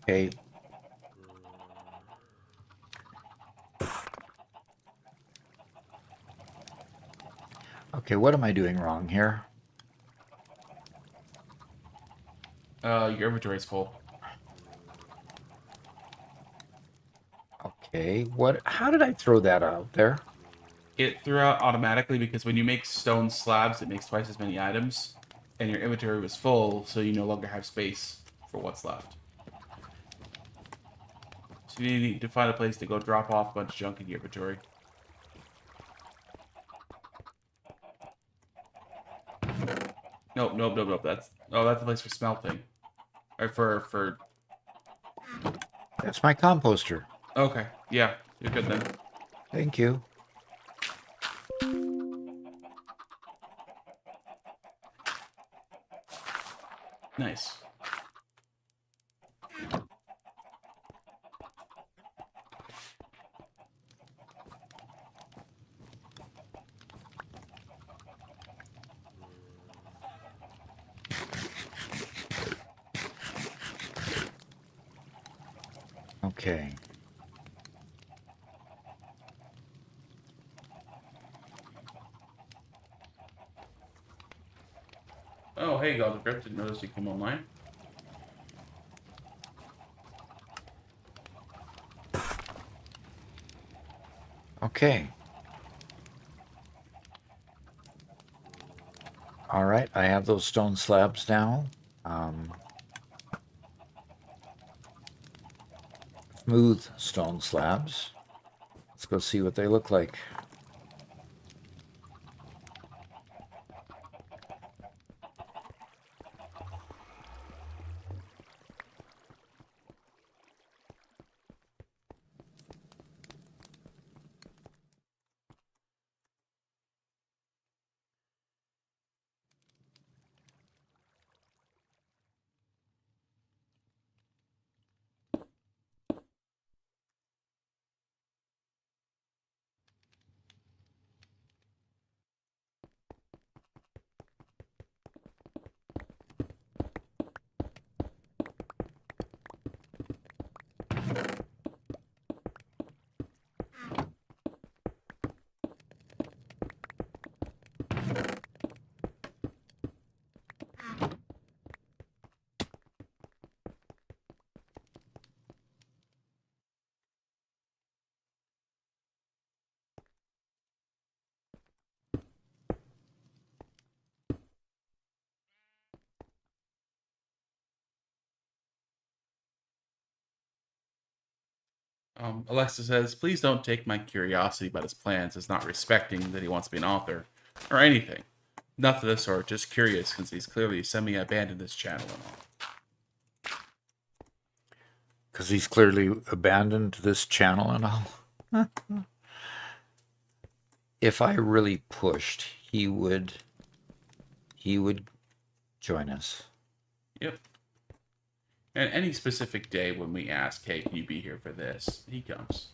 A: Okay. Okay, what am I doing wrong here?
B: Your inventory's full.
A: Okay, how did I throw that out there?
B: it threw out automatically because when you make stone slabs, it makes twice as many items, and your inventory was full, so you no longer have space for what's left. So you need to find a place to go drop off a bunch of junk in your inventory. Nope. That's a place for smelting, or for.
A: That's my composter.
B: Okay, yeah, you're good then.
A: Thank you.
B: Nice.
A: Okay.
B: Oh, hey, God, the grip didn't notice you come online.
A: Okay. All right, I have those stone slabs now. Smooth stone slabs. Let's go see what they look like.
B: Alexa says, please don't take my curiosity about his plans as not respecting that he wants to be an author, or anything. Nothing of the sort, just curious, since he's clearly semi-abandoned this channel and all.
A: Because he's clearly abandoned this channel and all. If I really pushed, he would join us.
B: Yep. And any specific day when we ask, hey, can you be here for this? He comes.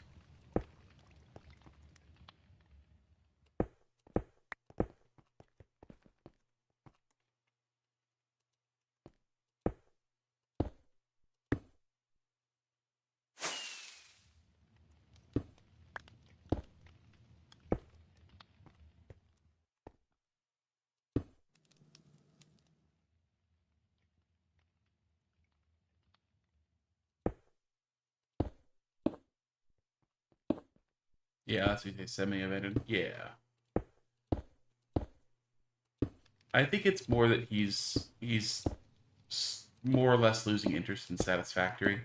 B: Yeah, that's what you say, semi-abandoned. Yeah. I think it's more that he's more or less losing interest in Satisfactory.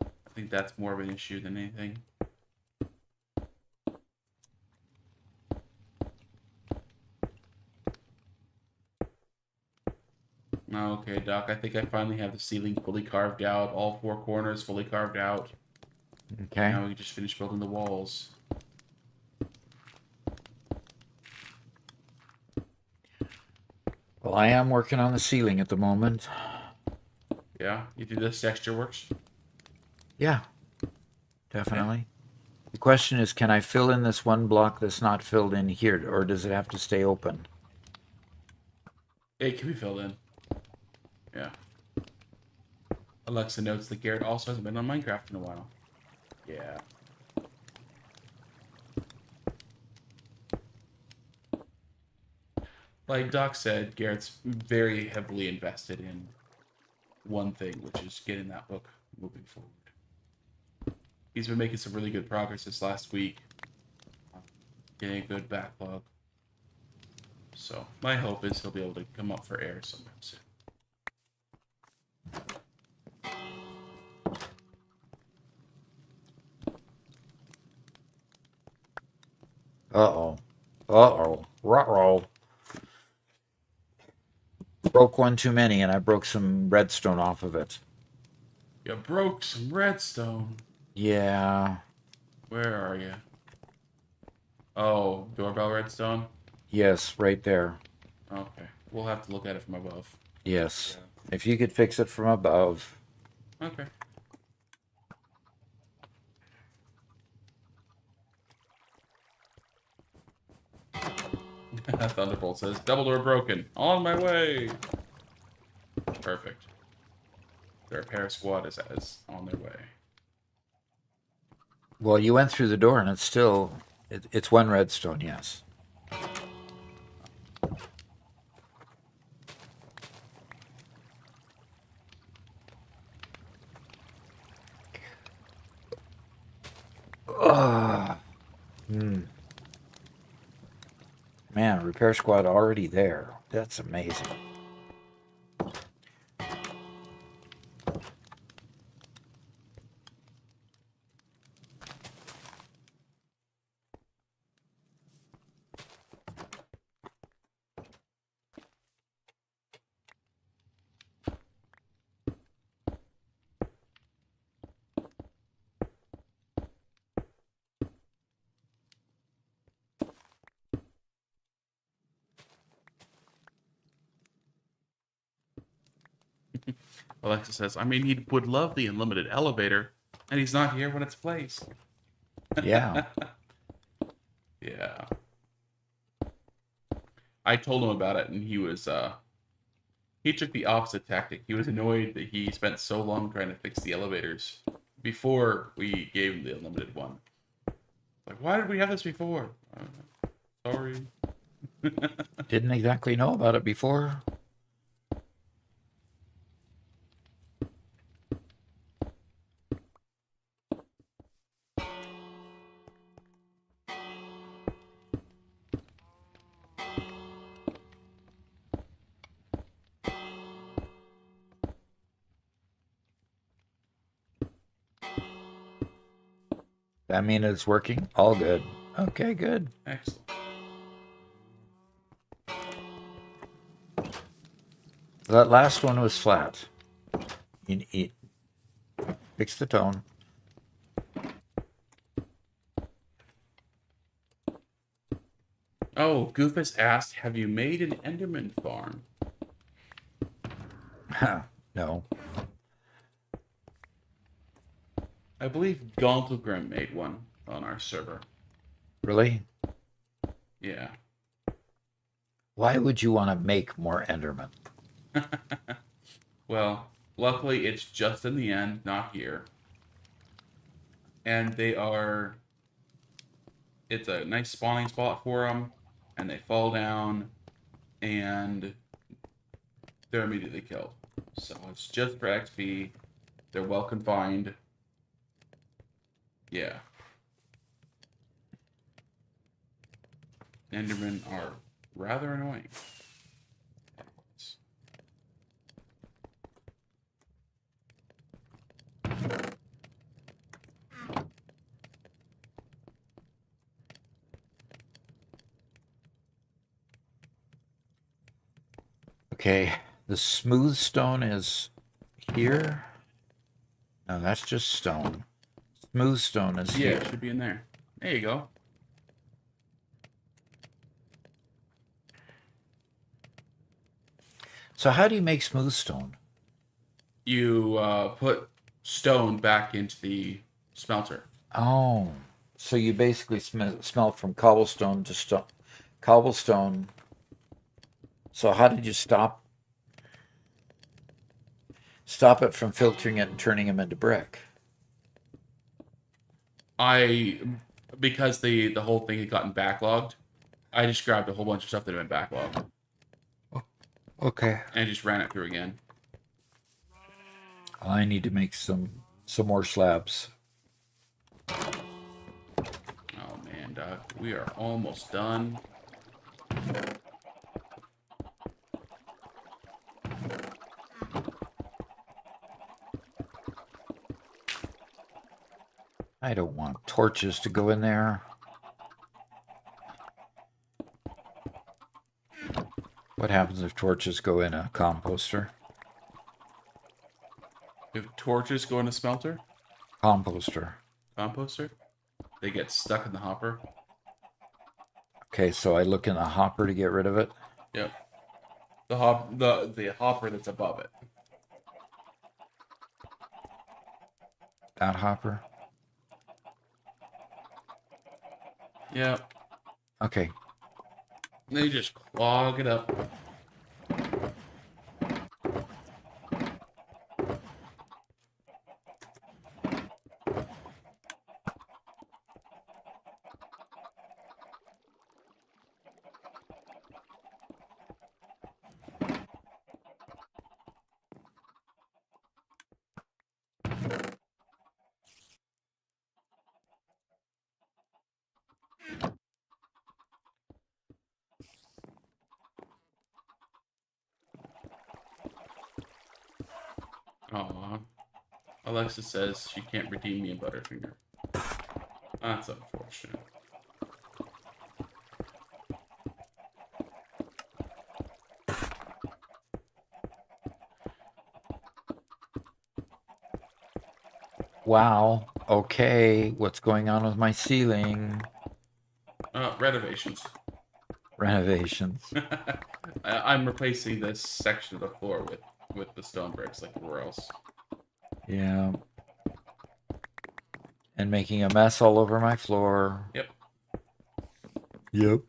B: I think that's more of an issue than anything. Okay, Doc, I think I finally have the ceiling fully carved out, all four corners fully carved out.
A: Okay.
B: Now we just finished building the walls.
A: Well, I am working on the ceiling at the moment.
B: Yeah, you do this texture works?
A: Yeah, definitely. The question is, can I fill in this one block that's not filled in here, or does it have to stay open?
B: It can be filled in. Yeah. Alexa notes that Garrett also hasn't been on Minecraft in a while. Yeah. Like Doc said, Garrett's very heavily invested in one thing, which is getting that book moving forward. He's been making some really good progress this last week. getting a good backlog. So my hope is he'll be able to come up for air sometime soon.
A: Uh-oh. Uh-oh. Ruh-roh. Broke one too many, and I broke some redstone off of it.
B: You broke some redstone.
A: Yeah.
B: Where are you? Oh, doorbell redstone?
A: Yes, right there.
B: Okay. We'll have to look at it from above.
A: Yes. If you could fix it from above.
B: Okay. Thunderbolt says, double door broken. On my way. Perfect. The repair squad is on their way.
A: Well, you went through the door, and it's still... it's one redstone, yes. Ugh. Man, repair squad already there. That's amazing.
B: Alexa says, I mean, he would love the unlimited elevator, and he's not here when it's placed.
A: Yeah.
B: Yeah. I told him about it, and he took the opposite tactic. He was annoyed that he spent so long trying to fix the elevators before we gave him the unlimited one. Like, why did we have this before? Sorry.
A: Didn't exactly know about it before. That mean it's working? All good. Okay, good.
B: Excellent.
A: That last one was flat. You fix the tone.
B: Oh, Goofus asked, have you made an Enderman farm?
A: No.
B: I believe Gauntlegrim made one on our server.
A: Really?
B: Yeah.
A: Why would you want to make more Enderman?
B: Well, luckily it's just in the end, not here. And it's a nice spawning spot for them, and they fall down, and they're immediately killed. So it's just for XP. They're well confined. Yeah. Endermen are rather annoying.
A: Okay, the smooth stone is here. No, that's just stone. Smooth stone is
B: Yeah,
A: here.
B: it should be in there. There you go.
A: So how do you make smooth stone?
B: You put stone back into the smelter.
A: Oh, so you basically smelt from cobblestone to stone. Cobblestone. So how did you stop it from filtering it and turning them into brick?
B: Because the whole thing had gotten backlogged, I just grabbed a whole bunch of stuff that had been backlogged
A: Okay.
B: and just ran it through again.
A: I need to make some more slabs.
B: Oh man, Doc. We are almost done.
A: I don't want torches to go in there. What happens if torches go in a composter?
B: If torches go in a smelter,
A: Composter.
B: composter, they get stuck in the hopper.
A: Okay, so I look in the hopper to get rid of it.
B: Yep. The hopper that's above it.
A: That hopper.
B: Yep.
A: Okay.
B: They just clog it up. Aw. Alexa says she can't redeem me in Butterfinger. That's unfortunate.
A: Wow. Okay. What's going on with my ceiling?
B: Renovations.
A: Renovations.
B: I'm replacing this section of the floor with the stone bricks like everywhere else.
A: Yeah. And making a mess all over my floor.
B: Yep.
A: Yep.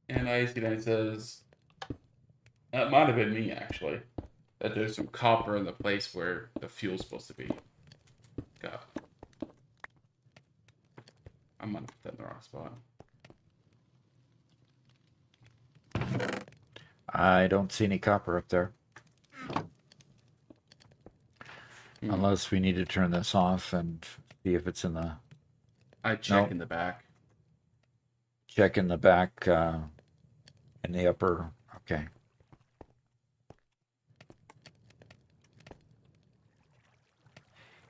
B: And IC9 says, that might have been me actually, that there's some copper in the place where the fuel's supposed to be. God. I'm gonna put that in the wrong spot.
A: I don't see any copper up there. Unless we need to turn this off and see if it's in the...
B: I check in the back.
A: Check in the back, in the upper... Okay.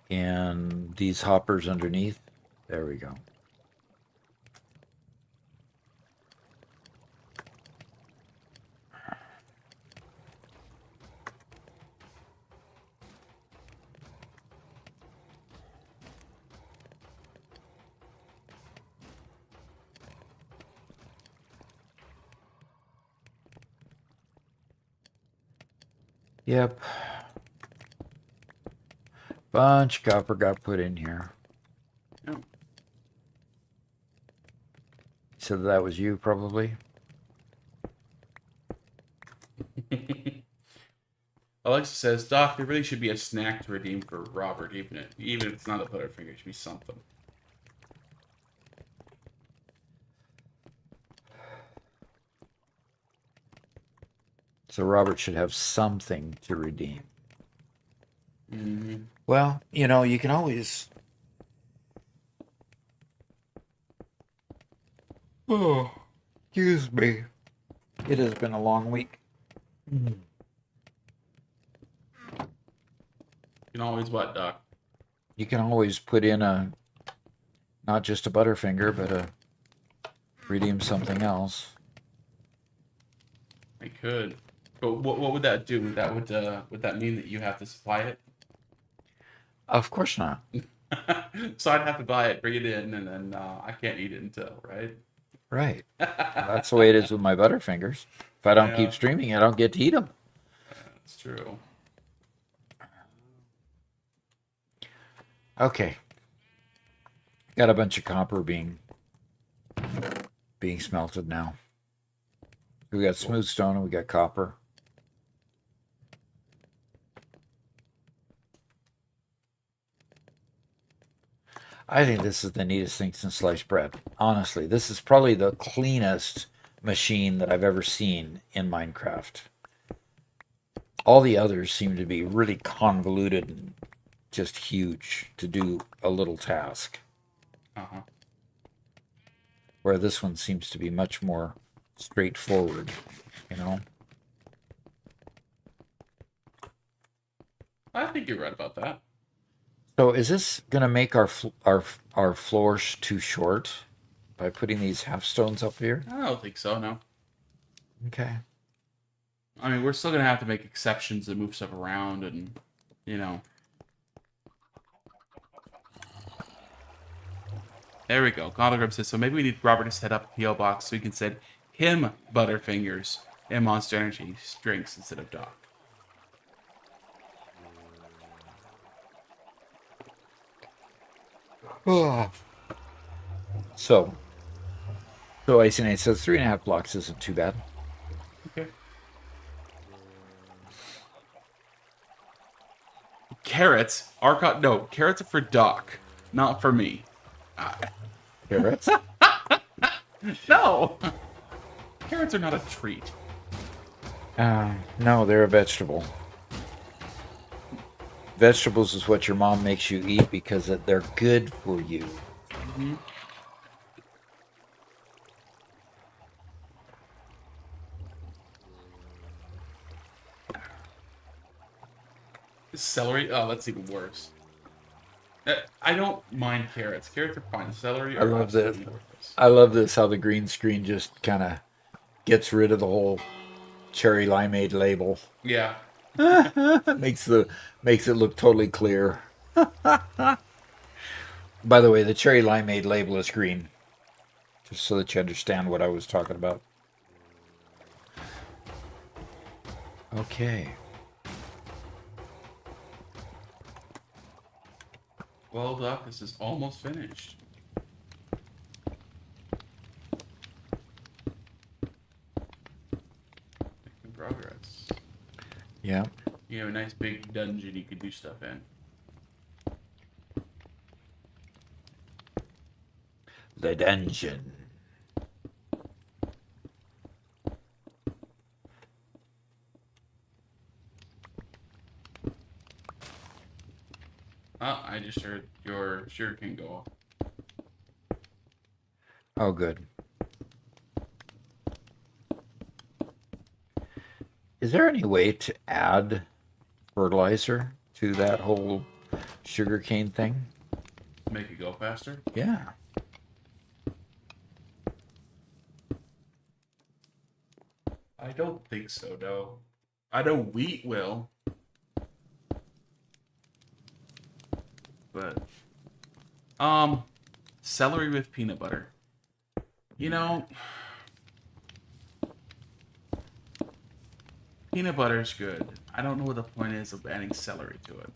A: And these hoppers underneath. There we go. Yep. Bunch of copper got put in here.
B: Oh.
A: So that was you, probably?
B: Alexa says, Doc, there really should be a snack to redeem for Robert, even if it's not a Butterfinger, it should be something.
A: So Robert should have something to redeem.
B: Mm-hmm.
A: Well, you know, you can always... Oh, excuse me. It has been a long week.
B: You can always what, Doc?
A: You can always put in a... Not just a Butterfinger, but a... Redeem something else.
B: I could. But what would that do? Would that mean that you have to supply it?
A: Of course not.
B: So I'd have to buy it, bring it in, and then I can't eat it until, right?
A: Right. That's the way it is with my Butterfingers. If I don't keep streaming, I don't get to eat them.
B: That's true.
A: Okay. Got a bunch of copper being smelted now. We got smooth stone and we got copper. I think this is the neatest thing since sliced bread. Honestly, this is probably the cleanest machine that I've ever seen in Minecraft. All the others seem to be really convoluted and just huge to do a little task.
B: Uh-huh.
A: Where this one seems to be much more straightforward, you know?
B: I think you're right about that.
A: So is this gonna make our floors too short by putting these half stones up here?
B: I don't think so, no.
A: Okay.
B: I mean, we're still going to have to make exceptions and move stuff around and, you know. There we go. Goddard says, so maybe we need Robert to set up a P.O. box so we can send him Butterfingers and Monster Energy drinks instead of Doc.
A: So Icy Knight says 3.5 blocks isn't too bad.
B: Okay. Carrots? No, carrots are for Doc, not for me.
A: Carrots?
B: No! Carrots are not a treat.
A: No, they're a vegetable. Vegetables is what your mom makes you eat because they're good for you.
B: Mm-hmm. Celery? Oh, that's even worse. I don't mind carrots. Carrots are fine. Celery are absolutely worthless.
A: I love this how the green screen just kind of gets rid of the whole cherry limeade label.
B: Yeah.
A: makes it look totally clear. By the way, the cherry limeade label is green. Just so that you understand what I was talking about. Okay.
B: Well, Doc, this is almost finished. Making progress.
A: Yeah.
B: You have a nice big dungeon you could do stuff in.
A: The dungeon.
B: Oh, I just heard your sugarcane go off.
A: Oh, good. Is there any way to add fertilizer to that whole sugarcane thing?
B: Make it go faster?
A: Yeah.
B: I don't think so, no. I know wheat will. But, celery with peanut butter. You know, peanut butter is good. I don't know what the point is of adding celery to it.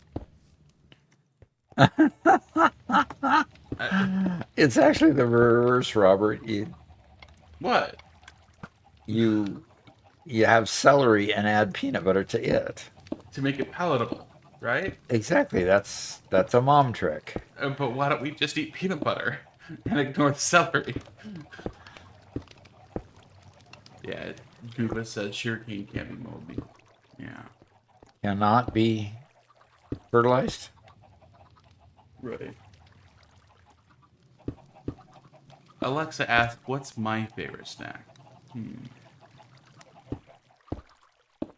A: It's actually the reverse, Robert.
B: What?
A: You have celery and add peanut butter to it.
B: To make it palatable, right?
A: Exactly. That's a mom trick.
B: But why don't we just eat peanut butter and ignore the celery? Yeah, Gooba says sugarcane can't be moldy. Yeah.
A: Cannot be fertilized.
B: Right. Alexa asked, what's my favorite snack?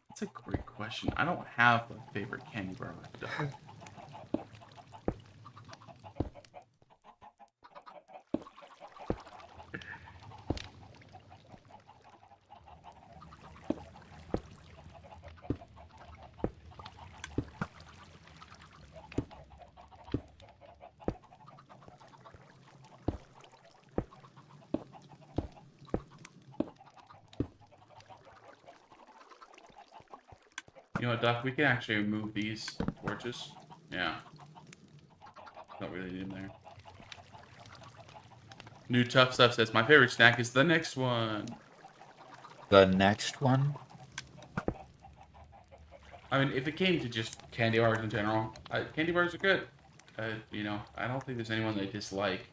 B: That's a great question. I don't have a favorite candy bar like that. You know what, Doc? We can actually remove these torches. Yeah. Don't really need them there. New Tough Stuff says, my favorite snack is the next one.
A: The next one?
B: I mean, if it came to just candy bars in general, candy bars are good. You know, I don't think there's anyone they dislike,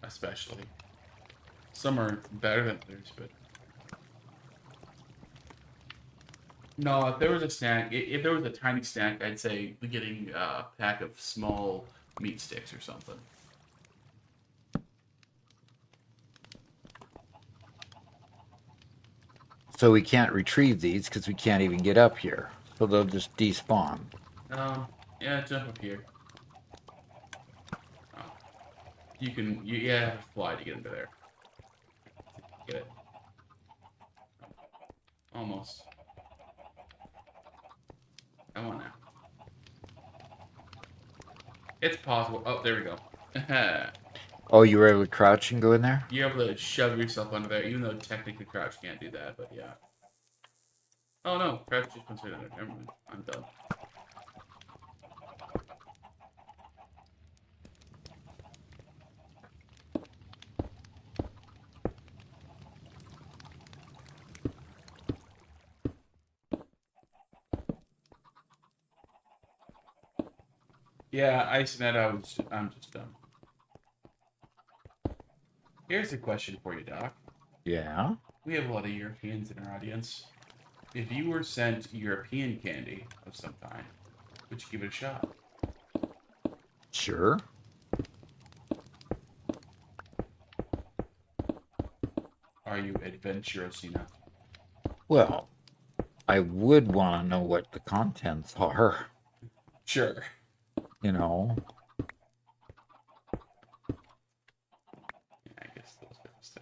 B: especially. Some are better than others, but no. If there was a snack, if there was a tiny snack, I'd say getting a pack of small meat sticks or something.
A: So we can't retrieve these because we can't even get up here. So they'll just despawn.
B: Yeah, jump up here. Oh. You have to fly to get into there. Get it. Almost. Come on now. It's possible. Oh, there we go.
A: Oh, you were able to crouch and go in there?
B: You're able to shove yourself under there, even though technically crouch can't do that, but yeah. Oh no, crouch just comes right under. Never mind. I'm done. Yeah, IceNet, I'm just done. Here's a question for you, Doc.
A: Yeah.
B: We have a lot of Europeans in our audience. If you were sent European candy of some kind, would you give it a shot?
A: Sure.
B: Are you adventurous enough?
A: Well, I would want to know what the contents are,
B: Sure.
A: you know.
B: Yeah, I guess those guys stay.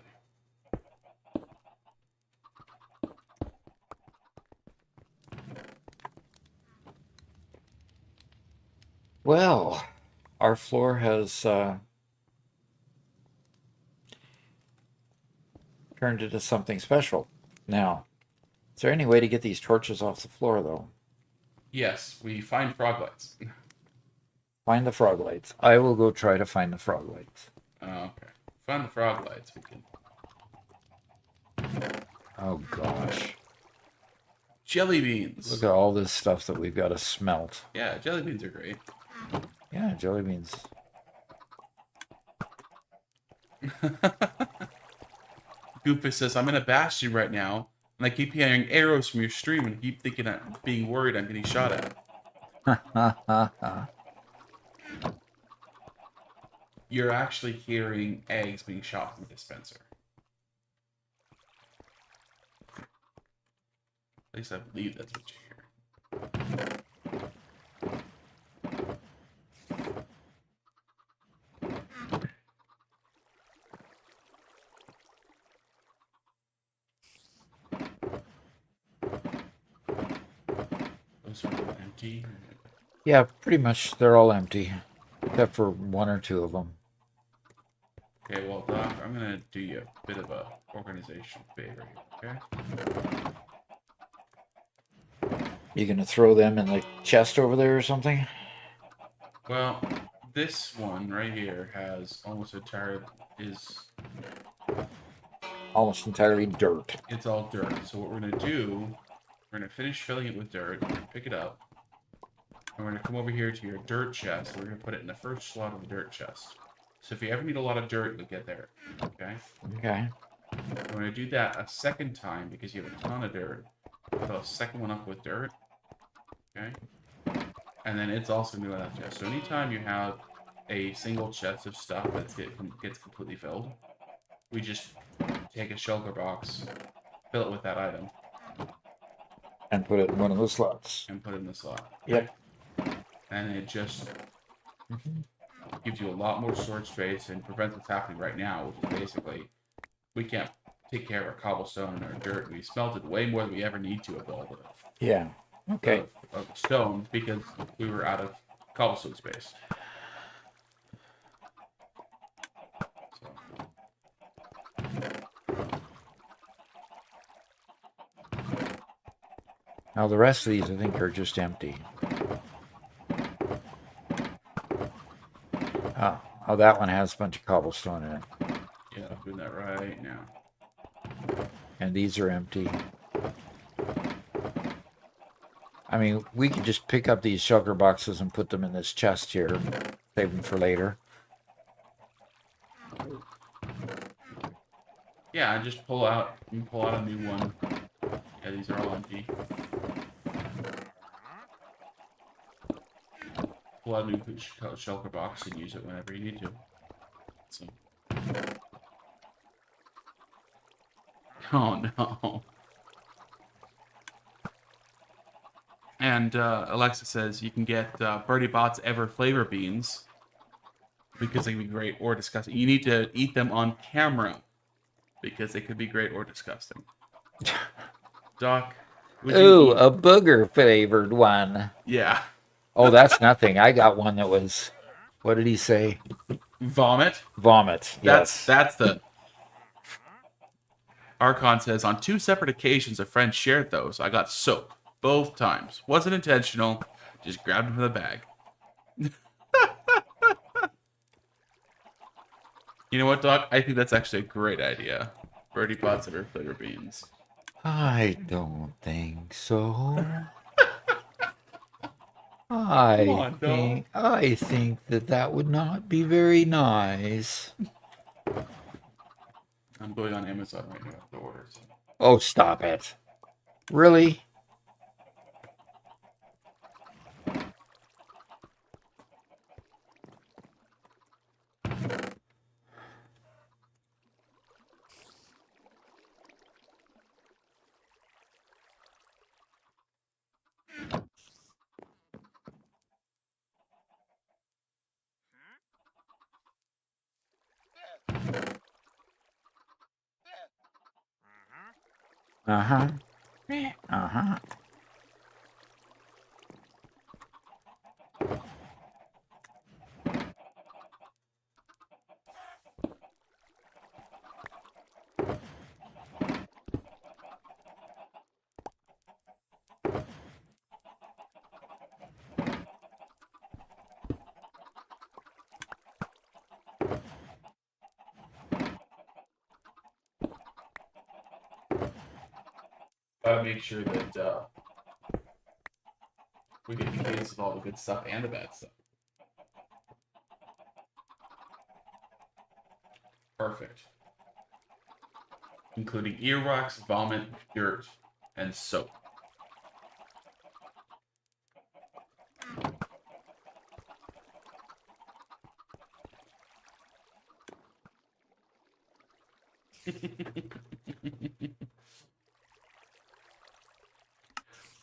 A: Well, our floor has turned into something special. Now, is there any way to get these torches off the floor, though?
B: Yes, we find frog lights.
A: Find the frog lights. I will go try to find the frog lights.
B: Okay. Find the frog lights. We can.
A: Oh, gosh.
B: Jelly beans.
A: Look at all this stuff that we've got to smelt.
B: Yeah, jelly beans are great.
A: Yeah, jelly beans.
B: Goofus says, I'm in a bastion right now, and I keep hearing arrows from your stream and keep thinking I'm being worried I'm getting shot at. You're actually hearing eggs being shot from a dispenser. At least I believe that's what you hear. Those are empty.
A: Yeah, pretty much they're all empty, except for one or two of them.
B: Okay, well, Doc, I'm gonna do you a bit of a organization favor here, okay?
A: You gonna throw them in the chest over there or something?
B: Well, this one right here has almost
A: Almost entirely dirt.
B: it's all dirt. So what we're gonna do, we're gonna finish filling it with dirt, we're gonna pick it up, and we're gonna come over here to your dirt chest, and we're gonna put it in the first slot of the dirt chest. So if you ever need a lot of dirt, you'll get there, okay?
A: Okay.
B: We're gonna do that a second time because you have a ton of dirt. Fill a second one up with dirt, okay? And then it's also gonna go in that chest. So anytime you have a single chest of stuff that gets completely filled, we just take a shulker box, fill it with that item,
A: And put it in one of those slots.
B: and put it in the slot.
A: Yep.
B: And it just gives you a lot more storage space and prevents what's happening right now, which is basically we can't take care of our cobblestone and our dirt. We smelted way more than we ever need to of all the
A: Yeah. Okay.
B: of stone because we were out of cobblestone space. So.
A: Now the rest of these I think are just empty. Oh, that one has a bunch of cobblestone in it.
B: Yeah, I'm doing that right now.
A: And these are empty. I mean, we could just pick up these shulker boxes and put them in this chest here. Save them for later.
B: Yeah, I just pull out a new one. Yeah, these are all empty. Pull out a new shulker box and use it whenever you need to. So. Oh no. And Alexa says you can get Birdie Bot's Ever Flavor Beans because they can be great or disgusting. You need to eat them on camera because they could be great or disgusting. Doc, would you
A: Ooh,
B: eat?
A: a booger flavored one.
B: Yeah.
A: Oh, that's nothing. I got one that was, what did he say?
B: Vomit.
A: Vomit. Yes.
B: That's the. Archon says on 2 separate occasions a friend shared those. I got soap both times. Wasn't intentional. Just grabbed them from the bag. You know what, Doc? I think that's actually a great idea. Birdie Pots Ever Flavor Beans.
A: I don't think so. I think that would not be very nice.
B: I'm going on Amazon right now to order some.
A: Oh, stop it. Really? Uh-huh. Uh-huh.
B: Gotta make sure that we get the case of all the good stuff and the bad stuff. Perfect. Including earwax, vomit, dirt, and soap.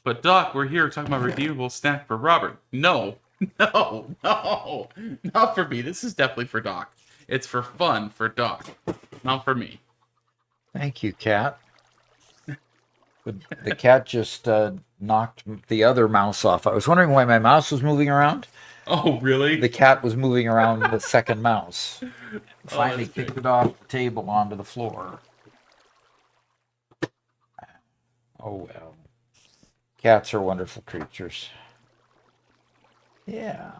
B: But Doc, we're here talking about redeemable snack for Robert. No, no, no, not for me. This is definitely for Doc. It's for fun for Doc, not for me.
A: Thank you, cat. The cat just knocked the other mouse off. I was wondering why my mouse was moving around.
B: Oh, really?
A: The cat was moving around the second mouse. Finally
B: that's
A: kicked
B: great.
A: it off the table onto the floor. Oh well. Cats are wonderful creatures. Yeah.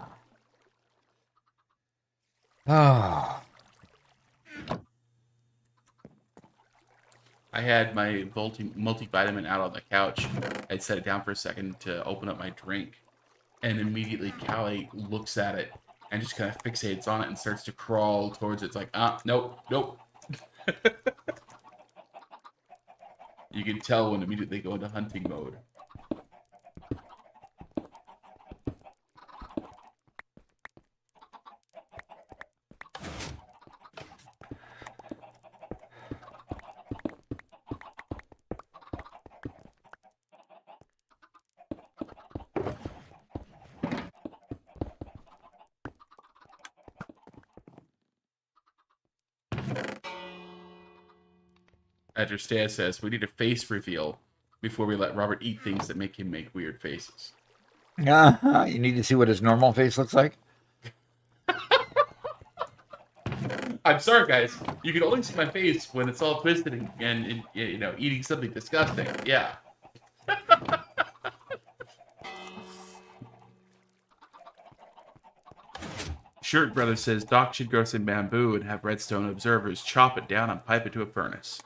A: Oh.
B: I had my multivitamin out on the couch. I'd set it down for a second to open up my drink, and immediately Callie looks at it and just kind of fixates on it and starts to crawl towards it. It's like, nope, nope. You can tell when immediately they go into hunting mode. Adrestea says we need a face reveal before we let Robert eat things that make him make weird faces.
A: You need to see what his normal face looks like?
B: I'm sorry, guys. You can only see my face when it's all twisted and eating something disgusting. Yeah. Shirt Brother says Doc should grow some bamboo and have redstone observers chop it down and pipe it to a furnace.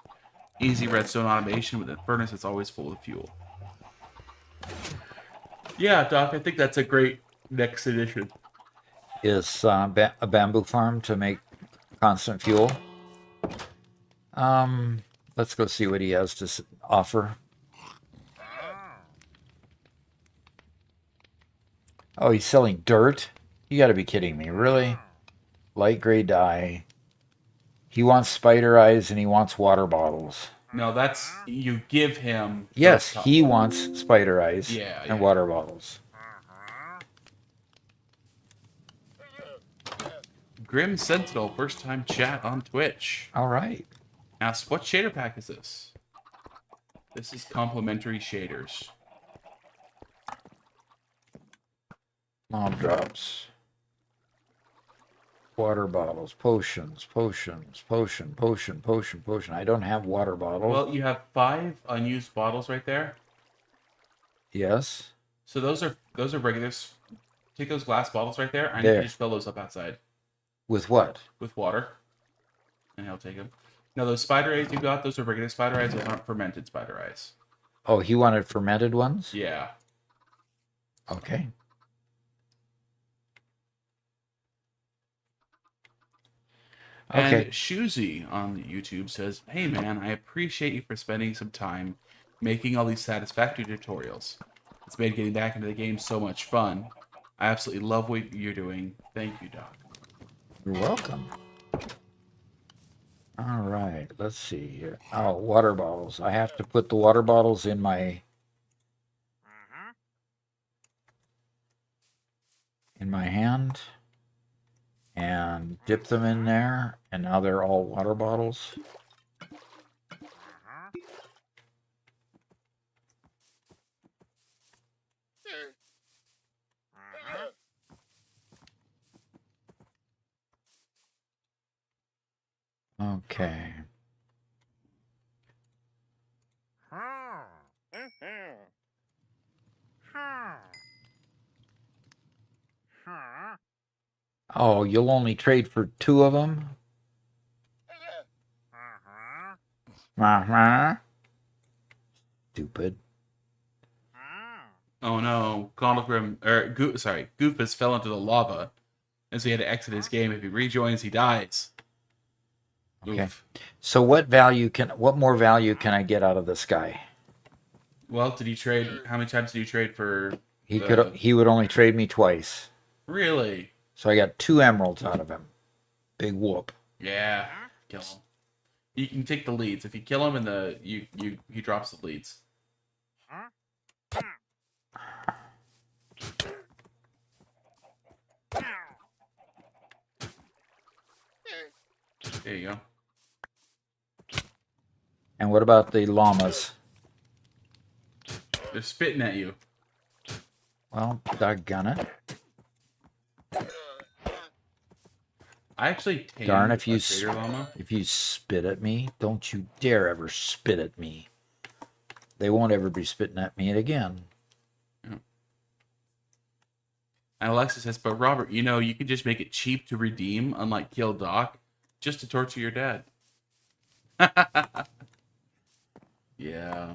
B: Easy redstone automation with a furnace that's always full of fuel. Yeah, Doc, I think that's a great next edition.
A: Is a bamboo farm to make constant fuel? Let's go see what he has to offer. Oh, he's selling dirt? You got to be kidding me, really? Light gray dye. He wants spider eyes and he wants water bottles.
B: No, that's you give him.
A: Yes, he wants spider eyes and water bottles.
B: Grim Sentinel, first time chat on Twitch.
A: All right.
B: Asks, what shader pack is this? This is complimentary shaders.
A: Mob drops. Water bottles, potions. I don't have water bottles.
B: Well, you have 5 unused bottles right there.
A: Yes.
B: So those are regulars. Take those glass bottles right there, and
A: There.
B: you can just fill those up outside.
A: With what?
B: With water. And he'll take them. Now, those spider eyes you got, those are regular spider eyes. Those aren't fermented spider eyes.
A: Oh, he wanted fermented ones?
B: Yeah.
A: Okay. Okay.
B: And Shoozy on YouTube says, hey man, I appreciate you for spending some time making all these satisfactory tutorials. It's made getting back into the game so much fun. I absolutely love what you're doing. Thank you, Doc.
A: You're welcome. All right, let's see here. Oh, water bottles. I have to put the water bottles in my hand and dip them in there, and now they're all water bottles. Okay. Oh, you'll only trade for 2 of them? Stupid.
B: Oh no, Goofus fell into the lava, and so he had to exit his game. If he rejoins, he dies.
A: Okay.
B: Oof.
A: So what more value can I get out of this guy?
B: Well, did he trade? How many times did you trade for?
A: He would only trade me twice.
B: Really?
A: So I got 2 emeralds out of him. Big whoop.
B: Yeah. Kill him. You can take the leads. If you kill him, he drops the leads. There you go.
A: And what about the llamas?
B: They're spitting at you.
A: Well, doggone it.
B: I actually tamed
A: Darn, if you
B: trader llama.
A: if you spit at me, don't you dare ever spit at me. They won't ever be spitting at me again.
B: Yeah. And Alexa says, but Robert, you could just make it cheap to redeem, unlike kill Doc, just to torture your dad. Yeah.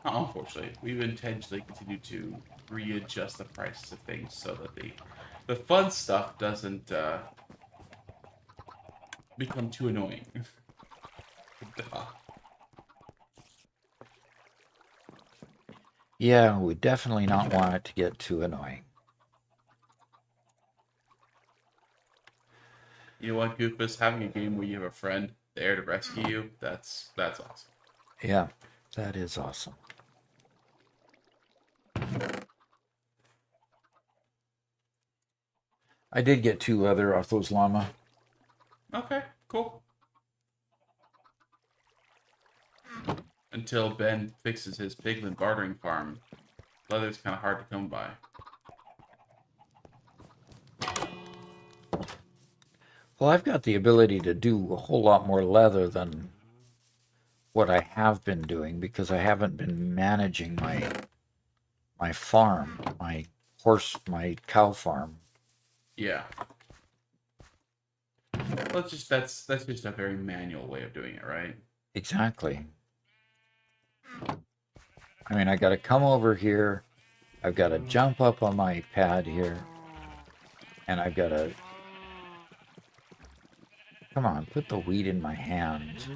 B: Unfortunately, we've intentionally continued to readjust the prices of things so that the fun stuff doesn't become too annoying.
A: Yeah, we definitely not want it to get too annoying.
B: You know what, Goofus? Having a game where you have a friend there to rescue you, that's awesome.
A: Yeah, that is awesome. I did get 2 leather off those llama.
B: Okay, cool. Until Ben fixes his pigment bartering farm. Leather's kind of hard to come by.
A: Well, I've got the ability to do a whole lot more leather than what I have been doing because I haven't been managing my farm, my cow farm.
B: Yeah. Well, that's just a very manual way of doing it, right?
A: Exactly. I mean, I got to come over here. I've got to jump up on my pad here, and I've got to come on, put the wheat in my hand.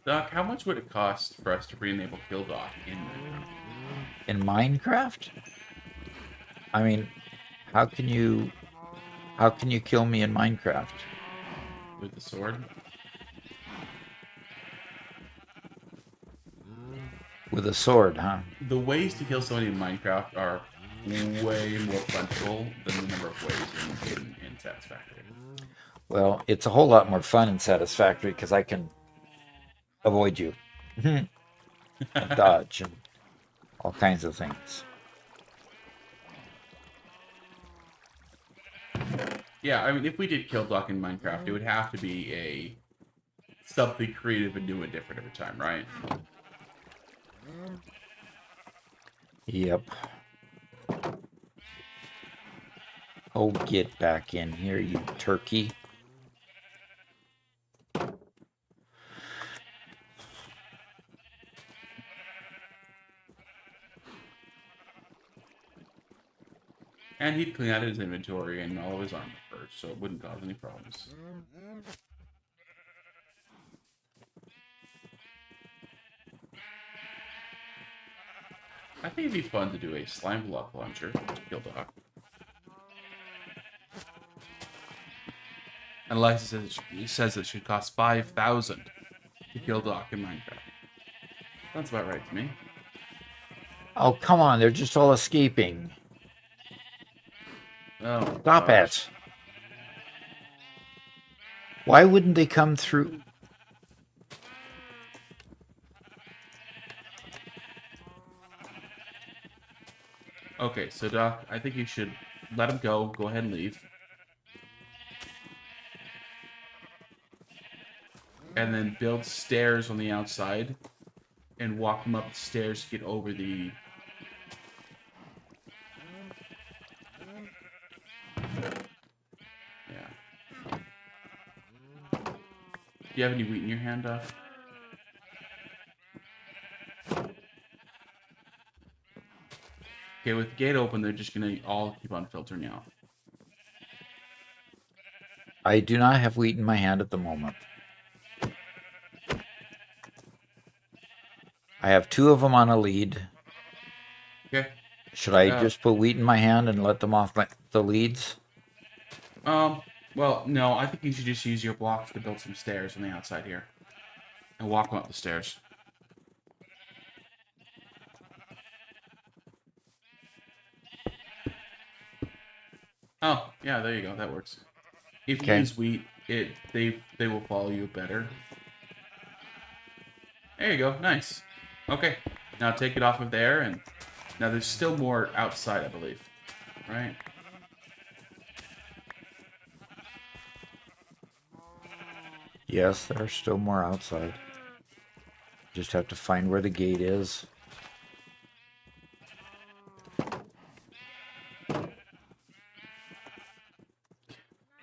B: Doc, how much would it cost for us to re-enable Kill Doc in Minecraft?
A: In Minecraft? I mean, how can you how can you kill me in Minecraft?
B: With the sword?
A: With a sword, huh?
B: The ways to kill somebody in Minecraft are way more plentiful than the number of ways in Satisfactory.
A: Well, it's a whole lot more fun and satisfactory because I can avoid you, and dodge, and all kinds of things.
B: Yeah, I mean, if we did Kill Doc in Minecraft, it would have to be a something creative and new and different every time, right?
A: Yep. Oh, get back in here, you turkey.
B: And he'd clean out his inventory and all of his armor first, so it wouldn't cause any problems. I think it'd be fun to do a slime block launcher to Kill Doc. Unless it says it should cost 5,000 to Kill Doc in Minecraft. That's about right to me.
A: Oh, come on, they're just all escaping.
B: Oh,
A: Stop
B: gosh.
A: it. Why wouldn't they come through?
B: Okay, so Doc, I think you should let him go. Go ahead and leave. And then build stairs on the outside and walk him up the stairs to get over the... Yeah. Do you have any wheat in your hand, Doc? Okay, with the gate open, they're just gonna all keep on filtering out.
A: I do not have wheat in my hand at the moment. I have two of them on a lead.
B: Okay.
A: Should I just put wheat in my hand and let them off the leads?
B: Well, no, I think you should just use your blocks to build some stairs on the outside here. And walk them up the stairs. Oh, yeah, there you go. That works. If you use wheat, they will follow you better. There you go. Nice. Okay. Now take it off of there, and now there's still more outside, I believe. Right?
A: Yes, there are still more outside. Just have to find where the gate is.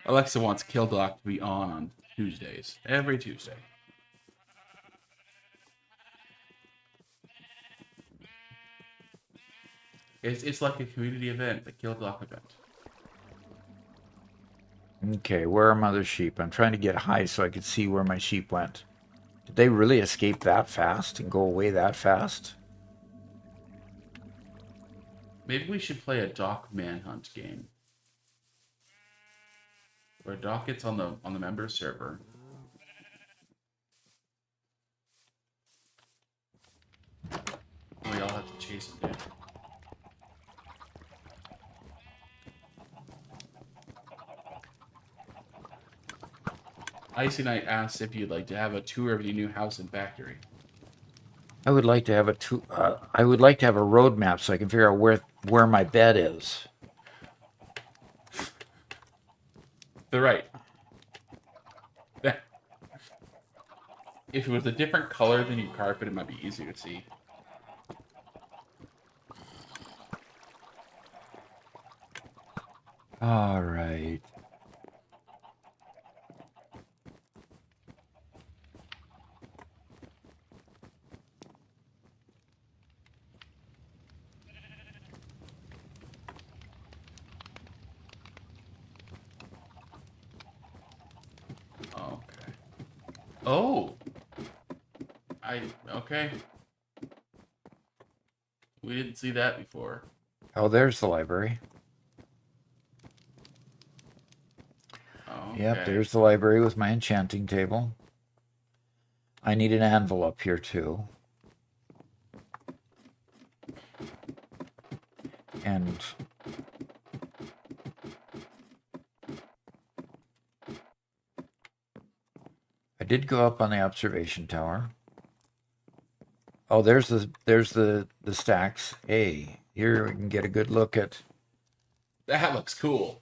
B: Alexa wants Kill Doc to be on Tuesdays. Every Tuesday. It's like a community event, the Kill Doc event.
A: Okay, where are my other sheep? I'm trying to get high so I could see where my sheep went. Did they really escape that fast and go away that fast?
B: Maybe we should play a Doc Manhunt game. Where Doc gets on the member server. We all have to chase him down. Icy Knight asks if you'd like to have a tour of your new house and factory.
A: I would like to have I would like to have a road map so I can figure out where my bed is.
B: They're right. That if it was a different color than your carpet, it might be easier to see.
A: All right.
B: Okay. Oh, okay. We didn't see that before.
A: Oh, there's the library.
B: Okay.
A: Yep, there's the library with my enchanting table. I need an anvil up here too. And I did go up on the observation tower. Oh, there's the stacks. Hey, here we can get a good look at.
B: That looks cool.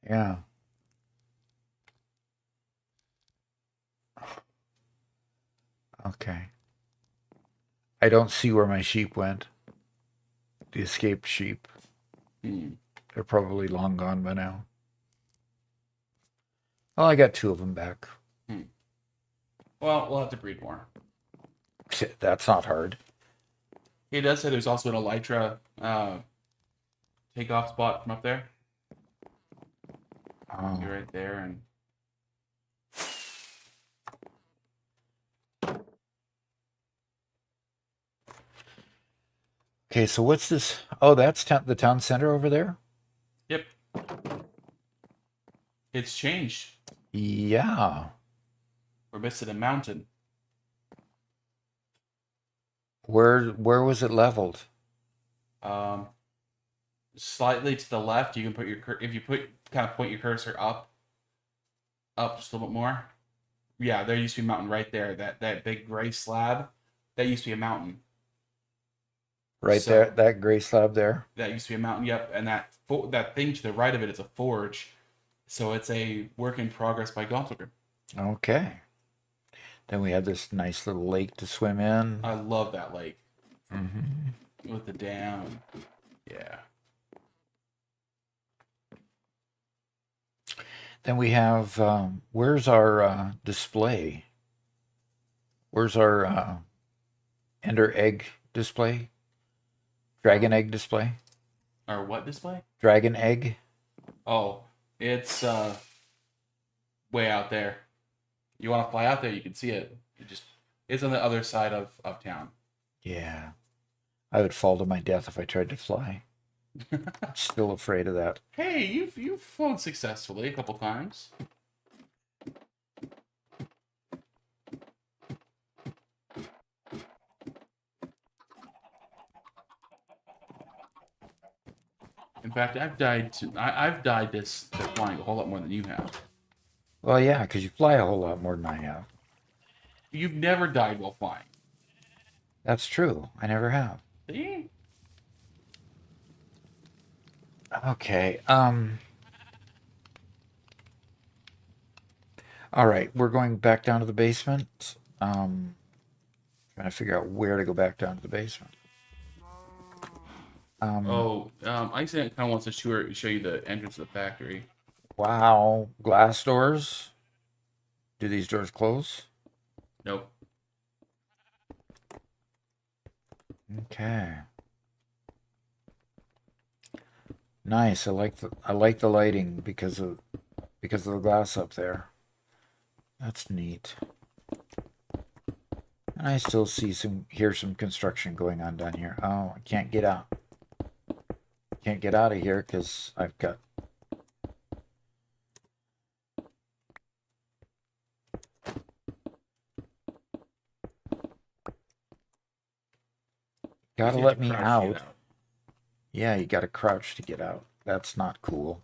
A: Yeah. Okay. I don't see where my sheep went. The escaped sheep.
B: Hmm.
A: They're probably long gone by now. Well, I got 2 of them back.
B: Well, we'll have to breed more.
A: That's not hard.
B: He does say there's also an elytra takeoff spot from up there.
A: Oh.
B: See right there, and
A: Okay, so what's this? Oh, that's the town center over there?
B: yep, it's changed.
A: Yeah.
B: We're missing a mountain.
A: Where was it leveled?
B: Um, Slightly to the left, you can put your if you kind of point your cursor up just a little bit more. Yeah, there used to be a mountain right there. That big gray slab, that used to be a mountain.
A: Right
B: So-
A: there, that gray slab there.
B: That used to be a mountain. Yep, and that thing to the right of it is a forge. So it's a work in progress by Gauntleder.
A: Okay. Then we have this nice little lake to swim in.
B: I love that lake
A: Mm-hmm.
B: with the dam. Yeah.
A: Then we have where's our display? Where's our Ender egg display? Dragon egg display?
B: Or what display?
A: Dragon egg?
B: Oh, it's way out there. You want to fly out there, you can see it. It's on the other side of town.
A: Yeah. I would fall to my death if I tried to fly. I'm still afraid of that.
B: Hey, you've flown successfully a couple times. In fact, I've died this to flying a whole lot more than you have.
A: Well, yeah, because you fly a whole lot more than I have.
B: You've never died while flying.
A: That's true. I never have.
B: See?
A: Okay. All right, we're going back down to the basement. Trying to figure out where to go back down to the basement.
B: Ice kind of wants to show you the entrance of the factory.
A: Wow, glass doors. Do these doors close?
B: Nope.
A: Okay. Nice. I like the lighting because of the glass up there. That's neat. And I still hear some construction going on down here. Oh, I can't get out. Can't get out of here because I've got. Gotta
B: You have
A: let
B: to
A: me
B: crouch to
A: out.
B: get out.
A: Yeah, you gotta crouch to get out. That's not cool.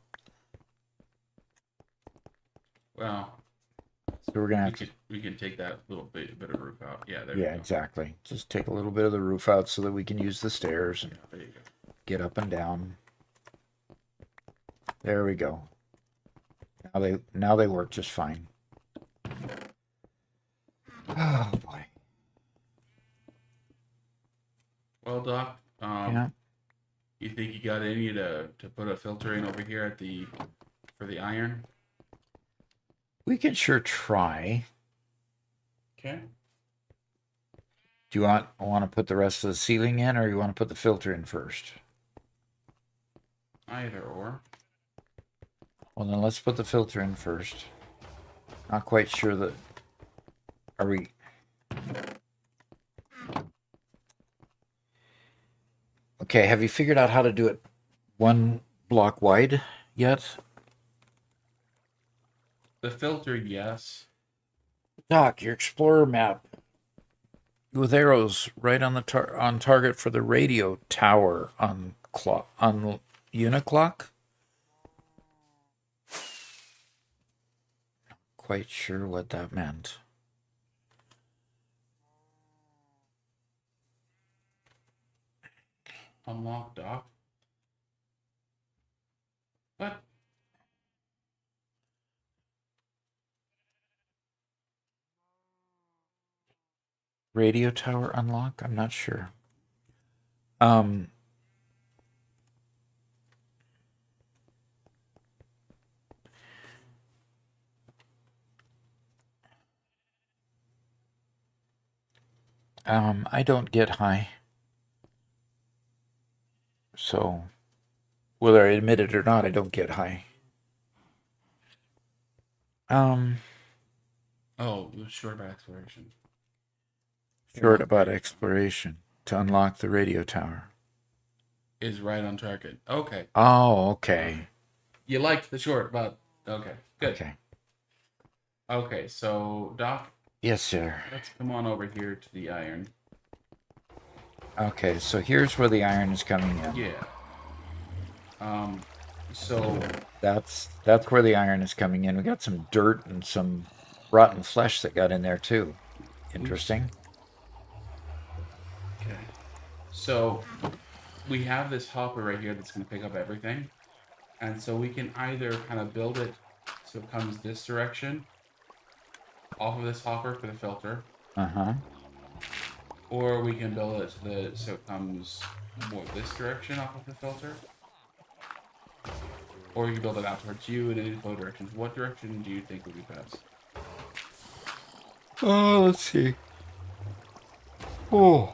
B: Well,
A: So we're gonna have to.
B: we can take that little bit of roof out. Yeah, there we
A: Yeah,
B: go.
A: exactly. Just take a little bit of the roof out so that we can use the stairs and
B: Yeah, there you go.
A: get up and down. There we go. Now they work just fine. Oh boy.
B: Well, Doc,
A: Yeah.
B: you think you got any to put a filter in over here at for the iron?
A: We can sure try.
B: Okay.
A: Do you want to put the rest of the ceiling in, or you want to put the filter in first?
B: Either or.
A: Well, then let's put the filter in first. Not quite sure that. Are we? Okay, have you figured out how to do it one block wide yet?
B: The filter, yes.
A: Doc, your Explorer map with arrows right on the on target for the radio tower on Uniclock. Quite sure what that meant.
B: Unlock dock. What?
A: Radio tower unlock? I'm not sure. Um, I don't get high. So, whether I admit it or not, I don't get high.
B: Oh, it was short about exploration.
A: Short about exploration to unlock the radio tower.
B: Is right on target. Okay.
A: Oh, okay.
B: You liked the short, but okay. Good.
A: Okay.
B: Okay, so Doc,
A: Yes, sir.
B: let's come on over here to the iron.
A: Okay, so here's where the iron is coming in.
B: Yeah. So
A: That's where the iron is coming in. We got some dirt and some rotten flesh that got in there too. Interesting.
B: okay. So we have this hopper right here that's going to pick up everything, and so we can either kind of build it so it comes this direction off of this hopper for the filter,
A: Uh-huh.
B: or we can build it so it comes more this direction off of the filter. Or you can build it out towards you in any flow directions. What direction do you think would be best?
A: Oh, let's see. Oh.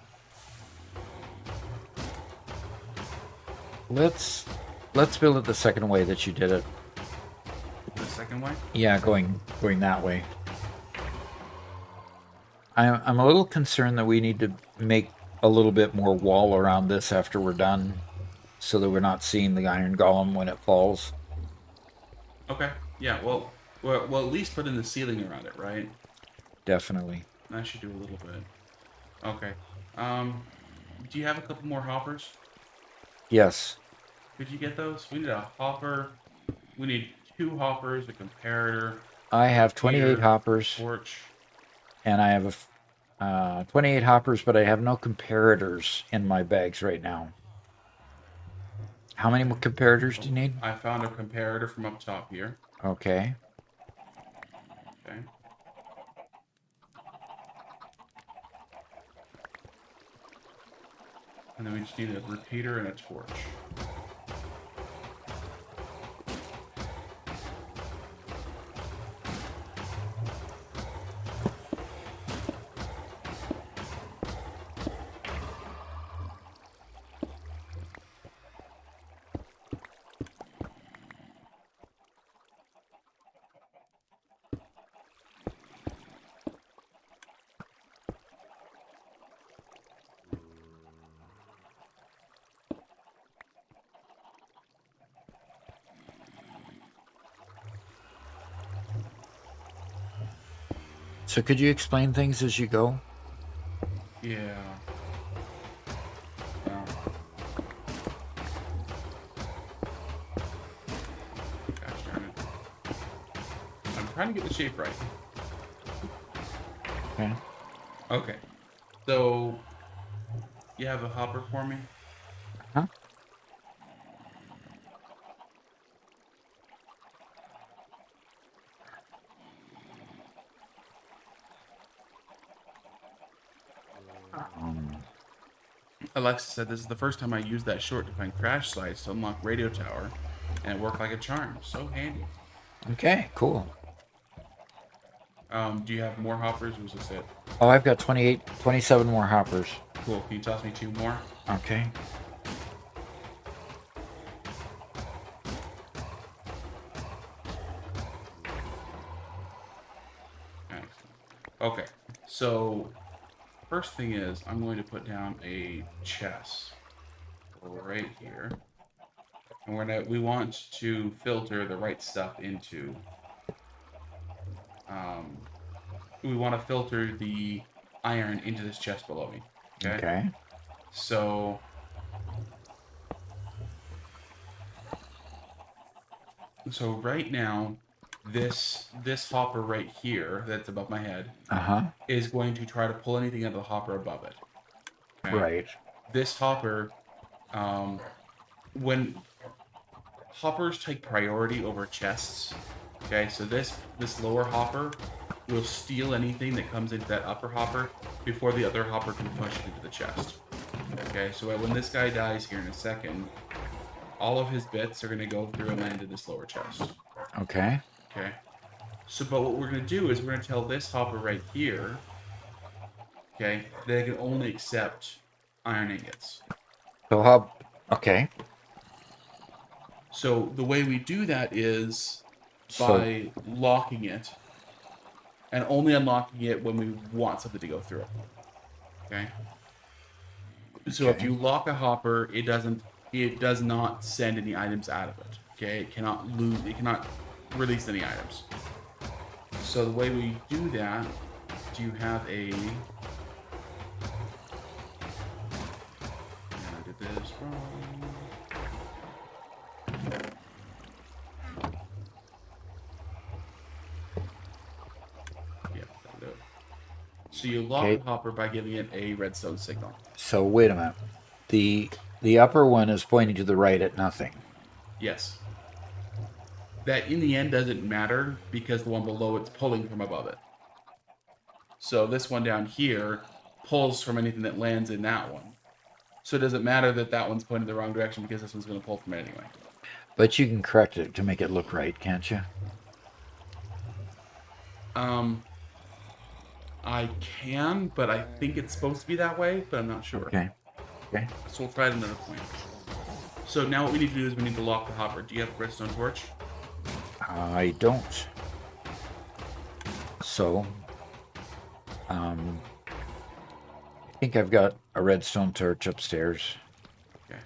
A: Let's build it the second way that you did it.
B: The second way?
A: Yeah, going that way. I'm a little concerned that we need to make a little bit more wall around this after we're done, so that we're not seeing the iron golem when it falls.
B: Okay. Yeah. Well, at least put in the ceiling around it, right?
A: Definitely.
B: That should do a little bit. Okay. Do you have a couple more hoppers?
A: Yes.
B: Could you get those? We need a hopper. We need 2 hoppers, a comparator,
A: I have 28
B: heater,
A: hoppers,
B: torch.
A: and I have 28 hoppers, but I have no comparators in my bags right now. How many more comparators do you need?
B: I found a comparator from up top here.
A: Okay.
B: Okay. And then we just need a repeater and a torch.
A: So could you explain things as you go?
B: Yeah. Yeah. Gosh darn it. I'm trying to get the shape right.
A: Okay.
B: Okay. So you have a hopper for me?
A: Huh? Um,
B: Alexa said this is the first time I used that short to find crash sites to unlock radio tower, and it worked like a charm. So handy.
A: okay, cool.
B: Do you have more hoppers, or was this it?
A: Oh, I've got 28, 27 more hoppers.
B: Cool. Can you toss me 2 more?
A: Okay.
B: Excellent. Okay. So first thing is I'm going to put down a chest right here. And we want to filter the right stuff into um, we want to filter the iron into this chest below me. Okay.
A: Okay.
B: So right now, this hopper right here that's above my head
A: Uh-huh.
B: is going to try to pull anything out of the hopper above it. Okay.
A: Right.
B: This hopper, when hoppers take priority over chests. Okay, so this lower hopper will steal anything that comes into that upper hopper before the other hopper can push it into the chest. Okay, so when this guy dies here in a second, all of his bits are going to go through and land in this lower chest.
A: Okay.
B: Okay, so but what we're going to do is we're going to tell this hopper right here, okay, that it can only accept iron ingots.
A: So how... Okay.
B: So the way we do that is
A: So,
B: by locking it and only unlocking it when we want something to go through it. Okay. So if
A: okay.
B: you lock a hopper, it does not send any items out of it. Okay, it cannot release any items. So the way we do that, do you have a I did this wrong. Yeah, that'll do it. So you lock
A: Okay.
B: the hopper by giving it a redstone signal.
A: So wait a minute. The upper one is pointing to the right at nothing.
B: Yes. That in the end doesn't matter because the one below it's pulling from above it. So this one down here pulls from anything that lands in that one. So it doesn't matter that that one's pointing the wrong direction because this one's going to pull from it anyway.
A: But you can correct it to make it look right, can't you?
B: I can, but I think it's supposed to be that way, but I'm not sure.
A: Okay. Okay.
B: So we'll try it another point. So now what we need to do is we need to lock the hopper. Do you have a redstone torch?
A: I don't. So, I think I've got a redstone torch upstairs.
B: Okay.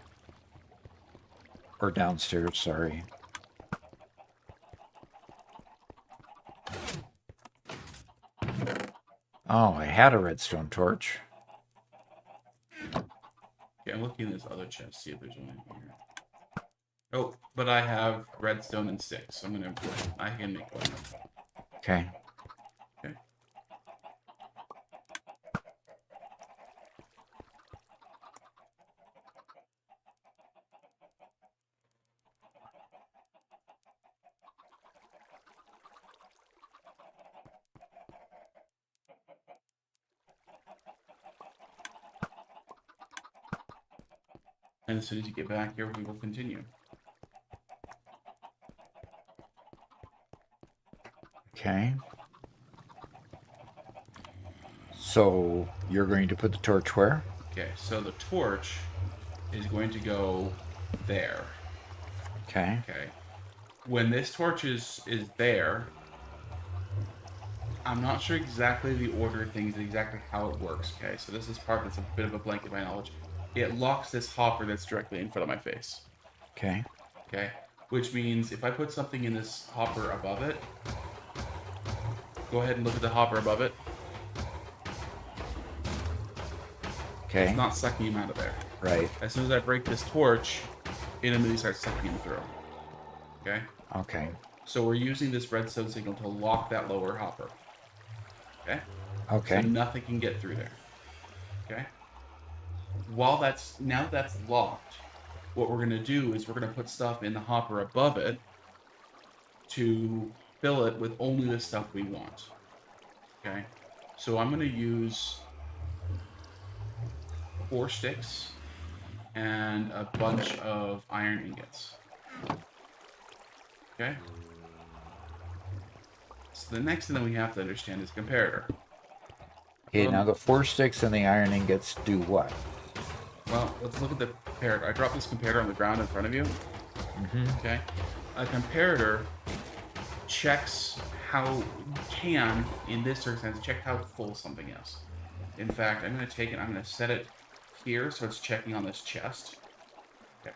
A: Or downstairs, sorry. Oh, I had a redstone torch.
B: Okay, I'm looking in this other chest, see if there's one in here. Oh, but I have redstone and sticks, so I can make one.
A: Okay.
B: Okay. And as soon as you get back here, we will continue.
A: Okay. So, you're going to put the torch where?
B: Okay, so the torch is going to go there.
A: Okay.
B: Okay. When this torch is there, I'm not sure exactly the order of things, exactly how it works. Okay, so this is part that's a bit of a blank in my knowledge. It locks this hopper that's directly in front of my face.
A: Okay.
B: Okay, which means if I put something in this hopper above it, go ahead and look at the hopper above it.
A: Okay.
B: It's not sucking him out of there.
A: Right.
B: As soon as I break this torch, it immediately starts sucking him through. Okay?
A: Okay.
B: So we're using this redstone signal to lock that lower hopper. Okay? So
A: Okay.
B: nothing can get through there. Okay. While now that's locked, what we're gonna do is we're gonna put stuff in the hopper above it to fill it with only the stuff we want. Okay. So I'm gonna use 4 sticks and a bunch of iron ingots. Okay. So the next thing that we have to understand is comparator.
A: Okay, now
B: Um,
A: the 4 sticks and the iron ingots do what?
B: well, let's look at the comparator. I dropped this comparator on the ground in front of you. Okay. A comparator checks how can, in this circumstance, check how full something is. In fact, I'm going to take it, I'm going to set it here so it's checking on this chest. Okay.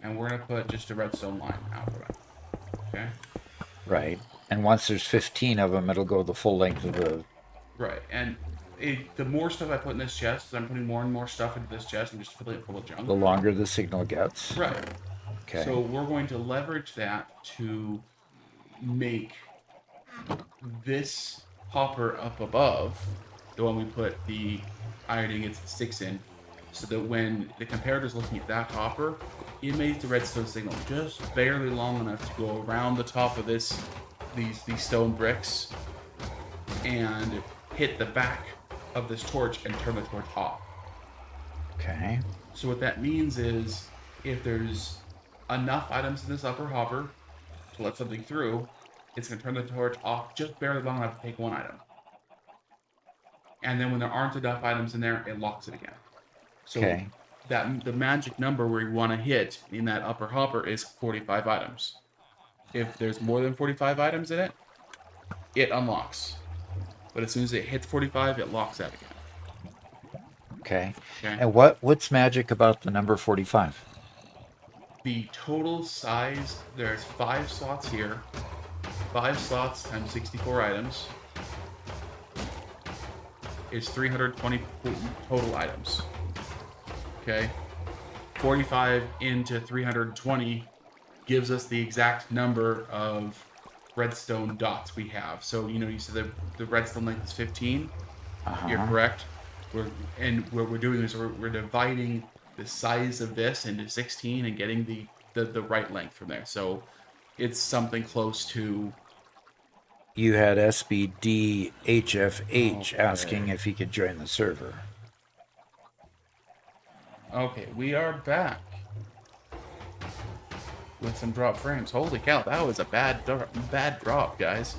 B: And we're going to put just a redstone line out of it. Okay.
A: Right. And once there's 15 of them, it'll go the full length of the.
B: Right. And the more stuff I put in this chest, I'm putting more and more stuff into this chest and just filling it full of junk.
A: The longer the signal gets.
B: Right.
A: Okay.
B: So we're going to leverage that to make this hopper up above, the one we put the iron ingots and sticks in, so that when the comparator is looking at that hopper, it makes the redstone signal just barely long enough to go around the top of these stone bricks and hit the back of this torch and turn the torch off.
A: Okay.
B: So what that means is if there's enough items in this upper hopper to let something through, it's going to turn the torch off just barely long enough to take one item. And then when there aren't enough items in there, it locks it again. So
A: Okay.
B: that the magic number where you want to hit in that upper hopper is 45 items. If there's more than 45 items in it, it unlocks. But as soon as it hits 45, it locks out again.
A: Okay.
B: Okay.
A: And what's magic about the number 45?
B: The total size, there's 5 slots here. 5 slots times 64 items is 320 total items. Okay. 45 into 320 gives us the exact number of redstone dots we have. So, you said the redstone length is 15. You're correct. What we're doing is we're dividing the size of this into 16 and getting the right length from there. So it's something close to.
A: You had SBD HFH asking
B: Okay.
A: if he could join the server.
B: Okay, we are back with some drop frames. Holy cow, that was a bad drop, guys.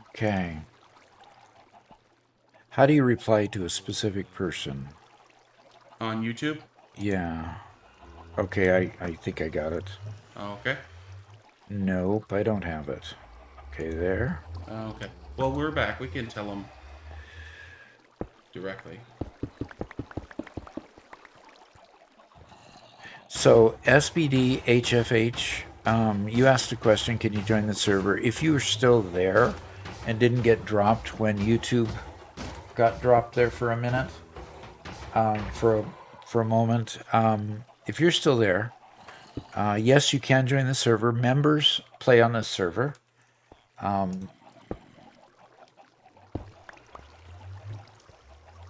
A: Okay. How do you reply to a specific person?
B: On YouTube?
A: Yeah. Okay, I think I got it.
B: Okay.
A: Nope, I don't have it. Okay, there.
B: Okay. Well, we're back. We can tell them directly.
A: So SBD HFH, you asked a question, can you join the server? If you were still there and didn't get dropped when YouTube got dropped there for a minute, for a moment, if you're still there, yes, you can join the server. Members play on this server.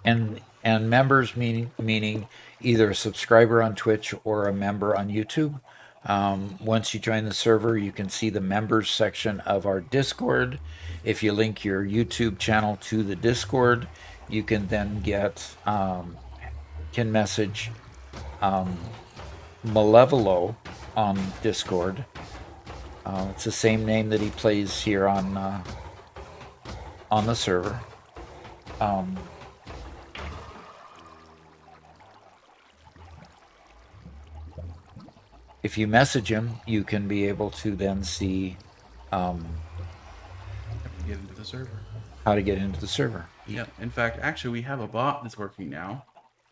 A: And members meaning either a subscriber on Twitch or a member on YouTube. Once you join the server, you can see the members section of our Discord. If you link your YouTube channel to the Discord, you can then can message Malevolo on Discord. It's the same name that he plays here on the server. If you message him, you can be able to then see
B: Get into the server.
A: how to get into the server.
B: Yeah. In fact, actually, we have a bot that's working now.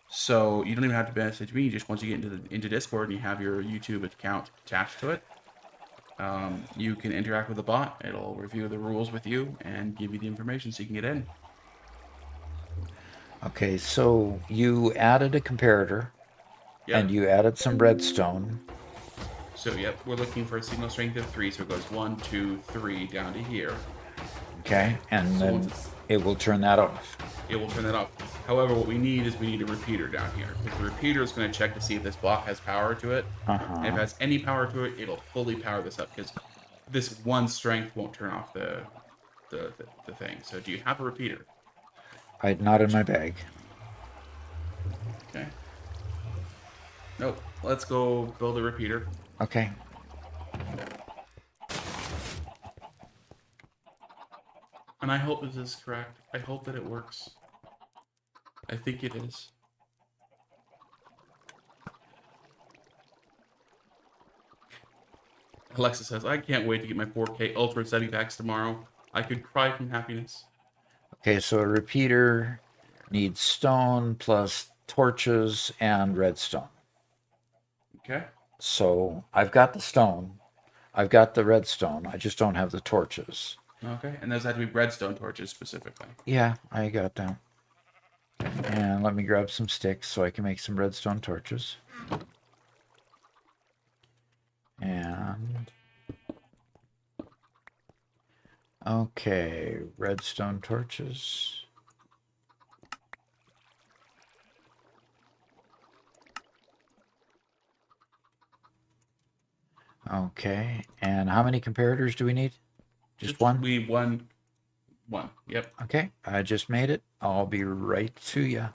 B: So you don't even have to message me. Just once you get into Discord and you have your YouTube account attached to it, You can interact with the bot. It'll review the rules with you and give you the information so you can get in.
A: Okay, so you added a comparator and
B: Yep.
A: you added some redstone.
B: So, yep, we're looking for a signal strength of 3. So it goes 1, 2, 3 down to here.
A: Okay, and
B: So once
A: then it will turn that off.
B: it will turn that off. However, what we need is we need a repeater down here. Because the repeater is going to check to see if this block has power to it. And if it
A: Uh-huh.
B: has any power to it, it'll fully power this up. Because this one strength won't turn off the thing. So do you have a repeater?
A: Not in my bag.
B: Okay. Nope. Let's go build a repeater.
A: Okay.
B: And I hope this is correct. I hope that it works. I think it is. Alexa says, I can't wait to get my 4K Ultra 70 packs tomorrow. I could cry from happiness.
A: Okay, so a repeater needs stone plus torches and redstone.
B: Okay.
A: So I've got the stone. I've got the redstone. I just don't have the torches.
B: Okay. And those have to be redstone torches specifically.
A: Yeah, I got that. And let me grab some sticks so I can make some redstone torches. And okay, redstone torches. Okay, and how many comparators do we need? Just one?
B: We need one. One. Yep.
A: Okay, I just made it. I'll be right to you.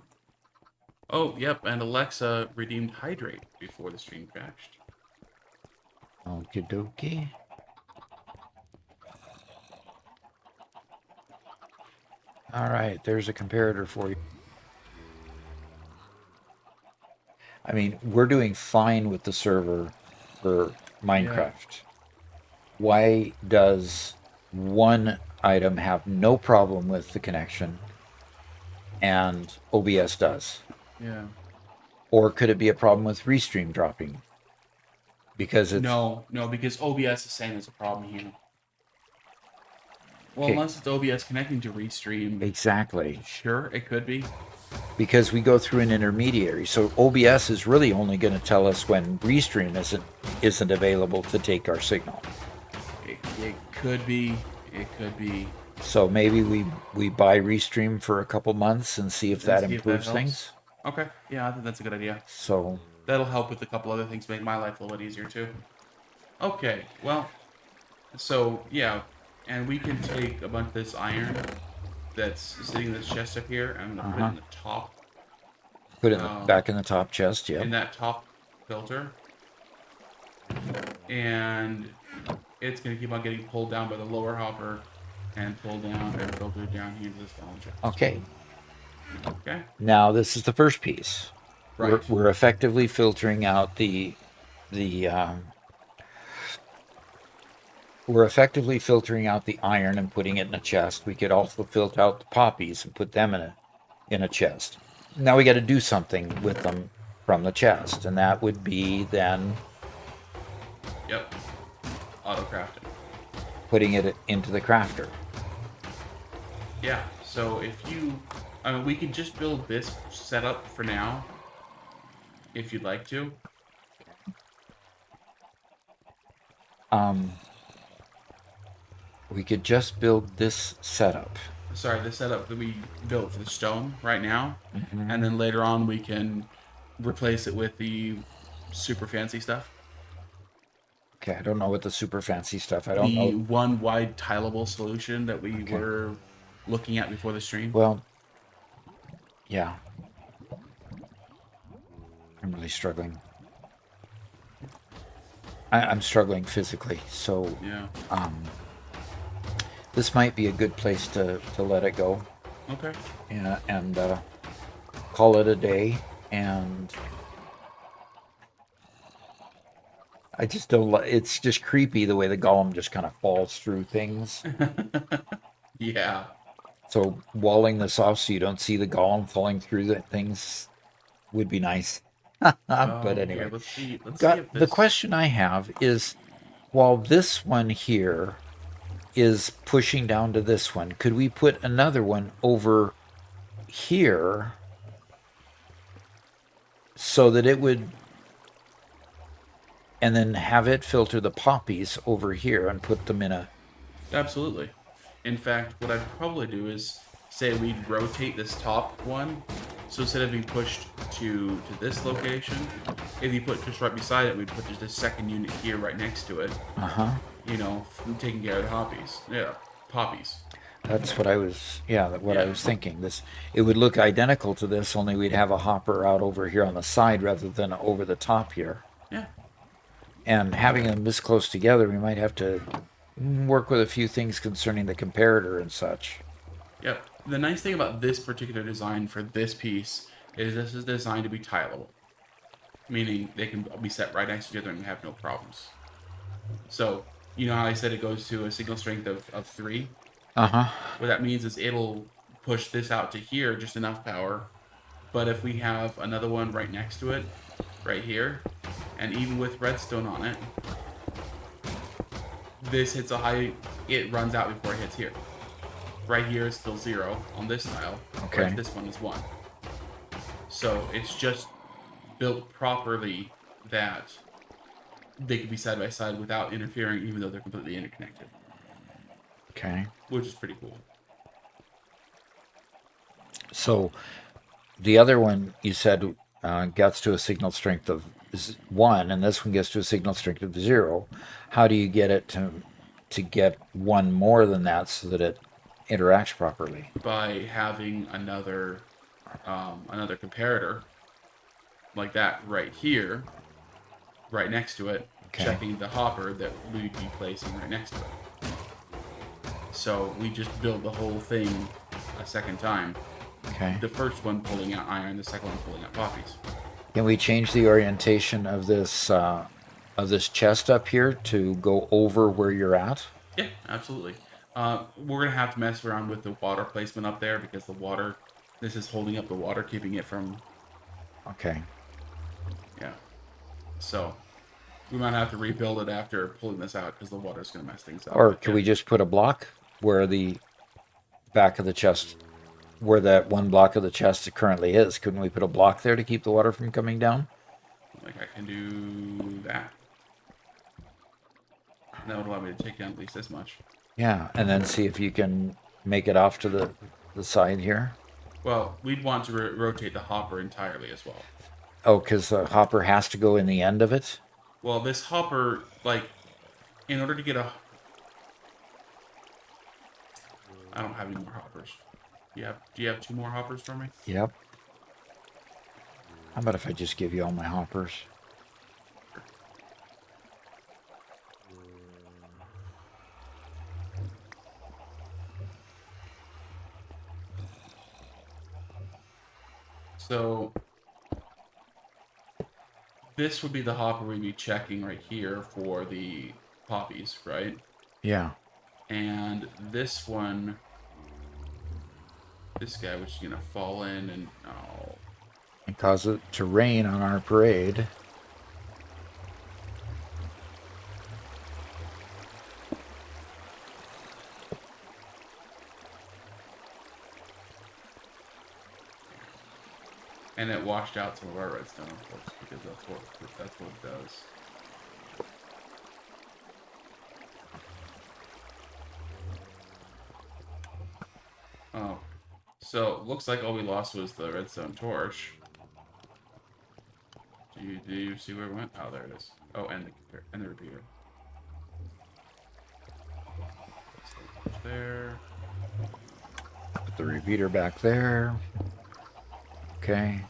B: Oh, yep. And Alexa redeemed hydrate before the stream crashed.
A: Okie dokie. All right, there's a comparator for you. I mean, we're doing fine with the server for Minecraft. Why does one item have no problem with the connection and OBS does?
B: Yeah.
A: Or could it be a problem with Restream dropping? Because it's
B: No, because OBS is saying there's a problem here. Well,
A: Okay.
B: unless it's OBS connecting to Restream.
A: exactly
B: Sure, it could be.
A: because we go through an intermediary. So OBS is really only going to tell us when Restream isn't available to take our signal.
B: It could be. It could be.
A: So maybe we buy Restream for a couple months and see if that
B: see if that
A: improves
B: helps.
A: things.
B: Okay. Yeah, I think that's a good idea.
A: So
B: That'll help with a couple other things, make my life a little bit easier too. Okay. Well, so yeah, and we can take a bunch of this iron that's sitting in this chest up here, and I'm gonna put it in the top,
A: put it back in the top chest.
B: in
A: Yeah.
B: that top filter, and it's gonna keep on getting pulled down by the lower hopper, and pulled down and filtered down here to this down chest.
A: Okay.
B: Okay.
A: Now this is the first piece.
B: Right.
A: We're effectively filtering out the we're effectively filtering out the iron and putting it in a chest. We could also filter out the poppies and put them in a chest. Now we got to do something with them from the chest, and that would be then
B: Yep. Auto crafting.
A: putting it into the crafter.
B: Yeah. So if you, I mean, we could just build this setup for now, if you'd like to.
A: We could just build this setup.
B: Sorry, the setup that we built for the stone right now, and then later on we can replace it with the super fancy stuff.
A: Okay, I don't know what the super fancy stuff. I don't
B: The
A: know.
B: one wide tileable solution that we were looking at before the stream.
A: Well, yeah. I'm really struggling. I'm struggling physically, so
B: Yeah.
A: this might be a good place to let it go.
B: Okay.
A: And call it a day. And I just don't. It's just creepy the way the golem just kind of falls through things.
B: Yeah.
A: So walling this off so you don't see the golem falling through the things would be nice. But anyway,
B: Let's see. Let's see
A: got
B: if
A: the
B: this.
A: question I have is, while this one here is pushing down to this one, could we put another one over here so that it would, and then have it filter the poppies over here and put them in a,
B: Absolutely. In fact, what I'd probably do is say we'd rotate this top one. So instead of being pushed to this location, if you put just right beside it, we'd put just a second unit here right next to it.
A: uh-huh.
B: You know, taking care of the poppies. Yeah, poppies.
A: That's what I was, yeah, what I
B: Yeah.
A: was thinking. This, it would look identical to this, only we'd have a hopper out over here on the side rather than over the top here.
B: Yeah.
A: And having them this close together, we might have to work with a few things concerning the comparator and such.
B: Yep. The nice thing about this particular design for this piece is this is designed to be tileable, meaning they can be set right next to each other and have no problems. So, you know how I said it goes to a signal strength of 3?
A: Uh-huh.
B: What that means is it'll push this out to here just enough power. But if we have another one right next to it, right here, and even with redstone on it, this hits a high, it runs out before it hits here. Right here is still 0 on this tile,
A: Okay.
B: whereas this one is 1. So it's just built properly that they can be side by side without interfering, even though they're completely interconnected,
A: Okay.
B: which is pretty cool.
A: So the other one you said gets to a signal strength of 1, and this one gets to a signal strength of 0. How do you get it to get one more than that so that it interacts properly?
B: By having another comparator like that right here, right next to it,
A: Okay.
B: checking the hopper that we'd be placing right next to it. So we just build the whole thing a second time.
A: Okay.
B: The first one pulling out iron, the second one pulling out poppies.
A: Can we change the orientation of this chest up here to go over where you're at?
B: Yeah, absolutely. We're gonna have to mess around with the water placement up there because the water, this is holding up the water, keeping it from,
A: Okay.
B: yeah. So we might have to rebuild it after pulling this out because the water's gonna mess things up.
A: Or could we just put a block where the back of the chest, where that one block of the chest currently is? Couldn't we put a block there to keep the water from coming down?
B: Like I can do that. That would allow me to take down at least this much.
A: Yeah, and then see if you can make it off to the side here.
B: Well, we'd want to rotate the hopper entirely as well.
A: Oh, because the hopper has to go in the end of it?
B: Well, this hopper, like, in order to get a... I don't have any more hoppers. Do you have 2 more hoppers for me?
A: Yep. How about if I just give you all my hoppers?
B: So this would be the hopper we'd be checking right here for the poppies, right?
A: Yeah.
B: And this one, this guy, which is gonna fall in and oh,
A: And cause it to rain on our parade.
B: and it washed out some of our redstone, of course, because that's what it does. Oh, so looks like all we lost was the redstone torch. Do you see where it went? Oh, there it is. Oh, and the repeater. There.
A: Put the repeater back there. Okay.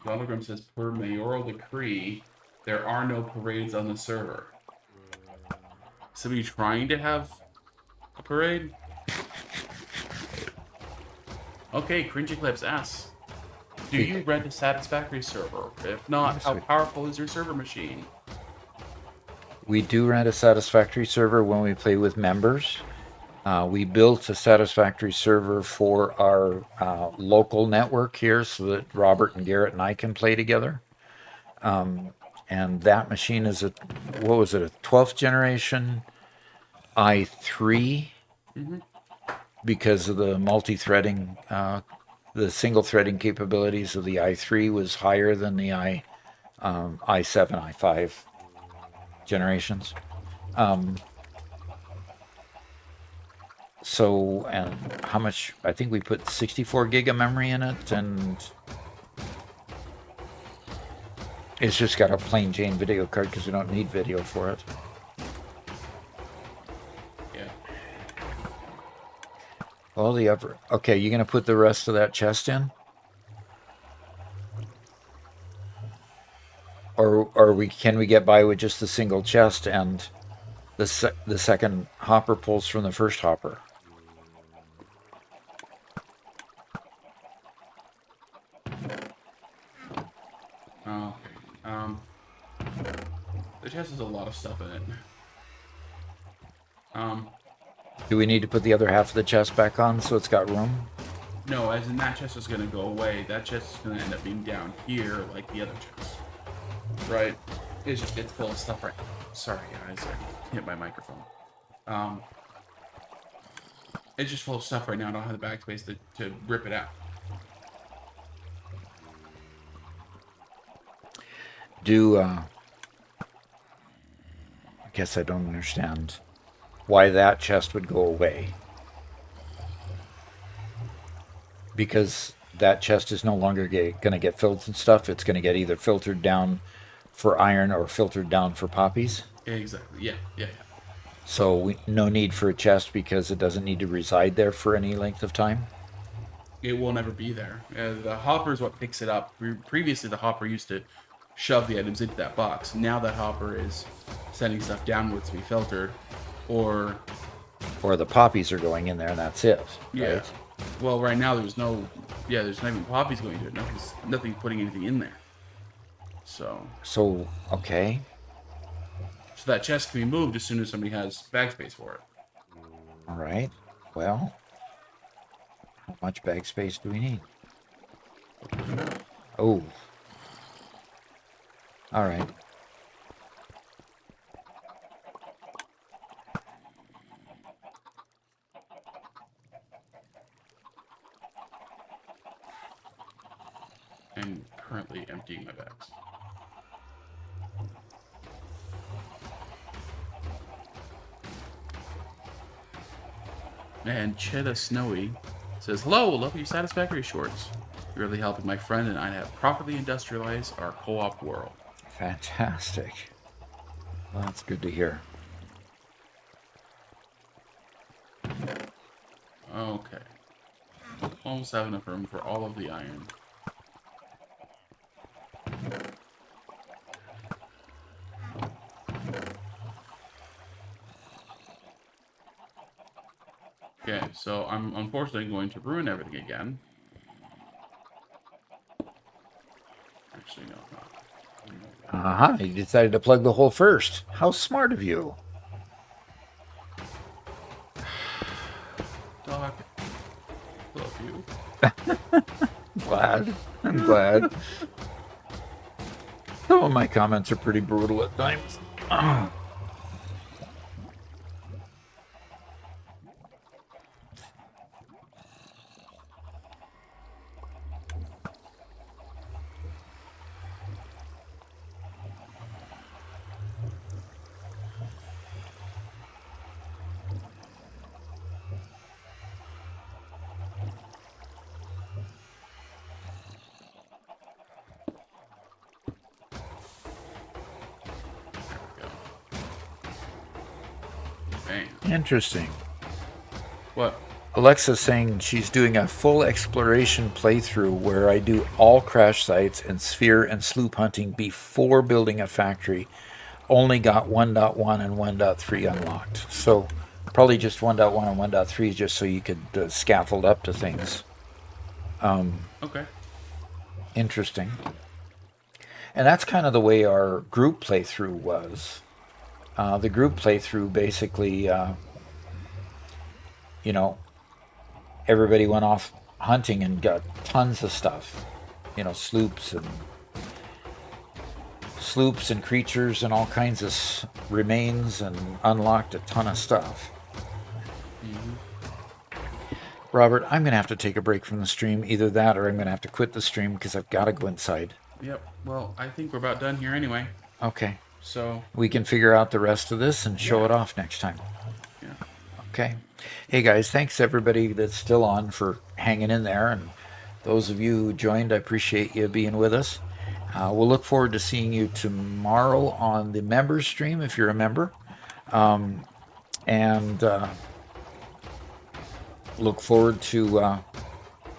B: Donogram says, per mayoral decree, there are no parades on the server. Somebody trying to have a parade? Okay, Cringy Clips asks, do you rent a satisfactory server? If not,
A: Yes,
B: how
A: we-
B: powerful is your server machine?
A: We do rent a satisfactory server when we play with members. We built a satisfactory server for our local network here so that Robert and Garrett and I can play together. And that machine is what was it, a 12th generation i3
B: Hmm.
A: because of the multi-threading, the single threading capabilities of the i3 was higher than the i7, i5 generations. So, and how much? I think we put 64 gig of memory in it, and it's just got a plain Jane video card because we don't need video for it.
B: Yeah.
A: Well, the upper. Okay, you gonna put the rest of that chest in, or we can we get by with just the single chest and the second hopper pulls from the first hopper?
B: Oh, okay. The chest has a lot of stuff in it. Um,
A: Do we need to put the other half of the chest back on so it's got room?
B: no, as in that chest is gonna go away. That chest is gonna end up being down here, like the other chest. Right? It's full of stuff right. Sorry, guys, I hit my microphone. Um, it's just full of stuff right now. I don't have the backspace to rip it out.
A: I guess I don't understand why that chest would go away. Because that chest is no longer going to get filled and stuff. It's going to get either filtered down for iron or filtered down for poppies.
B: Exactly. Yeah. Yeah.
A: So no need for a chest because it doesn't need to reside there for any length of time.
B: It will never be there. The hopper is what picks it up. Previously, the hopper used to shove the items into that box. Now that hopper is sending stuff downwards to be filtered, or
A: Or the poppies are going in there and that's it.
B: yeah.
A: Right?
B: Well, right now there's no, yeah, there's not even poppies going to it. Nothing's putting anything in there.
A: So, okay.
B: So that chest can be moved as soon as somebody has bag space for it.
A: All right. Well, how much bag space do we need? Oh. All right.
B: I'm currently emptying my bags. And Cheddar Snowy says, "Hello, love your satisfactory shorts. You're really helping my friend and I to properly industrialize our co-op world."
A: Fantastic. Well, that's good to hear.
B: Okay. Almost have enough room for all of the iron. Okay, so I'm unfortunately going to ruin everything again. Actually, no, not.
A: Uh-huh. You decided to plug the hole first. How smart of you.
B: Doc, love you.
A: Glad. I'm glad. Some of my comments are pretty brutal at times.
B: There we go. Bam.
A: Interesting.
B: What?
A: Alexa's saying she's doing a full exploration playthrough where I do all crash sites and sphere and sloop hunting before building a factory. Only got 1.1 and 1.3 unlocked. So probably just 1.1 and 1.3 just so you could scaffold up to things.
B: Okay.
A: Interesting. And that's kind of the way our group playthrough was. The group playthrough basically you know, everybody went off hunting and got tons of stuff, you know, sloops and creatures and all kinds of remains, and unlocked a ton of stuff. Robert, I'm going to have to take a break from the stream. Either that or I'm going to have to quit the stream because I've got to go inside.
B: Yep. Well, I think we're about done here anyway.
A: Okay.
B: So
A: we can figure out the rest of this and show it off next time.
B: Yeah.
A: Okay. Hey guys, thanks everybody that's still on for hanging in there, and those of you who joined, I appreciate you being with us. We'll look forward to seeing you tomorrow on the members stream if you're a member, and look forward to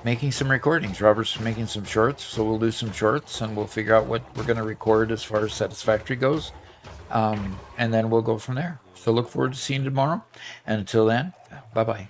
A: making some recordings. Robert's making some shorts, so we'll do some shorts and we'll figure out what we're going to record as far as Satisfactory goes, and then we'll go from there. So look forward to seeing you tomorrow, and until then, bye-bye.